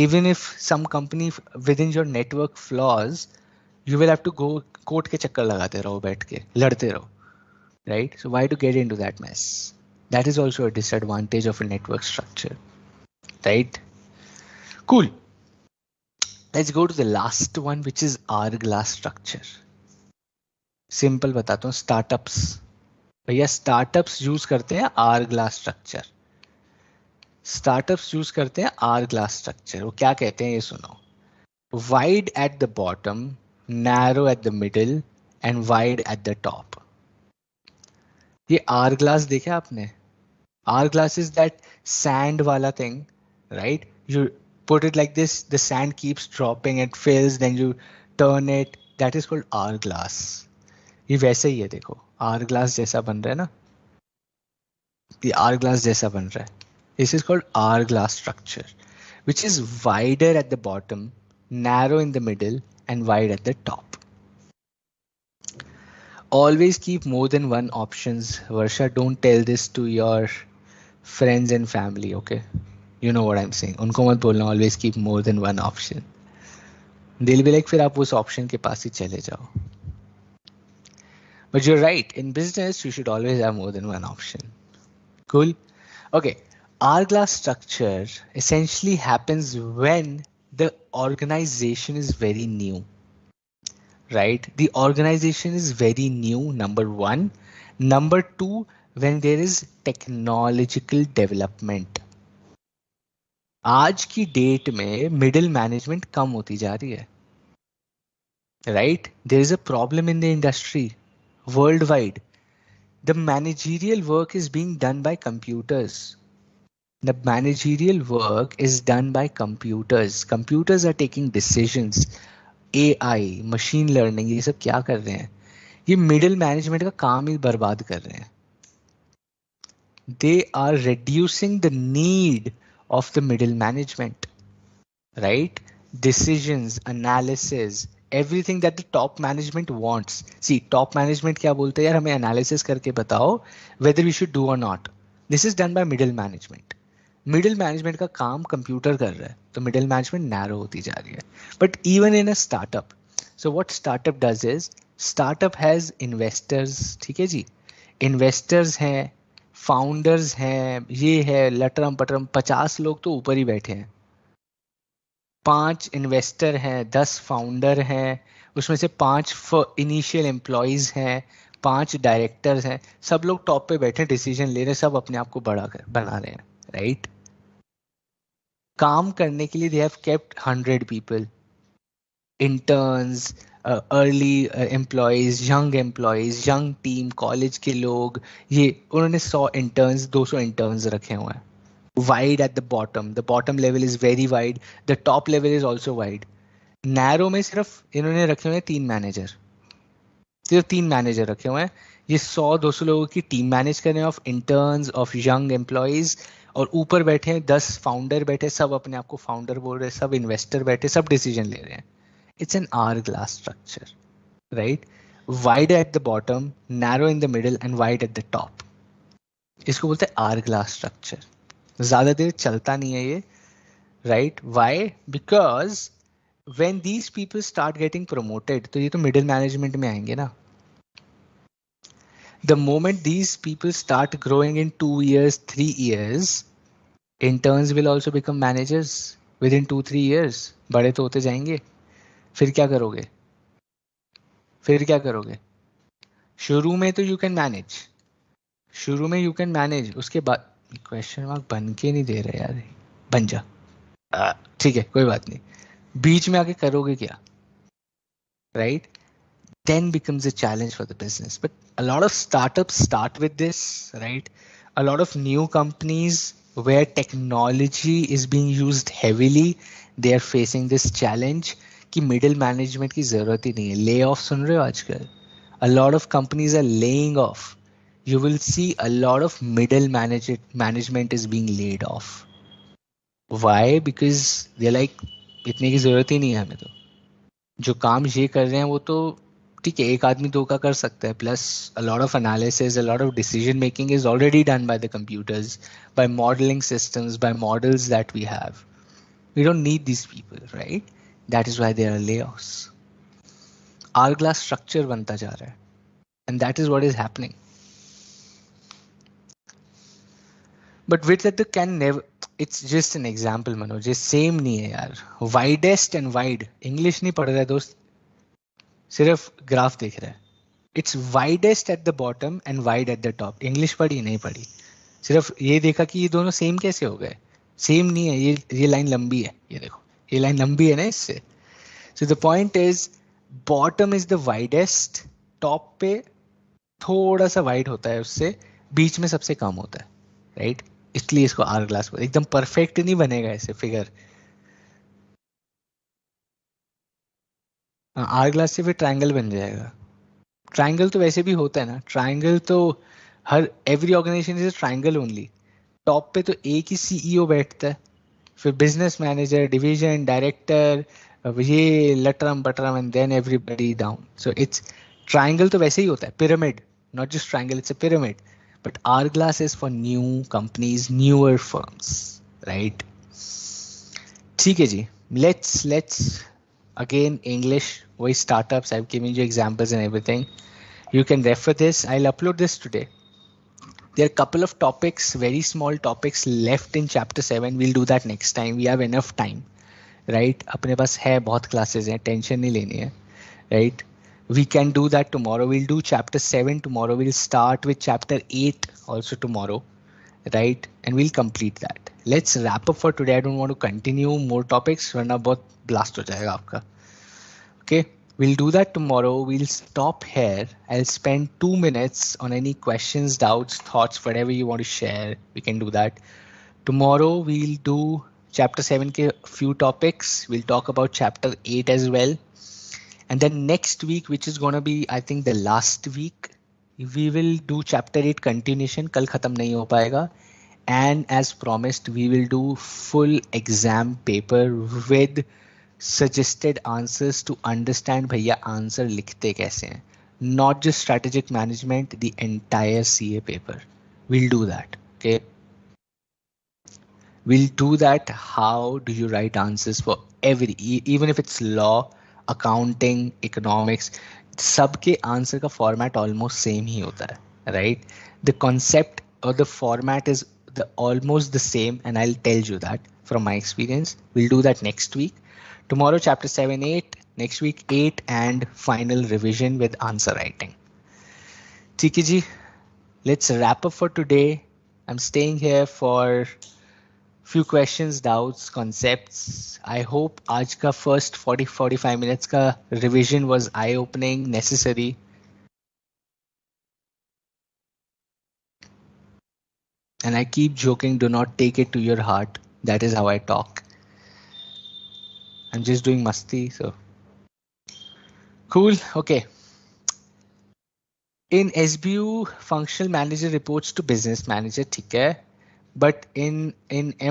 Even if some company within your network flaws, you will have to go court के चक्कर लगाते रहो, बैठ के लड़ते रहो. Right? So why to get into that mess? That is also a disadvantage of a network structure. Right? Cool. Let's go to the last one, which is hourglass structure. Simple बताता हूँ. Startups, भैया startups use करते हैं hourglass structure. Startups use करते हैं hourglass structure. वो क्या कहते हैं ये सुनो. Wide at the bottom, narrow at the middle, and wide at the top. ये hourglass देखा आपने? Hourglass is that sand वाला thing, right? You put it like this, the sand keeps dropping, it fills, then you turn it. That is called hourglass. ये वैसे ही है, देखो hourglass जैसा बन रहा है ना, ये hourglass जैसा बन रहा है. This is called hourglass structure, which is wider at the bottom, narrow in the middle, and wide at the top. Always keep more than one options. Varsha, don't tell this to your friends and family, okay? You know what I'm saying. उनको मत बोलना always keep more than one option. They'll be like फिर आप उस option के पास ही चले जाओ. But you're right. In business, you should always have more than one option. Cool. Okay. Hourglass structure essentially happens when the organization is very new. Right? The organization is very new, number one. Number two, when there is technological development. आज की date में middle management कम होती जा रही है. Right? There is a problem in the industry worldwide. The managerial work is being done by computers. The managerial work is done by computers. Computers are taking decisions. AI, machine learning, ये सब क्या कर रहे हैं? ये middle management का काम ही बर्बाद कर रहे हैं. They are reducing the need of the middle management. Right? decisions, analysis, everything that the top management wants. See, top management क्या बोलते हैं यार, हमें analysis करके बताओ whether we should do or not. This is done by middle management. Middle management का काम computer कर रहा है, तो मिडिल मैनेजमेंट नैरो होती जा रही है. But even in a startup, so what startup does is, startup has investors. ठीक है जी, इन्वेस्टर्स हैं, फाउंडर्स हैं, ये है लटरम पटरम, 50 लोग तो ऊपर ही बैठे हैं. 5 इन्वेस्टर हैं, 10 फाउंडर हैं, उसमें से 5 इनिशियल एम्प्लॉयज हैं, 5 डायरेक्टर्स हैं. सब लोग टॉप पे बैठे डिसीजन ले रहे हैं, सब अपने आप को बड़ा बना रहे हैं. राइट, काम करने के लिए they have kept 100 people, interns, early employees, young team, college के लोग, ये उन्होंने 100 इंटर्न्स, 200 इंटर्न्स रखे हुए हैं. Wide at the bottom level is very wide, the top level is also wide. Narrow में सिर्फ इन्होंने रखे हुए हैं 3 मैनेजर, सिर्फ 3 मैनेजर रखे हुए हैं. ये 100-200 लोगों की टीम मैनेज कर रहे हैं, of interns, of young employees. और ऊपर बैठे हैं 10 फाउंडर बैठे, सब अपने आप को फाउंडर बोल रहे हैं, सब इन्वेस्टर बैठे, सब डिसीजन ले रहे हैं. It's an hour glass structure, right. Wide at the bottom, narrow in the middle and wide at the top. इसको बोलते हैं आवर ग्लास स्ट्रक्चर. ज्यादा देर चलता नहीं है ये, right. Why? Because when these people start getting promoted, तो ये तो middle management में आएंगे ना. The moment these people start growing in 2 years, 3 years, interns will also become managers within 2-3 years. बड़े तो होते जाएंगे. फिर क्या करोगे? शुरू में तो you can manage, उसके बाद क्वेश्चन मार्क बन के नहीं दे रहे यार, बन जा. ठीक है, कोई बात नहीं. बीच में आके करोगे क्या, right? Then becomes a challenge for the business. But a lot of startups start with this, right? A lot of new companies where technology is being used heavily, they are facing this challenge कि middle management की जरूरत ही नहीं है. Layoff सुन रहे हो आजकल? A lot of companies are laying off. You will see a lot of middle management is being laid off. Why? Because they're like, इतने की जरूरत ही नहीं है हमें, तो जो काम ये कर रहे हैं वो तो ठीक है, एक आदमी 2 का कर सकता है. Plus a lot of analysis, a lot of decision making is already done by the computers, by modelling systems, by models that we have. We don't need this people, right. That is why there are layoffs. Hourglass structure बनता जा रहा है, and that is what is happening. But with that can never, it's just an example Manoj, ये same नहीं है यार. Widest and wide, English नहीं पढ़ रहा है दोस्त, सिर्फ ग्राफ देख रहा है. It's widest at the bottom and wide at the top. English पढ़ी नहीं पढ़ी, सिर्फ ये देखा कि ये दोनों सेम कैसे हो गए. सेम नहीं है, ये लाइन लंबी है, ये देखो ये लाइन लंबी है ना इससे. So the point is bottom is the widest, top पे थोड़ा सा वाइड होता है उससे, बीच में सबसे कम होता है, राइट. इसलिए इसको आवर ग्लास, एकदम परफेक्ट नहीं बनेगा ऐसे फिगर. आवर ग्लास से फिर ट्रायंगल बन जाएगा. ट्रायंगल तो वैसे भी होता है ना, ट्रायंगल तो हर every organisation is triangle only. Top पे तो एक ही सीईओ बैठता है, फिर बिजनेस मैनेजर, डिवीजन डायरेक्टर, ये लटरम बटरम, and then everybody down. So it's triangle तो वैसे ही होता है, pyramid, not just triangle, it's a pyramid. But our glass is for new companies, newer firms, right. ठीक है जी, लेट्स again English, वही startups. I've given you examples and everything. You can refer this. I'll upload this today. There are a couple of topics, very small topics left in chapter 7. We'll do that next time. We have enough time, right? अपने पास है बहुत classes हैं, tension नहीं लेनी है, right? We can do that tomorrow. We'll do chapter 7 tomorrow. We'll start with chapter 8 also tomorrow, right? And we'll complete that. Let's wrap up for today. I don't want to continue more topics वरना बहुत blast हो जाएगा आपका. Okay, we'll do that tomorrow. We'll stop here. I'll spend 2 minutes on any questions, doubts, thoughts, whatever you want to share. We can do that. Tomorrow we'll do chapter 7 के few topics. We'll talk about chapter 8 as well. And then next week, which is going to be, I think, the last week, we will do chapter 8 continuation. कल खत्म नहीं हो पाएगा. And as promised, we will do full exam paper with suggested answers to understand भैया answer लिखते कैसे हैं. Not just strategic management, the entire CA paper. We'll do that. Okay. We'll do that. How do you write answers for even if it's law, accounting, economics, सबके answer का format almost same ही होता है, right? The concept और the format is the almost the same, and I'll tell you that from my experience. We'll do that next week. Tomorrow chapter 7, 8, next week 8, and final revision with answer writing. ठीक है जी, let's wrap up for today. I'm staying here for few questions, doubts, concepts. I hope आज का first 40-45 minutes का revision was eye-opening, necessary. And I keep joking, do not take it to your heart. That is how I talk. I'm just doing masti, so. Cool, okay. In SBU, functional manager reports to business manager, ठीक है? But in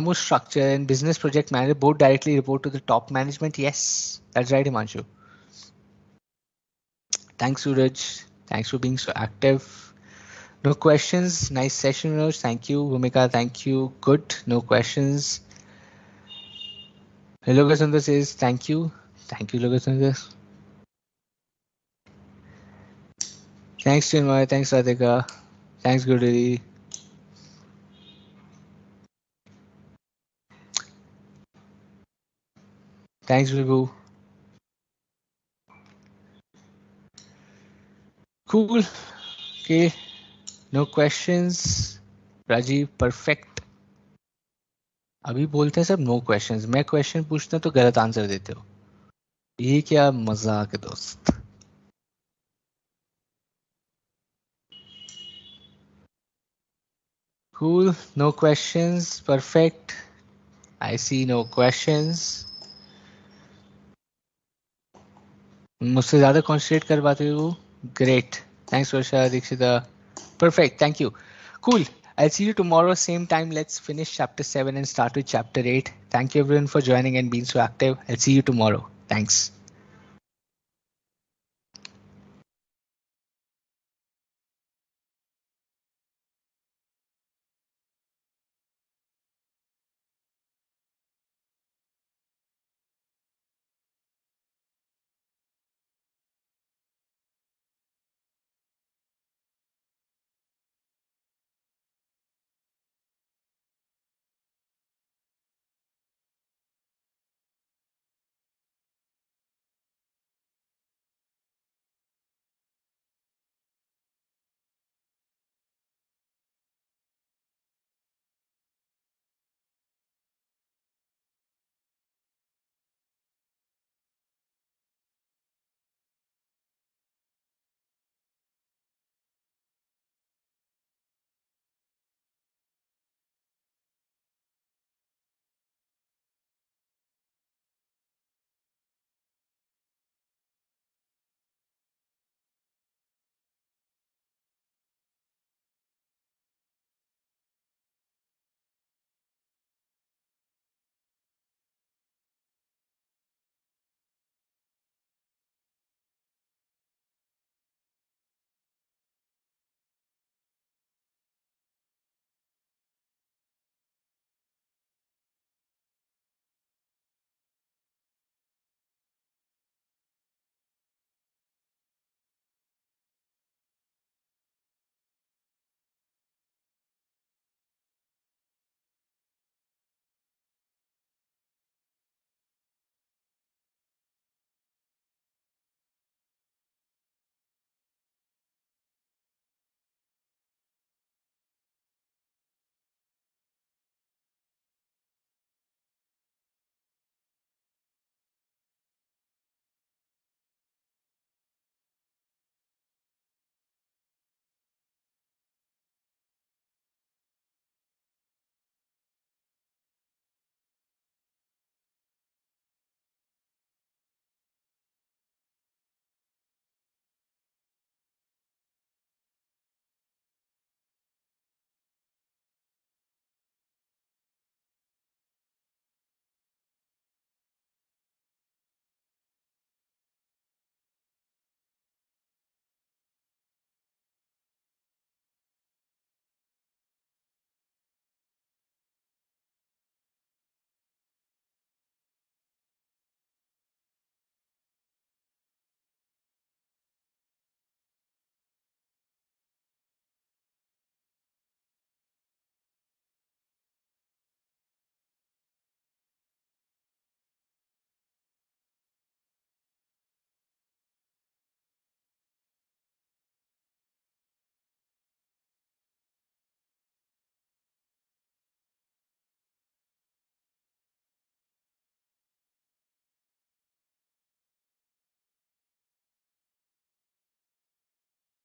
MO structure and business project manager, both directly report to the top management. Yes, that's right, Himanshu. Thanks, Suraj. Thanks for being so active. No questions. Nice session, Raj. Thank you. Bhumika, thank you. Good. No questions. Logasundar says thank you. Thank you, Logasundar. Thanks, Chinmay. Thanks, Radhika. Thanks, Gurudari. Thanks, Vibhu. Cool. Okay. No questions. Rajiv, perfect. अभी बोलते हैं सब know questions. मैं question पूछता हूं तो गलत answer देते हो. ये क्या मजाक है दोस्त. Cool. No questions. Perfect. I see no questions. मुझसे ज्यादा कॉन्सेंट्रेट कर पाते हो. Great. Thanks, Varsha, Dikshita. Perfect. Thank you. Cool. I'll see you tomorrow, same time. Let's finish chapter 7 and start with chapter 8. Thank you everyone for joining and being so active. I'll see you tomorrow. Thanks.